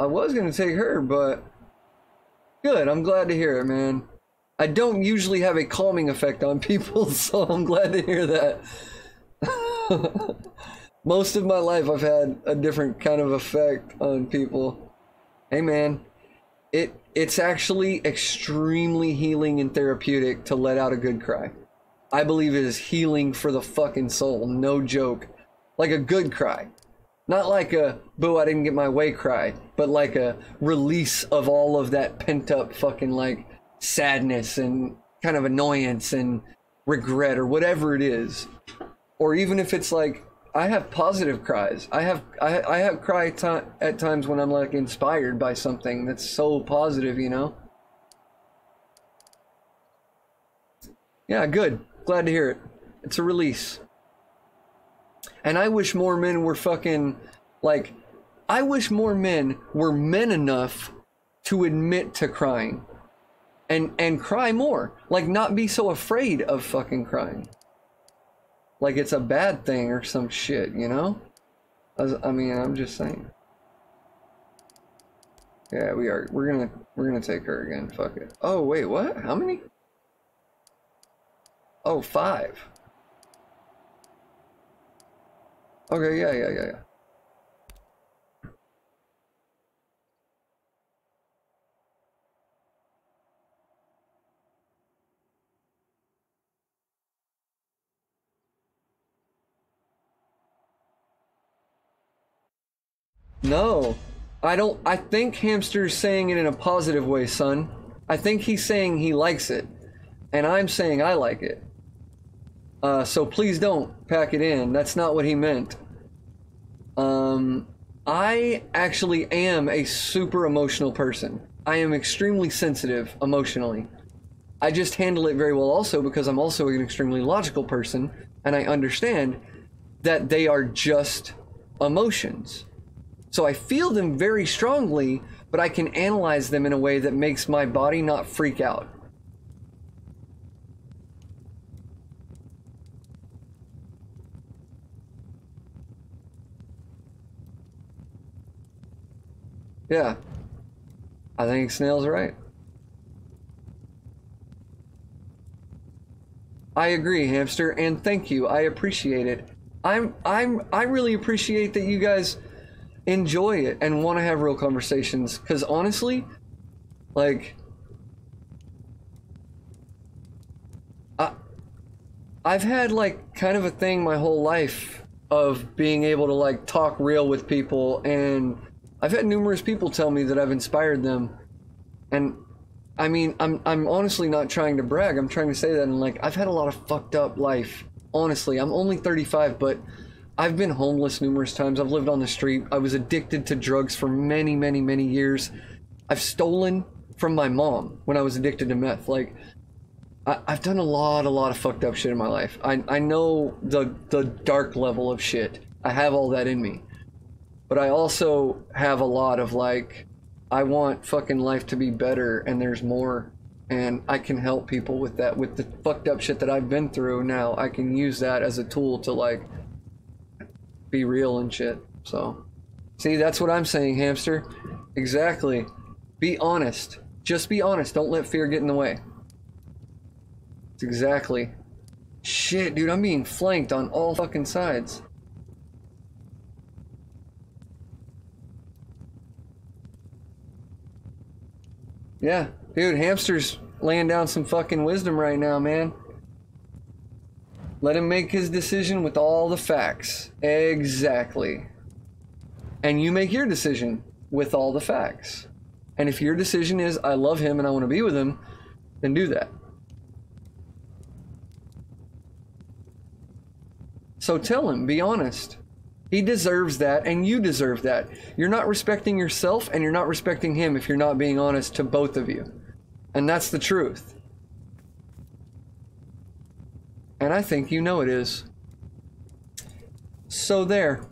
Speaker 1: I was gonna take her, but good, I'm glad to hear it, man. I don't usually have a calming effect on people, so I'm glad to hear that. Most of my life I've had a different kind of effect on people. Hey man, it's actually extremely healing and therapeutic to let out a good cry. I believe it is healing for the fucking soul, no joke. Like a good cry. Not like a, boo, I didn't get my way cry, but like a release of all of that pent up fucking like sadness and kind of annoyance and regret or whatever it is. Or even if it's like, I have positive cries. I have cry at times when I'm like inspired by something that's so positive, you know? Yeah, good. Glad to hear it. It's a release. And I wish more men were fucking, like, I wish more men were men enough to admit to crying. And cry more. Like, not be so afraid of fucking crying. Like it's a bad thing or some shit, you know? I mean, I'm just saying. Yeah, we're gonna take her again. Fuck it. Oh, wait, what? How many? Oh, 5. Okay, yeah. No, I don't. I think Hamster's saying it in a positive way, son. I think he's saying he likes it, and I'm saying I like it. So please don't pack it in. That's not what he meant. I actually am a super emotional person. I am extremely sensitive emotionally. I just handle it very well also because I'm also an extremely logical person, and I understand that they are just emotions. So I feel them very strongly, but I can analyze them in a way that makes my body not freak out. Yeah, I think Snail's right. I agree, Hamster, and thank you. I appreciate it. I really appreciate that you guys enjoy it and want to have real conversations, because honestly, like, I've had like kind of a thing my whole life of being able to like talk real with people, and I've had numerous people tell me that I've inspired them. And I mean, I'm honestly not trying to brag. I'm trying to say that, and like, I've had a lot of fucked up life. Honestly, I'm only 35, but I've been homeless numerous times. I've lived on the street. I was addicted to drugs for many, many, many years. I've stolen from my mom when I was addicted to meth. Like, I've done a lot of fucked up shit in my life. I know the dark level of shit. I have all that in me. But I also have a lot of like, I want fucking life to be better, and there's more, and I can help people with that. With the fucked up shit that I've been through now, I can use that as a tool to like be real and shit. So, see, that's what I'm saying, Hamster. Exactly. Be honest. Just be honest. Don't let fear get in the way. It's exactly. Shit, dude, I'm being flanked on all fucking sides. Yeah, dude, Hamster's laying down some fucking wisdom right now, man. Let him make his decision with all the facts. Exactly. And you make your decision with all the facts. And if your decision is, I love him and I want to be with him, then do that. So tell him, be honest. He deserves that, and you deserve that. You're not respecting yourself, and you're not respecting him if you're not being honest to both of you. And that's the truth. And I think you know it is. So there.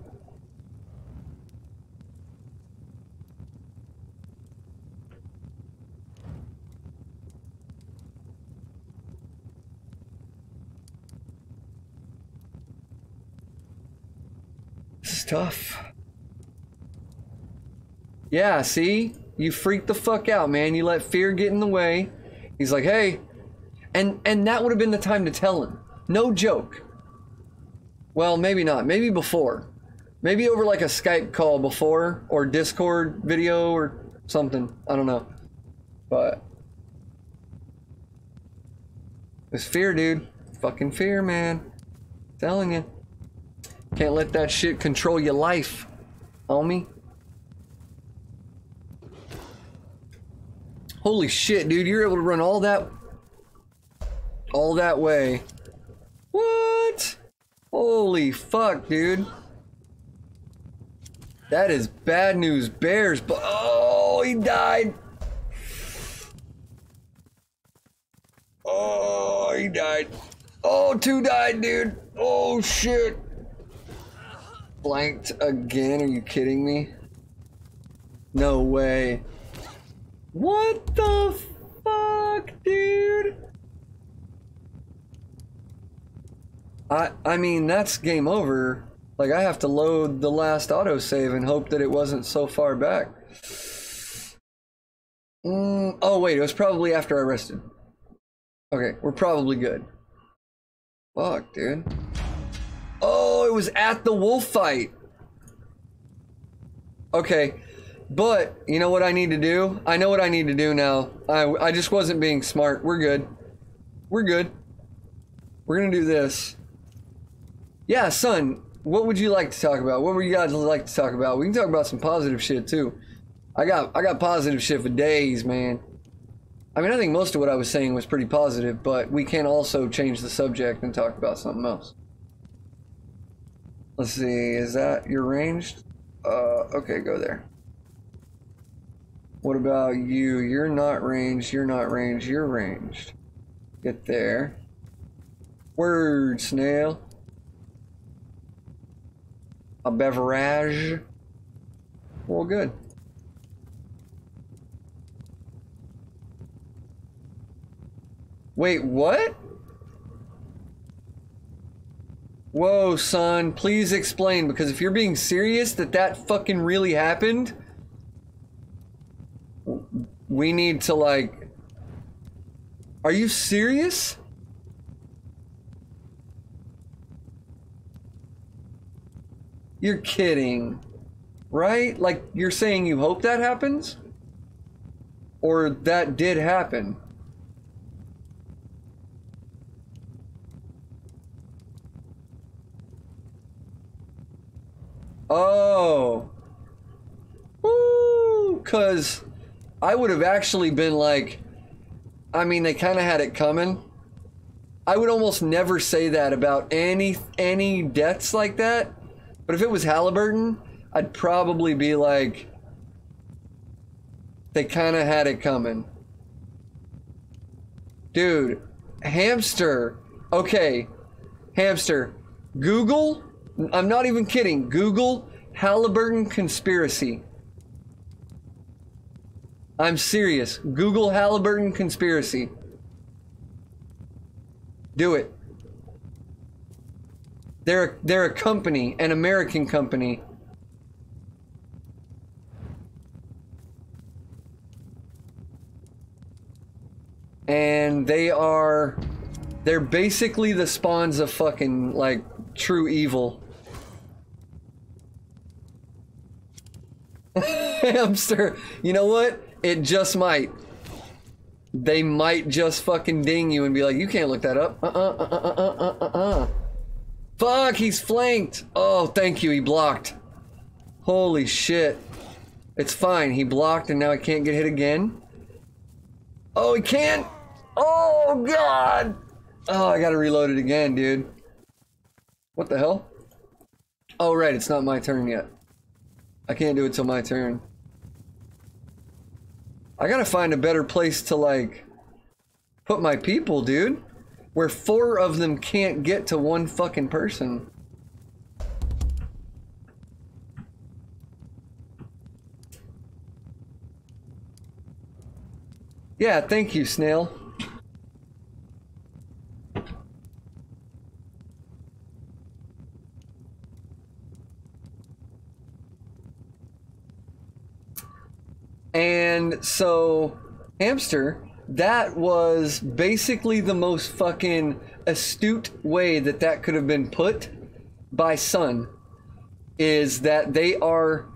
Speaker 1: It's tough. Yeah, see? You freaked the fuck out, man. You let fear get in the way. He's like, hey. And that would have been the time to tell him. No joke. Well, maybe not. Maybe before. Maybe over like a Skype call before, or Discord video or something. I don't know. But it's fear, dude. Fucking fear, man. I'm telling you. Can't let that shit control your life, homie. Holy shit, dude. You're able to run all that way. What? Holy fuck, dude. That is bad news bears, but oh, he died. Oh, he died. Oh, 2 died, dude. Oh, shit. Blanked again? Are you kidding me? No way. What the fuck, dude? I mean, that's game over. Like, I have to load the last autosave and hope that it wasn't so far back. Oh, wait, it was probably after I rested. Okay, we're probably good. Fuck, dude. Oh, it was at the wolf fight. Okay, but you know what I need to do? I know what I need to do now. I just wasn't being smart. We're good. We're good. We're gonna do this. Yeah, son, what would you like to talk about? What would you guys like to talk about? We can talk about some positive shit too. I got positive shit for days, man. I mean, I think most of what I was saying was pretty positive, but we can also change the subject and talk about something else. Let's see, is that your ranged? Okay, go there. What about you? You're not ranged, you're not ranged, you're ranged. Get there. Word, snail. A beverage. Well, good. Wait, what? Whoa, son, please explain, because if you're being serious that fucking really happened, we need to, like... Are you serious? You're kidding, right? Like, you're saying you hope that happens? Or that did happen? Oh. Woo! Because I would have actually been like, I mean, they kind of had it coming. I would almost never say that about any deaths like that. But if it was Halliburton, I'd probably be like, they kind of had it coming. Dude, Hamster. Okay, Hamster. Google, I'm not even kidding. Google Halliburton conspiracy. I'm serious. Google Halliburton conspiracy. Do it. They're a company, an American company. And they're basically the spawns of fucking, like, true evil. Hamster, you know what? It just might. They might just fucking ding you and be like, you can't look that up. Fuck, he's flanked. Oh, thank you, he blocked. Holy shit. It's fine, he blocked and now I can't get hit again. Oh, he can't. Oh, God. Oh, I gotta reload it again, dude. What the hell? Oh, right, it's not my turn yet. I can't do it till my turn. I gotta find a better place to, like, put my people, dude. Where 4 of them can't get to one fucking person. Yeah, thank you, Snail. so Hamster, that was basically the most fucking astute way that could have been put by Sun, is that they are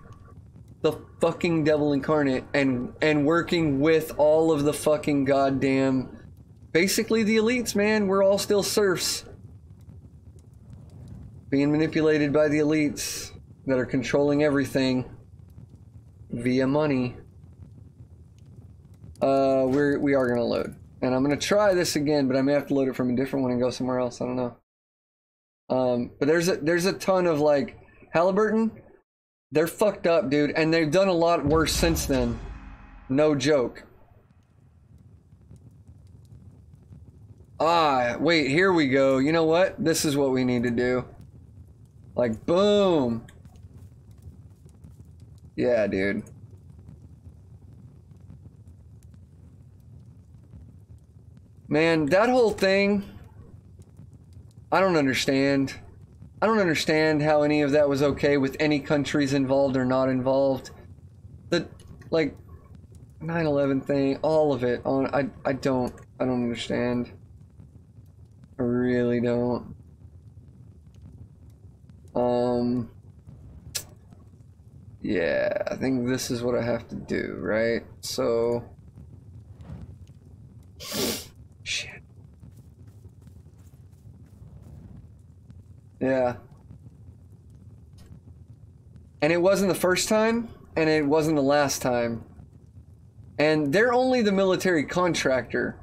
Speaker 1: the fucking devil incarnate and working with all of the fucking goddamn, basically the elites, man. We're all still serfs being manipulated by the elites that are controlling everything via money. We are gonna load, and I'm gonna try this again, but I may have to load it from a different one and go somewhere else. I don't know. But there's a ton of like Halliburton. They're fucked up, dude, and they've done a lot worse since then. No joke. Ah, wait, here we go. You know what? This is what we need to do. Like, boom. Yeah, dude. Man, that whole thing, I don't understand. I don't understand how any of that was okay with any countries involved or not involved. The, like, 9/11 thing, all of it. I don't understand. I really don't. Yeah, I think this is what I have to do, right? So, shit. Yeah. And it wasn't the first time, and it wasn't the last time. And they're only the military contractor.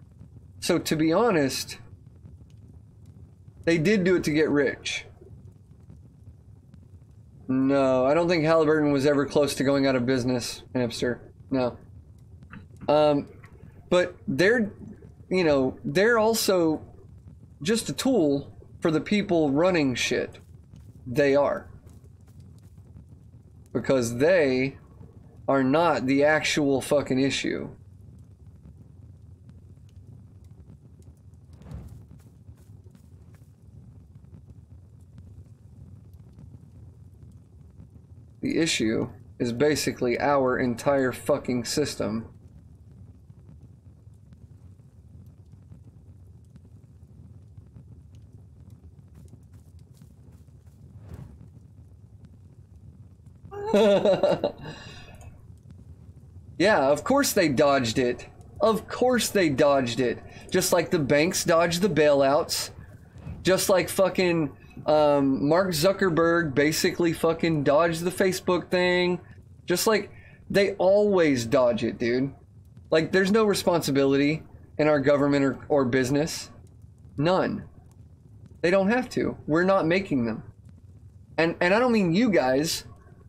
Speaker 1: So to be honest, they did do it to get rich. No, I don't think Halliburton was ever close to going out of business, Hamster. No. But they're, you know, they're also just a tool for the people running shit. They are. Because they are not the actual fucking issue. The issue is basically our entire fucking system. Yeah, of course they dodged it. Of course they dodged it. Just like the banks dodged the bailouts. Just like fucking Mark Zuckerberg basically fucking dodged the Facebook thing. Just like they always dodge it, dude. Like there's no responsibility in our government or business. None. They don't have to. We're not making them. And I don't mean you guys.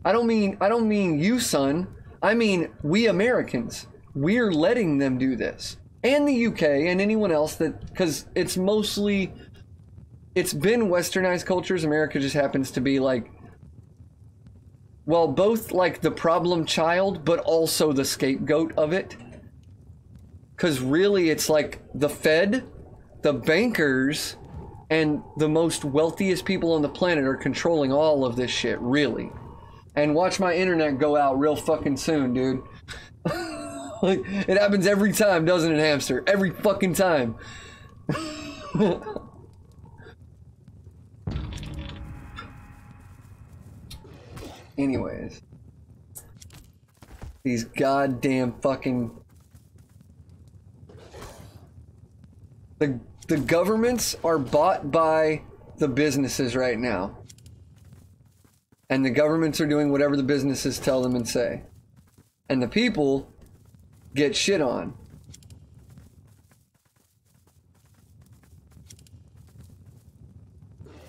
Speaker 1: I don't mean you, son. I mean we Americans. We're letting them do this. And the UK and anyone else that, because it's been westernized cultures. America just happens to be like, well, both like the problem child, but also the scapegoat of it. Because really it's like the Fed, the bankers, and the most wealthiest people on the planet are controlling all of this shit, really. And watch my internet go out real fucking soon, dude. Like, it happens every time, doesn't it, Hamster? Every fucking time. Anyways. These goddamn fucking... The governments are bought by the businesses right now. And the governments are doing whatever the businesses tell them and say. And the people get shit on.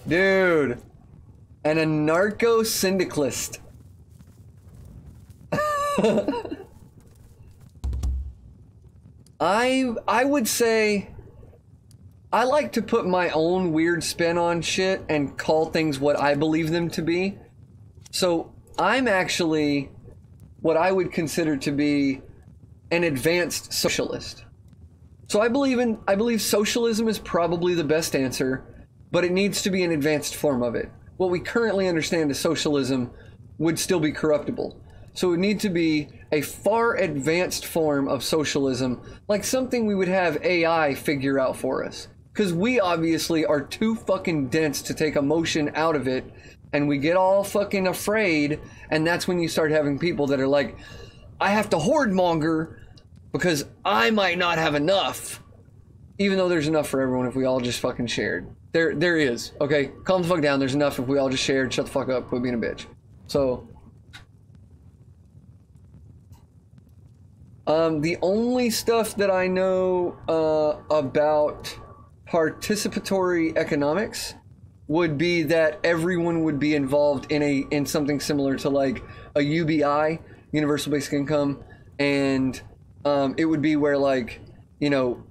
Speaker 1: Dude. And a narco syndicalist. I would say I like to put my own weird spin on shit and call things what I believe them to be. So I'm actually what I would consider to be an advanced socialist. So I believe socialism is probably the best answer, but it needs to be an advanced form of it. What we currently understand as socialism would still be corruptible. So it would need to be a far advanced form of socialism, like something we would have AI figure out for us. Because we obviously are too fucking dense to take emotion out of it, and we get all fucking afraid, and that's when you start having people that are like, I have to hoard monger because I might not have enough. Even though there's enough for everyone if we all just fucking shared. There is. Okay, calm the fuck down. There's enough if we all just shared. Shut the fuck up. Quit being a bitch. So... the only stuff that I know about participatory economics would be that everyone would be involved in something similar to like a UBI, Universal Basic Income, and it would be where like, you know,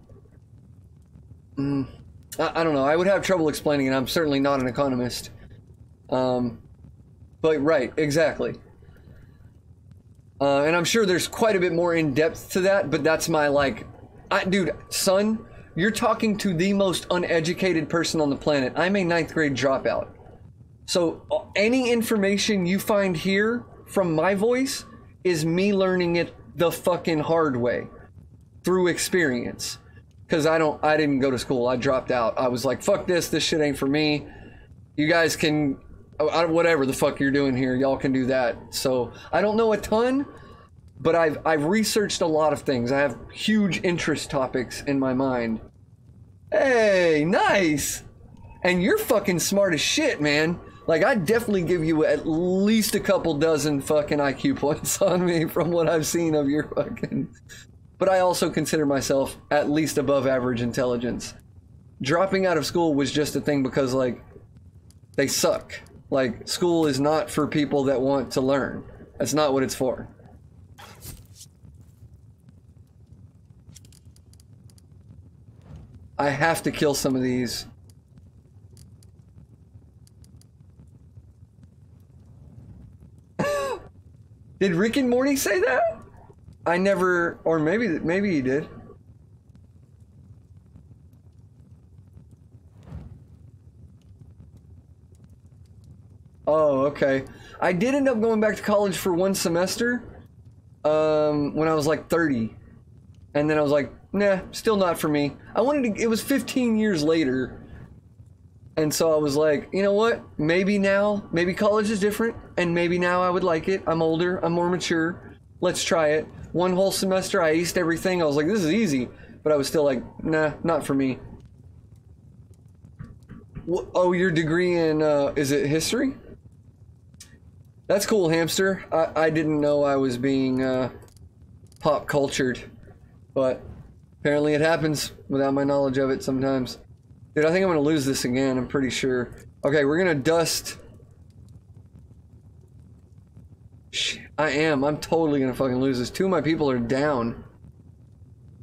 Speaker 1: I don't know. I would have trouble explaining it. I'm certainly not an economist. But right, exactly. And I'm sure there's quite a bit more in depth to that, but that's my like, dude, son, you're talking to the most uneducated person on the planet. I'm a 9th grade dropout. So any information you find here from my voice is me learning it the fucking hard way through experience. Because I didn't go to school. I dropped out. I was like, fuck this shit ain't for me. You guys can... whatever the fuck you're doing here, y'all can do that. So I don't know a ton, but I've researched a lot of things. I have huge interest topics in my mind. Hey, nice. And you're fucking smart as shit, man. Like, I'd definitely give you at least a couple dozen fucking IQ points on me from what I've seen of your fucking... But I also consider myself at least above average intelligence. Dropping out of school was just a thing because, like, they suck. Like, school is not for people that want to learn. That's not what it's for. I have to kill some of these. Did Rick and Morty say that? I never, or maybe he did. Oh, okay. I did end up going back to college for one semester when I was like 30. And then I was like, nah, still not for me. I wanted to, it was 15 years later. And so I was like, you know what? Maybe now, maybe college is different. And maybe now I would like it. I'm older. I'm more mature. Let's try it. One whole semester, I aced everything. I was like, this is easy. But I was still like, nah, not for me. Oh, your degree in, is it history? That's cool, hamster. I didn't know I was being pop cultured, but apparently it happens without my knowledge of it sometimes. Dude, I think I'm gonna lose this again, I'm pretty sure. Okay, we're gonna dust. Shit, I'm totally gonna fucking lose this. 2 of my people are down.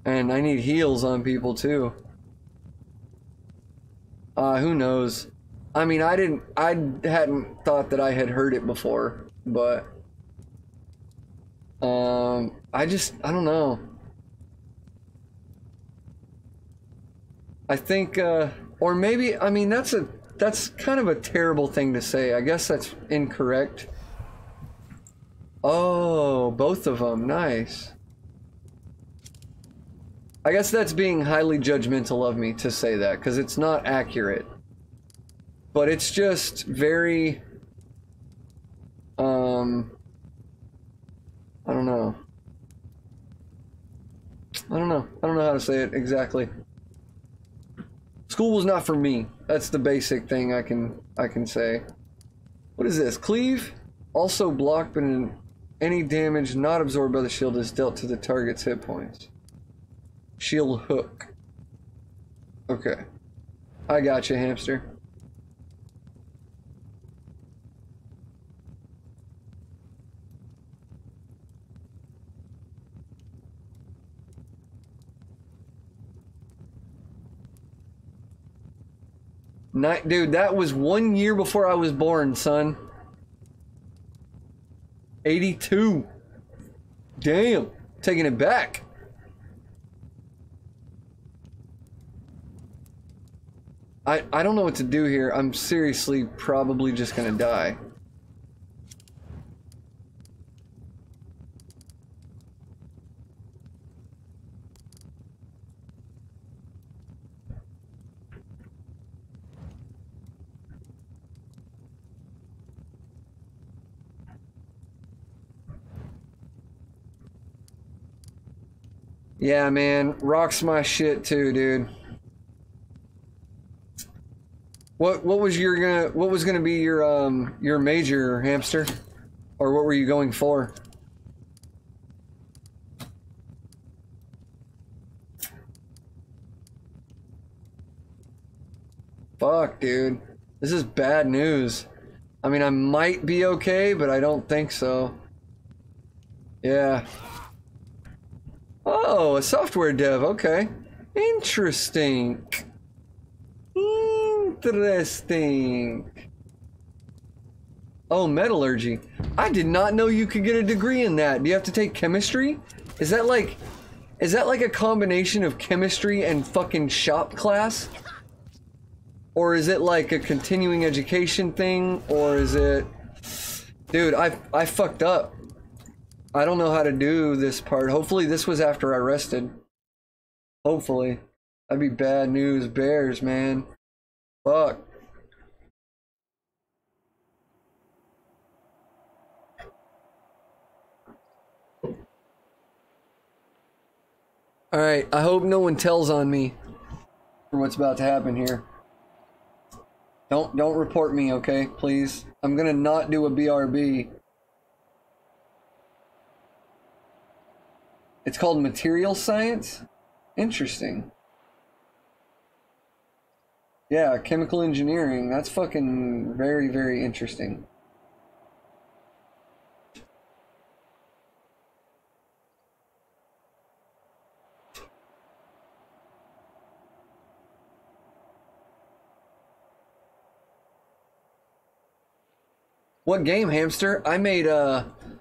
Speaker 1: And I need heals on people too. Who knows? I mean, I hadn't thought that I had heard it before, but I don't know. I think, or maybe, I mean, that's kind of a terrible thing to say. I guess that's incorrect. Oh, both of them, nice. I guess that's being highly judgmental of me to say that, because it's not accurate. But it's just very, I don't know. I don't know how to say it exactly. School was not for me. That's the basic thing I can say. What is this? Cleave? Also blocked, but any damage not absorbed by the shield is dealt to the target's hit points. Shield hook. Okay. I got you, hamster. Dude, that was 1 year before I was born, son. 82. Damn. Taking it back. I don't know what to do here. I'm seriously probably just gonna die. Yeah, man. Rock's my shit too, dude. What was gonna be your major, Hamster? Or what were you going for? Fuck, dude. This is bad news. I mean, I might be okay, but I don't think so. Yeah. Oh, a software dev. Okay. Interesting. Interesting. Oh, metallurgy. I did not know you could get a degree in that. Do you have to take chemistry? Is that like a combination of chemistry and fucking shop class? Or is it like a continuing education thing? Or is it... Dude, I fucked up. I don't know how to do this part. Hopefully this was after I rested. Hopefully. That'd be bad news bears, man. Fuck. Alright, I hope no one tells on me for what's about to happen here. Don't report me, okay? Please. I'm gonna not do a BRB. It's called material science? Interesting. Yeah, chemical engineering. That's fucking very, very interesting. What game, Hamster? I made,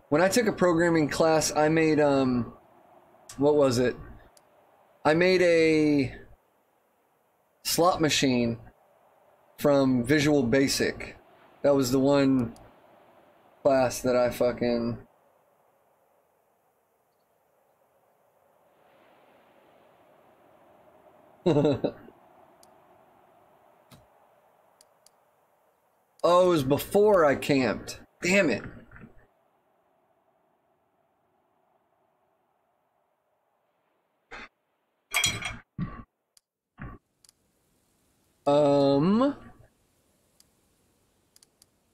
Speaker 1: when I took a programming class, I made, what was it? I made a slot machine from Visual Basic. That was the one class that I fucking... Oh, it was before I camped. Damn it.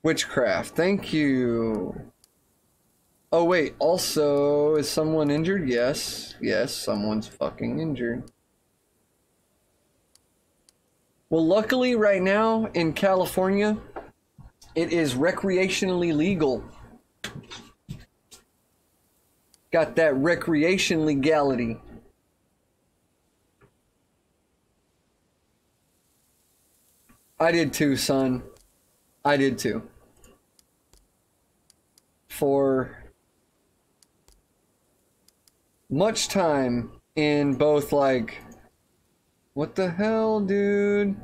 Speaker 1: Witchcraft, thank you. Oh wait, also, is someone injured? Yes, yes, someone's fucking injured. Well, luckily right now in California, it is recreationally legal. Got that recreation legality. I did too, son. I did too. For much time in both, like, what the hell, dude?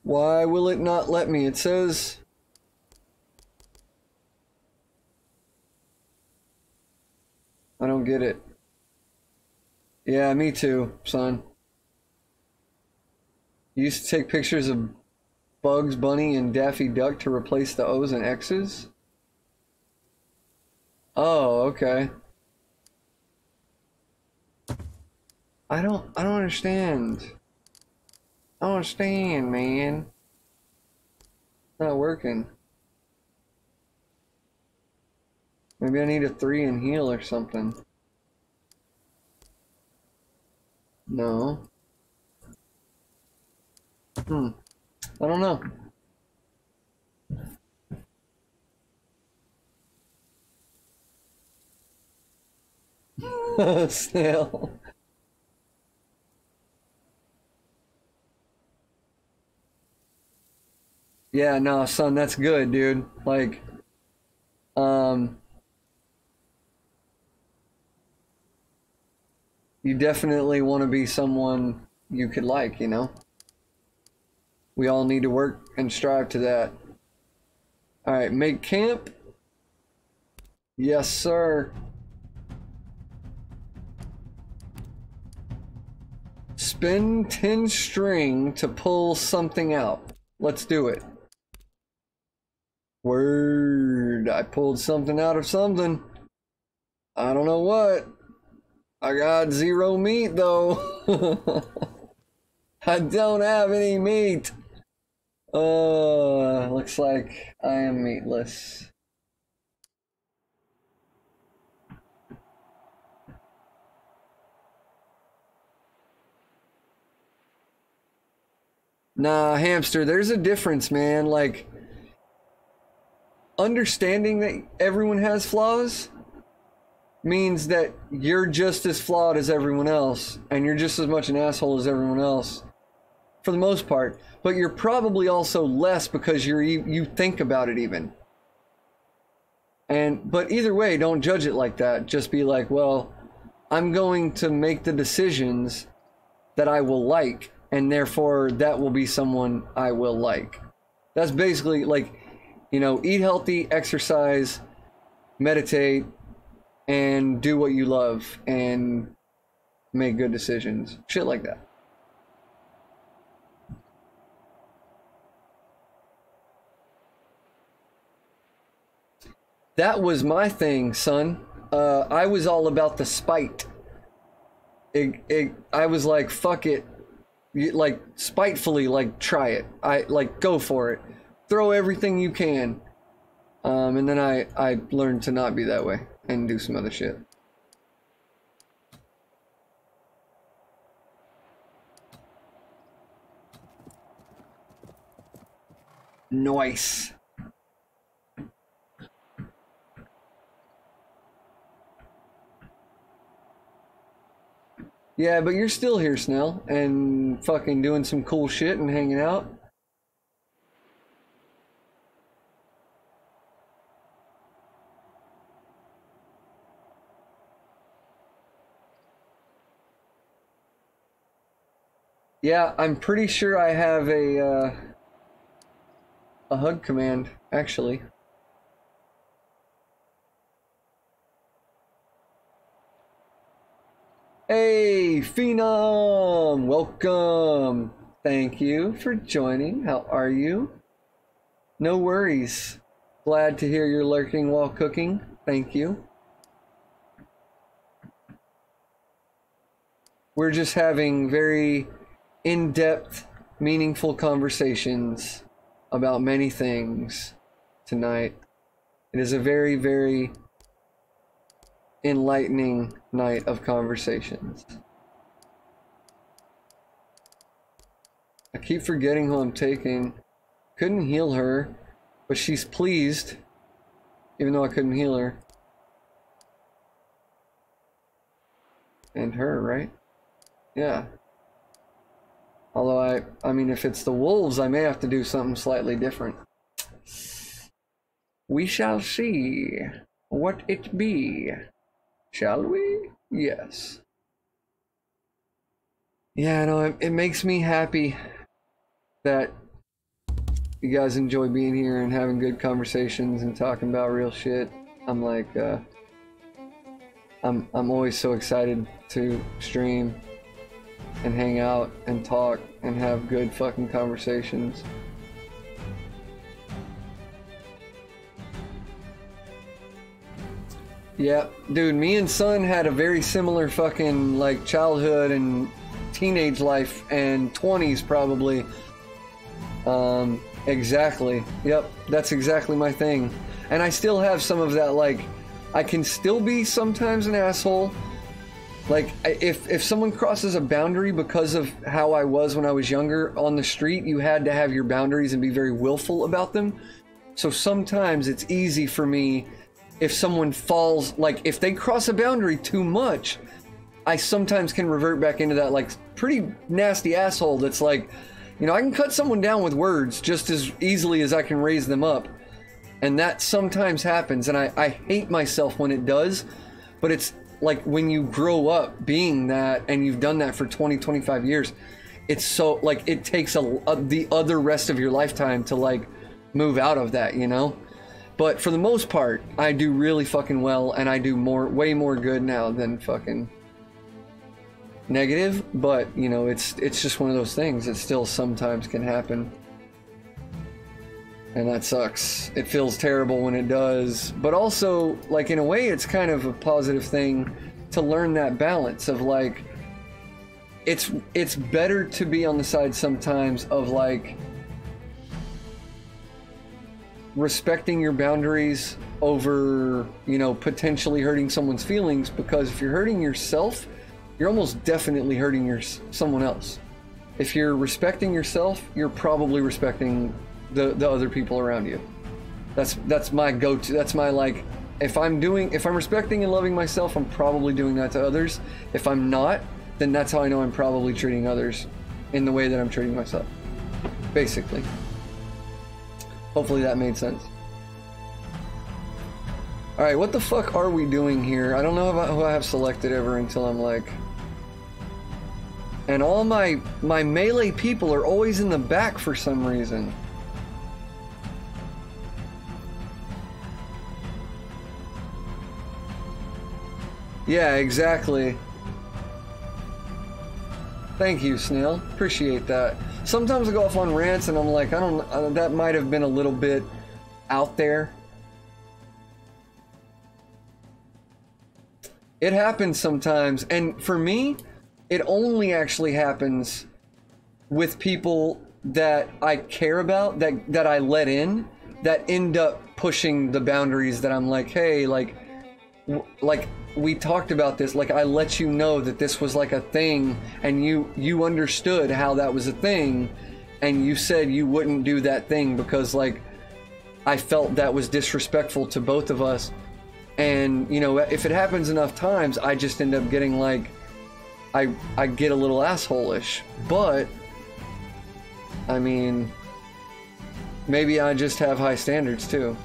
Speaker 1: Why will it not let me? It says... I don't get it. Yeah, me too, son. You used to take pictures of Bugs Bunny and Daffy Duck to replace the O's and X's? Oh, okay. I don't understand. I don't understand, man. It's not working. Maybe I need a 3 and heal or something. No. I don't know. Snail. Yeah, no, son, that's good, dude. Like, you definitely want to be someone you could like, you know? We all need to work and strive to that. Alright, make camp. Yes, sir. Spend 10 string to pull something out. Let's do it. Word. I pulled something out of something. I don't know what. I got 0 meat though. I don't have any meat. Looks like I am meatless. Nah, hamster, there's a difference, man. Like, understanding that everyone has flaws means that you're just as flawed as everyone else, and you're just as much an asshole as everyone else, for the most part. But you're probably also less because you think about it even. But either way, don't judge it like that. Just be like, well, I'm going to make the decisions that I will like, and therefore that will be someone I will like. That's basically like, you know, eat healthy, exercise, meditate, and do what you love, and make good decisions. Shit like that. That was my thing, son. I was all about the spite. I was like, fuck it. Like, spitefully, like, try it. Go for it. Throw everything you can. And then I learned to not be that way and do some other shit. Nice. Yeah, but you're still here, Snell, and fucking doing some cool shit and hanging out. Yeah, I'm pretty sure I have a hug command, actually. Hey, Phenom! Welcome! Thank you for joining. How are you? No worries. Glad to hear you're lurking while cooking. Thank you. We're just having very in-depth, meaningful conversations about many things tonight. It is a very, very enlightening night of conversations. I keep forgetting who I'm taking. Couldn't heal her, but she's pleased, even though I couldn't heal her. And her, right? Yeah. Although I mean, if it's the wolves, I may have to do something slightly different. We shall see what it be. Shall we? Yes. Yeah, no, it makes me happy that you guys enjoy being here and having good conversations and talking about real shit. I'm like, I'm always so excited to stream and hang out and talk and have good fucking conversations. Yeah, dude, me and Son had a very similar fucking like childhood and teenage life and 20s probably. Exactly. Yep, that's exactly my thing. And I still have some of that, like, I can still be sometimes an asshole. Like, if someone crosses a boundary because of how I was when I was younger on the street, you had to have your boundaries and be very willful about them. So sometimes it's easy for me if someone falls, like, if they cross a boundary too much, I sometimes can revert back into that, like, pretty nasty asshole that's like, you know, I can cut someone down with words just as easily as I can raise them up. And that sometimes happens, and I hate myself when it does, but it's like when you grow up being that and you've done that for 20, 25 years, it's so, like, it takes the other rest of your lifetime to, like, move out of that, you know? But for the most part, I do really fucking well, and I do way more good now than fucking negative. But, you know, it's just one of those things. It still sometimes can happen. And that sucks. It feels terrible when it does. But also, like, in a way, it's kind of a positive thing to learn that balance of like, it's better to be on the side sometimes of like respecting your boundaries over, you know, potentially hurting someone's feelings, because if you're hurting yourself, you're almost definitely hurting someone else. If you're respecting yourself, you're probably respecting the other people around you. That's my go-to. That's my like, if I'm respecting and loving myself, I'm probably doing that to others. If I'm not, then that's how I know I'm probably treating others in the way that I'm treating myself. Basically. Hopefully that made sense. Alright, what the fuck are we doing here? I don't know about who I have selected ever until I'm like... And all my melee people are always in the back for some reason. Yeah, exactly. Thank you, Snail. Appreciate that. Sometimes I go off on rants and I'm like, that might have been a little bit out there. It happens sometimes, and for me, it only actually happens with people that I care about, that I let in, that end up pushing the boundaries that I'm like, hey, like we talked about this, like I let you know that this was like a thing, and you understood how that was a thing, and you said you wouldn't do that thing because like I felt that was disrespectful to both of us. And you know, if it happens enough times, I just end up getting like I get a little asshole-ish. But I mean, maybe I just have high standards too.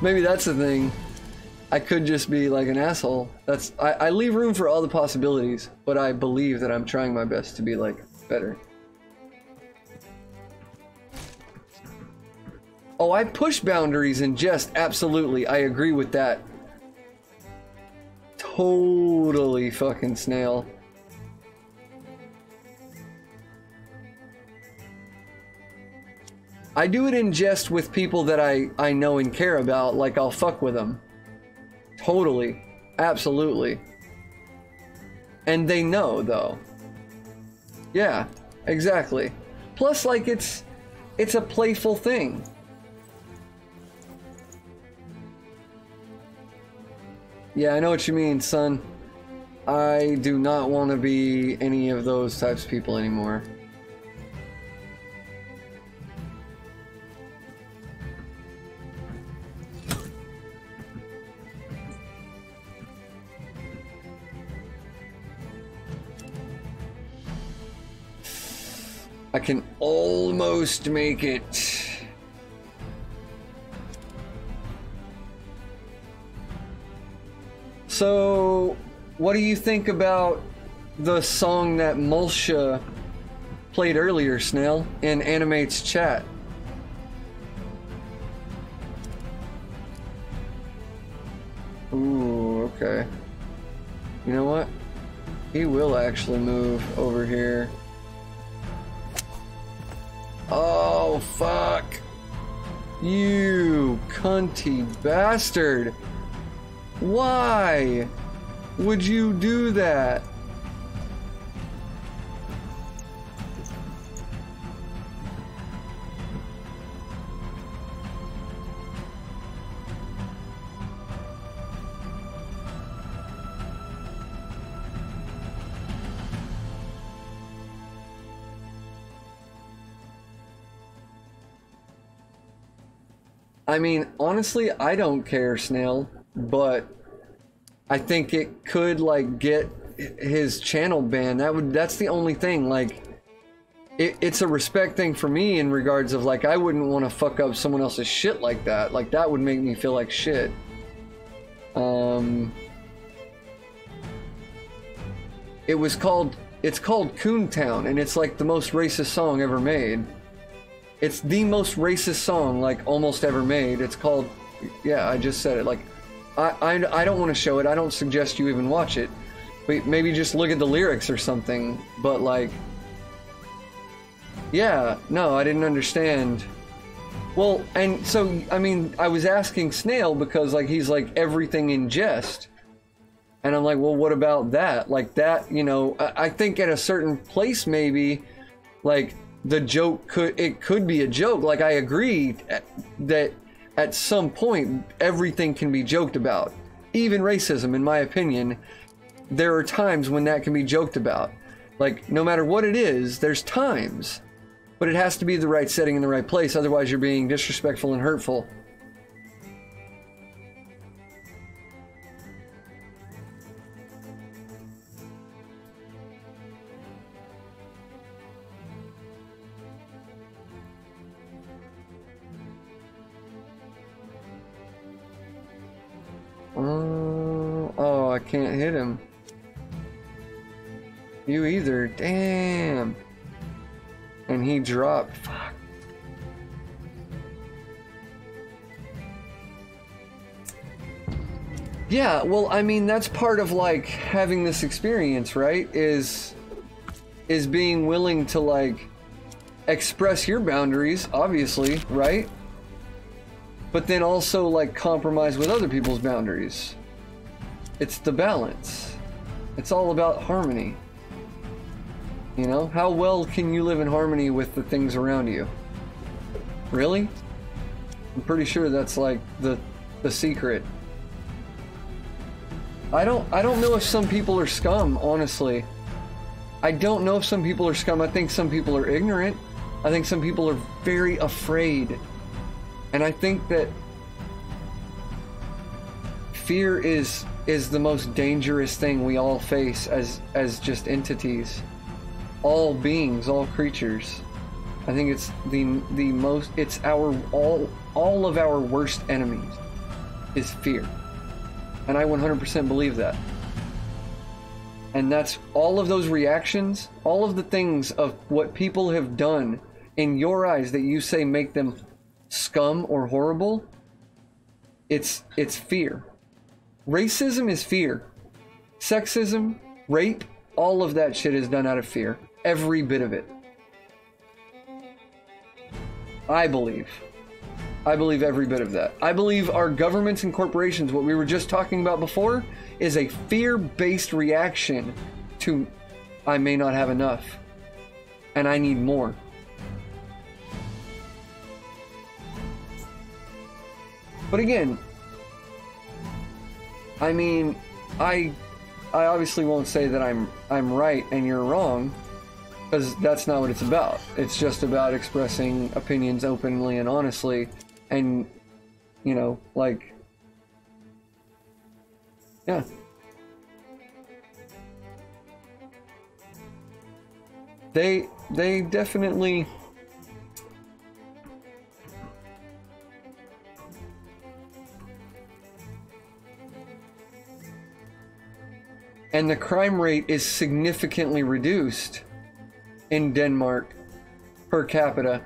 Speaker 1: Maybe that's the thing. I could just be like an asshole. I leave room for all the possibilities, but I believe that I'm trying my best to be like better. Oh, I push boundaries in jest, absolutely. I agree with that. Totally fucking Snail. I do it in jest with people that I know and care about, like I'll fuck with them. Totally. Absolutely. And they know, though. Yeah, exactly. Plus, like, it's a playful thing. Yeah, I know what you mean, son. I do not want to be any of those types of people anymore. I can almost make it. So, what do you think about the song that Mulsha played earlier, Snail, in Animate's chat? Ooh, okay. You know what? He will actually move over here. Oh, fuck. You cunty bastard. Why would you do that? I mean, honestly, I don't care, Snail, but I think it could like get his channel banned. That's the only thing. Like, it's a respect thing for me in regards of like I wouldn't want to fuck up someone else's shit like that. Like that would make me feel like shit. It's called Coontown, and it's like the most racist song ever made. It's the most racist song like almost ever made. It's called, yeah, I just said it. Like, I don't want to show it. I don't suggest you even watch it. But maybe just look at the lyrics or something. But like, yeah, no, I didn't understand. Well, and so, I mean, I was asking Snail because like he's like everything in jest. And I'm like, well, what about that? Like that, you know, I think at a certain place, maybe, like, the joke could be a joke. Like, I agree that at some point, everything can be joked about. Even racism, in my opinion, there are times when that can be joked about. Like, no matter what it is, there's times. But it has to be the right setting in the right place, otherwise you're being disrespectful and hurtful. Oh, I can't hit him. You either. Damn. And he dropped. Fuck. Yeah, well, I mean, that's part of, like, having this experience, right? Is being willing to, like, express your boundaries, obviously, right? But then also, like, compromise with other people's boundaries. It's the balance. It's all about harmony. You know? How well can you live in harmony with the things around you? Really? I'm pretty sure that's, like, the secret. I don't know if some people are scum, honestly. I don't know if some people are scum. I think some people are ignorant. I think some people are very afraid. And I think that fear is the most dangerous thing we all face as just entities. All beings, all creatures. I think it's the most, it's our, all of our worst enemies is fear. And I 100% believe that. And that's all of those reactions, all of the things of what people have done in your eyes that you say make them scum or horrible. It's fear. Racism is fear. Sexism, rape, all of that shit is done out of fear. Every bit of it. I believe every bit of that. I believe our governments and corporations, what we were just talking about before, is a fear-based reaction to, I may not have enough, and I need more. But again, I mean, I obviously won't say that I'm right and you're wrong, because that's not what it's about. It's just about expressing opinions openly and honestly. And, you know, like, yeah. They definitely, and the crime rate is significantly reduced in Denmark per capita.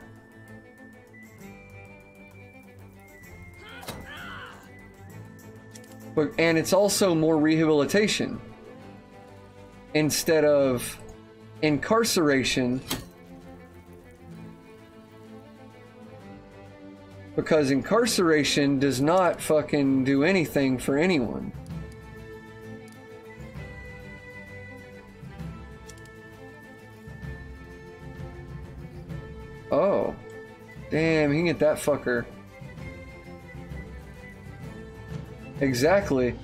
Speaker 1: And it's also more rehabilitation instead of incarceration, because incarceration does not fucking do anything for anyone. Oh, damn, he can get that fucker. Exactly.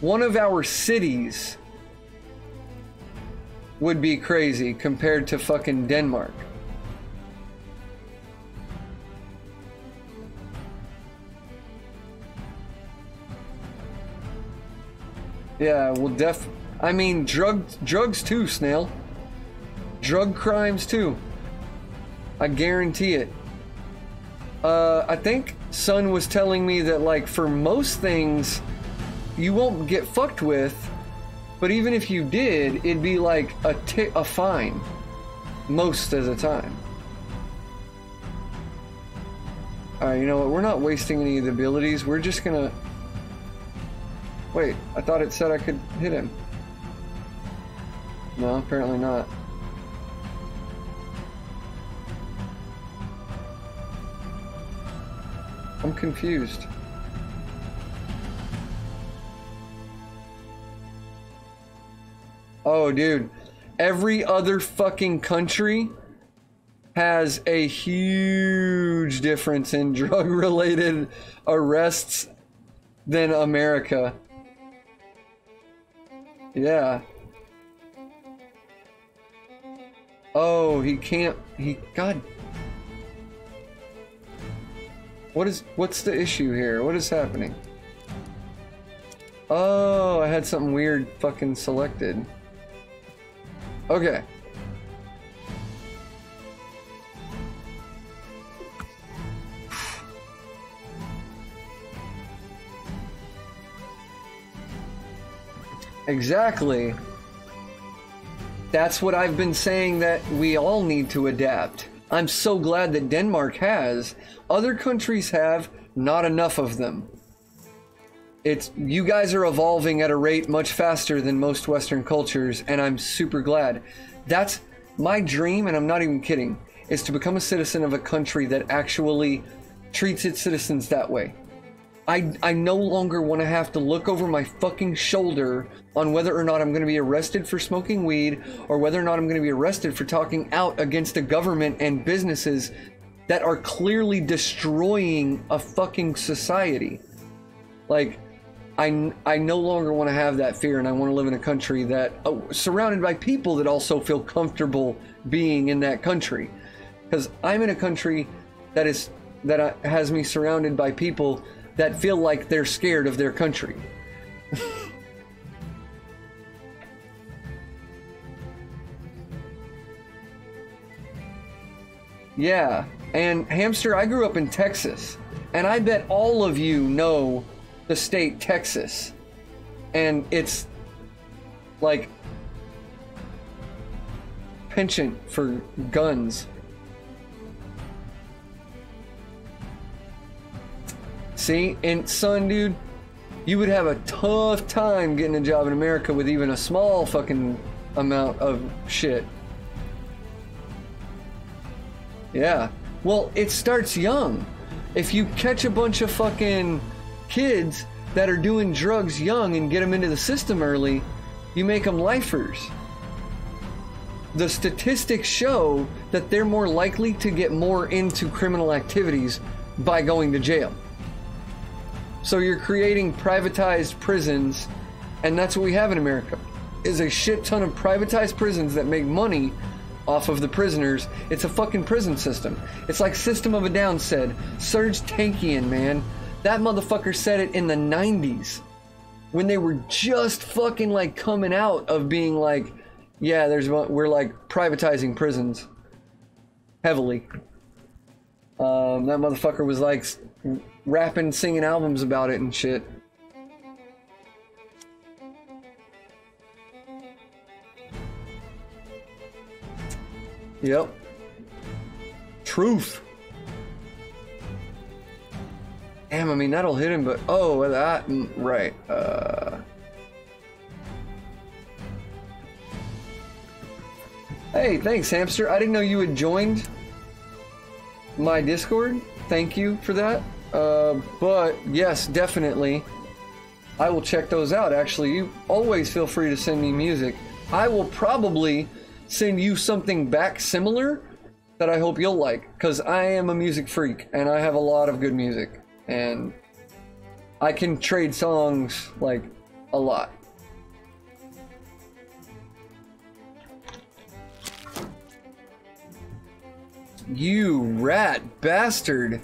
Speaker 1: One of our cities would be crazy compared to fucking Denmark. Yeah, well, I mean, drugs too, Snail. Drug crimes too. I guarantee it. I think Sun was telling me that, like, for most things, you won't get fucked with, but even if you did, it'd be like a fine most of the time. Alright, you know what? We're not wasting any of the abilities. We're just gonna... Wait, I thought it said I could hit him. No, apparently not. I'm confused. Oh, dude. Every other fucking country has a huge difference in drug-related arrests than America. Yeah. Oh, he can't... God... What's the issue here? What is happening? Oh, I had something weird fucking selected. Okay. Exactly. That's what I've been saying, that we all need to adapt. I'm so glad that Denmark has. Other countries have, not enough of them. You guys are evolving at a rate much faster than most Western cultures, and I'm super glad. That's my dream, and I'm not even kidding, is to become a citizen of a country that actually treats its citizens that way. I no longer want to have to look over my fucking shoulder on whether or not I'm going to be arrested for smoking weed, or whether or not I'm going to be arrested for talking out against a government and businesses that are clearly destroying a fucking society. Like, I no longer want to have that fear, and I want to live in a country that surrounded by people that also feel comfortable being in that country. Because I'm in a country that has me surrounded by people that feel like they're scared of their country. Yeah, and Hamster, I grew up in Texas, and I bet all of you know the state Texas, and it's like penchant for guns. See, and son, dude, you would have a tough time getting a job in America with even a small fucking amount of shit. Yeah. Well, it starts young. If you catch a bunch of fucking kids that are doing drugs young and get them into the system early, you make them lifers. The statistics show that they're more likely to get more into criminal activities by going to jail. So you're creating privatized prisons, and that's what we have in America, is a shit ton of privatized prisons that make money off of the prisoners. It's a fucking prison system. It's like System of a Down said. Serge Tankian, man. That motherfucker said it in the 90s. When they were just fucking like coming out of being like, yeah, we're like privatizing prisons. Heavily. That motherfucker was like rapping, singing albums about it and shit. Yep. Truth. Damn, I mean, that'll hit him, but... Oh, that... Right. Hey, thanks, Hamster. I didn't know you had joined my Discord. Thank you for that. But, yes, definitely. I will check those out, actually. You always feel free to send me music. I will probably send you something back similar that I hope you'll like, because I am a music freak, and I have a lot of good music. And I can trade songs, like, a lot. You rat bastard.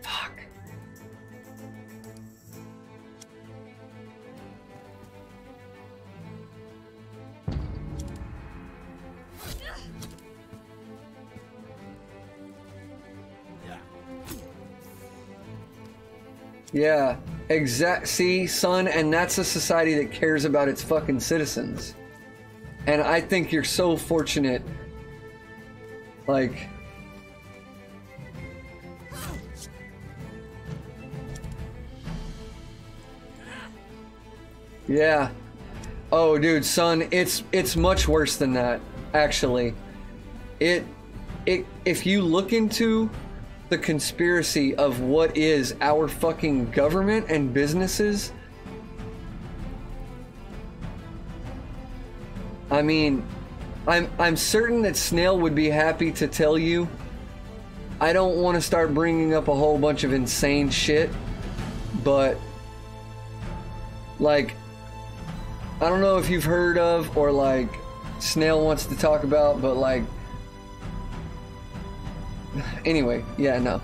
Speaker 1: Fuck. Yeah, see, son, and that's a society that cares about its fucking citizens. And I think you're so fortunate. Like... Yeah. Oh, dude, son, it's much worse than that, actually. if you look into the conspiracy of what is our fucking government and businesses, I mean, I'm certain that Snail would be happy to tell you. I don't want to start bringing up a whole bunch of insane shit, but like, I don't know if you've heard of or like Snail wants to talk about, but like, anyway, yeah, no.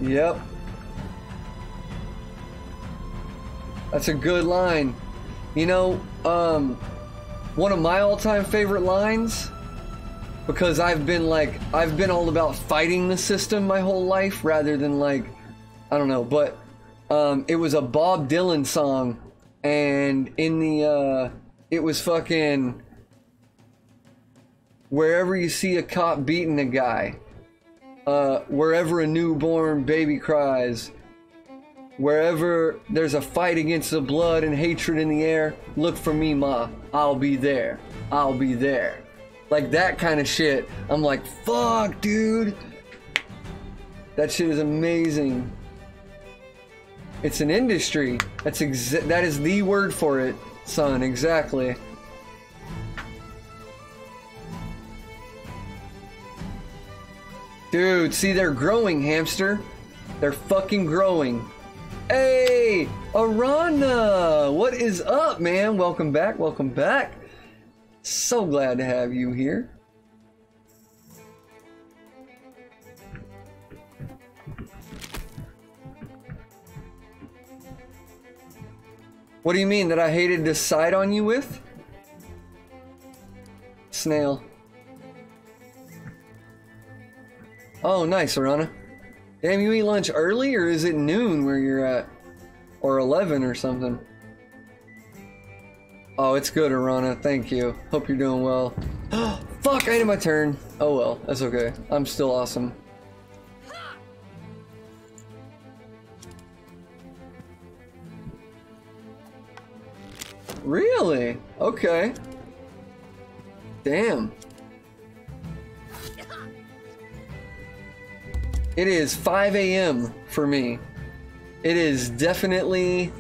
Speaker 1: Yep. That's a good line. You know, one of my all-time favorite lines, because I've been all about fighting the system my whole life rather than like, I don't know, but it was a Bob Dylan song, and in the it was fucking wherever you see a cop beating a guy, wherever a newborn baby cries, wherever there's a fight against the blood and hatred in the air, look for me, ma. I'll be there. I'll be there. Like that kind of shit. I'm like, fuck, dude. That shit is amazing. It's an industry. That is the word for it, son. Exactly. Dude, see, they're growing, hamster. They're fucking growing. Hey, Arana, what is up, man? Welcome back, welcome back. So glad to have you here. What do you mean, that I hated to side on you with? Snail. Oh, nice, Arana. Damn, you eat lunch early, or is it noon where you're at? Or 11 or something? Oh, it's good, Arana. Thank you. Hope you're doing well. Fuck, I ended my turn. Oh well, that's okay. I'm still awesome. Really? Okay. Damn. It is 5 a.m. for me. It is definitely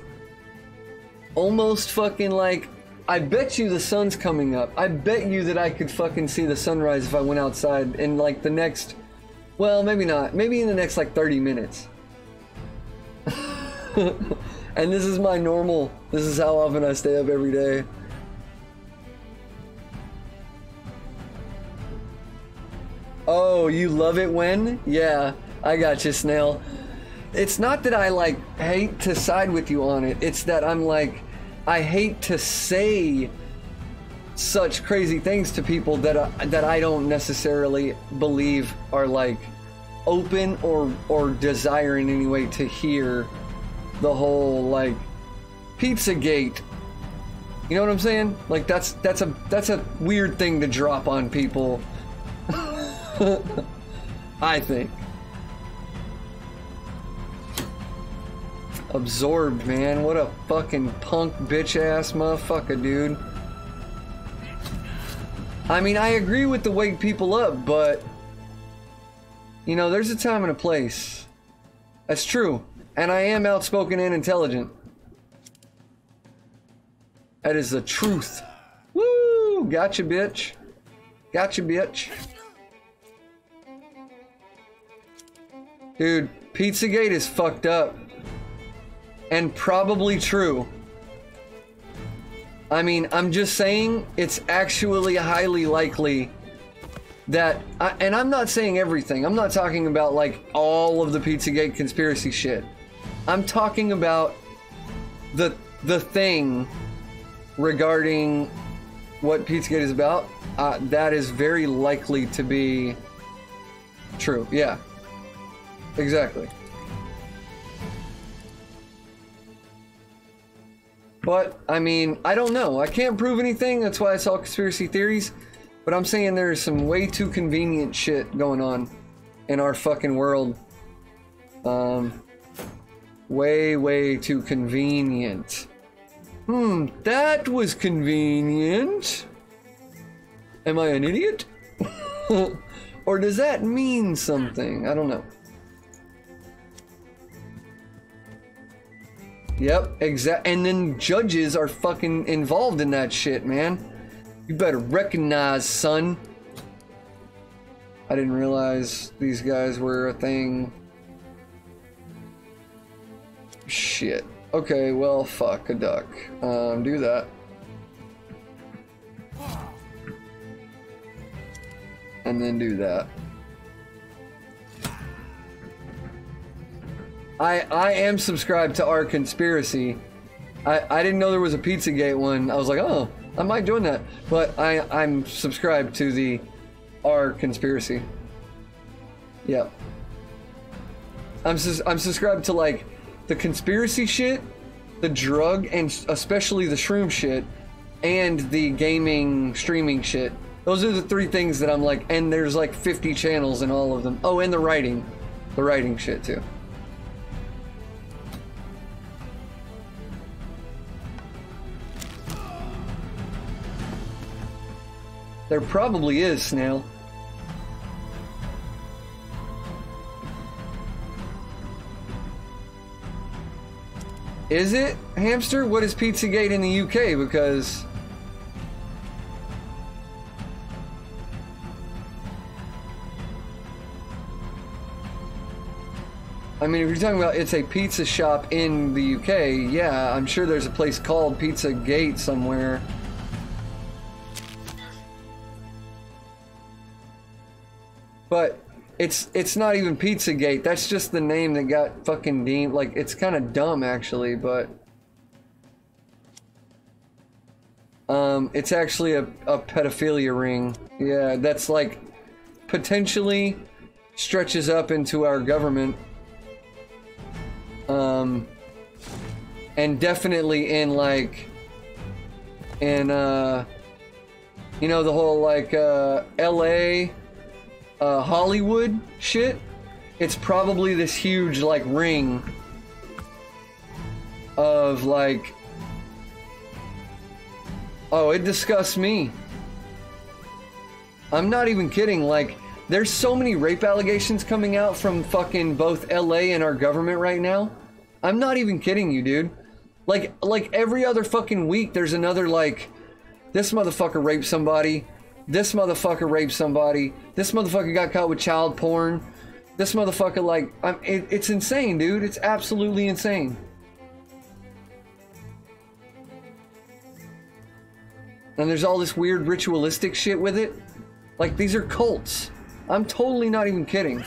Speaker 1: almost fucking like, I bet you the sun's coming up. I bet you that I could fucking see the sunrise if I went outside in like the next, well, maybe not. Maybe in the next like 30 minutes. And this is my normal, this is how often I stay up every day. Oh, you love it when? Yeah, I got you, Snail. It's not that I like hate to side with you on it. It's that I'm like, I hate to say such crazy things to people that I don't necessarily believe are like open or desire in any way to hear the whole like Pizzagate. You know what I'm saying? Like that's a weird thing to drop on people. I think. Absorbed, man. What a fucking punk bitch ass motherfucker, dude. I mean, I agree with the wake people up, but you know, there's a time and a place. That's true. And I am outspoken and intelligent. That is the truth. Woo! Gotcha, bitch. Gotcha, bitch. Dude, Pizzagate is fucked up. And probably true. I mean, I'm just saying it's actually highly likely that, and I'm not saying everything. I'm not talking about like all of the Pizzagate conspiracy shit. I'm talking about the thing regarding what Pizzagate is about. That is very likely to be true. Yeah, exactly. But, I mean, I don't know. I can't prove anything. That's why it's all conspiracy theories. But I'm saying there's some way too convenient shit going on in our fucking world. Way, way too convenient. That was convenient. Am I an idiot? Or does that mean something? I don't know. Yep, exact. And then judges are fucking involved in that shit, man. You better recognize, son. I didn't realize these guys were a thing. Shit. Okay, well, fuck a duck. Do that. And then do that. I am subscribed to our conspiracy. I didn't know there was a Pizzagate one. I was like, oh, I might join that. But I'm subscribed to the our conspiracy. Yep. I'm subscribed to like the conspiracy shit, the drug, and especially the shroom shit, and the gaming streaming shit. Those are the three things that I'm like, and there's like 50 channels in all of them. Oh, and the writing shit too. There probably is, Snail. Is it, Hamster? What is Pizzagate in the UK? Because I mean, if you're talking about it's a pizza shop in the UK, yeah, I'm sure there's a place called Pizzagate somewhere. But it's not even Pizzagate. That's just the name that got fucking deemed. Like, it's kind of dumb, actually, but it's actually a pedophilia ring. Yeah, that's like potentially stretches up into our government. And definitely in like in you know, the whole like LA Hollywood shit. It's probably this huge like ring of like, oh, it disgusts me. I'm not even kidding. Like, there's so many rape allegations coming out from fucking both LA and our government right now. I'm not even kidding you, dude. Like every other fucking week there's another like, this motherfucker raped somebody. This motherfucker raped somebody. This motherfucker got caught with child porn. This motherfucker, like, it's insane, dude. It's absolutely insane. And there's all this weird ritualistic shit with it. Like, these are cults. I'm totally not even kidding.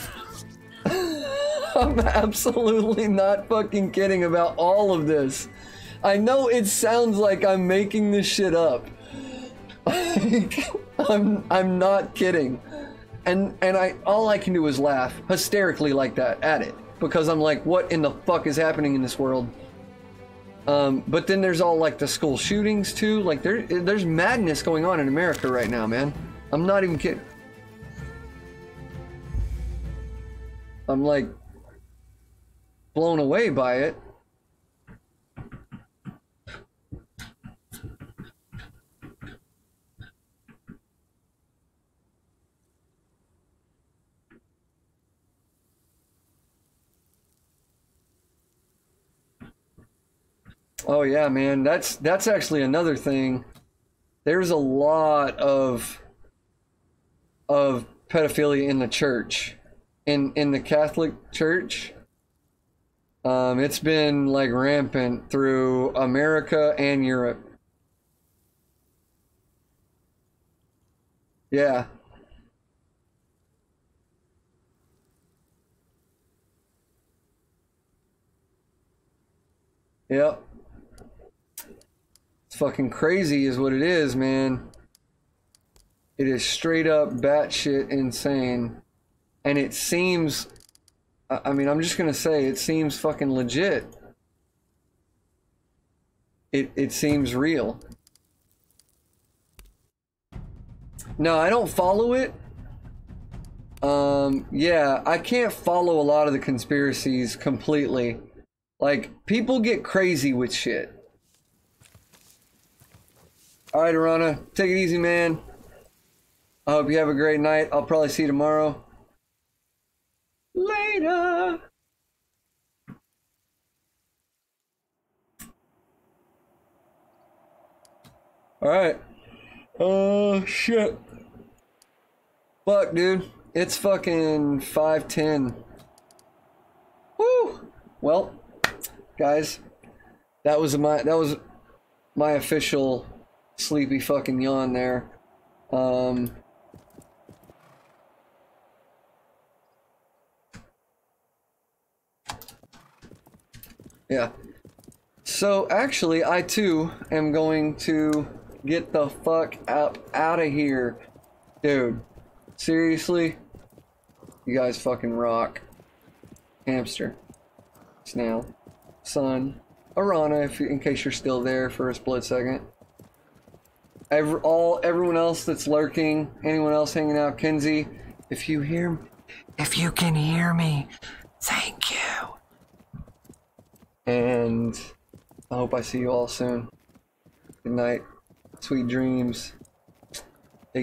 Speaker 1: I'm absolutely not fucking kidding about all of this. I know it sounds like I'm making this shit up. I'm not kidding. And all I can do is laugh hysterically like that at it, because I'm like, what in the fuck is happening in this world? But then there's all like the school shootings too. Like there's madness going on in America right now, man. I'm not even kidding. I'm like blown away by it. Oh yeah, man, that's actually another thing. There's a lot of pedophilia in the church, in the Catholic Church. It's been like rampant through America and Europe. Yeah. Yep. Fucking crazy is what it is, man. It is straight up batshit insane. And it seems, I mean, I'm just gonna say, it seems fucking legit. It seems real. No, I don't follow it. Yeah, I can't follow a lot of the conspiracies completely. Like, people get crazy with shit. All right, Arana, take it easy, man. I hope you have a great night. I'll probably see you tomorrow. Later. All right. Oh, shit. Fuck, dude. It's fucking 5:10. Woo! Well, guys, that was my official sleepy fucking yawn there. Yeah. So actually, I too am going to get the fuck out of here, dude. Seriously, you guys fucking rock. Hamster, snail, sun, Arana, in case you're still there for a split second. Everyone else that's lurking, anyone else hanging out, Kenzie, if you can hear me, thank you. And I hope I see you all soon. Good night. Sweet dreams.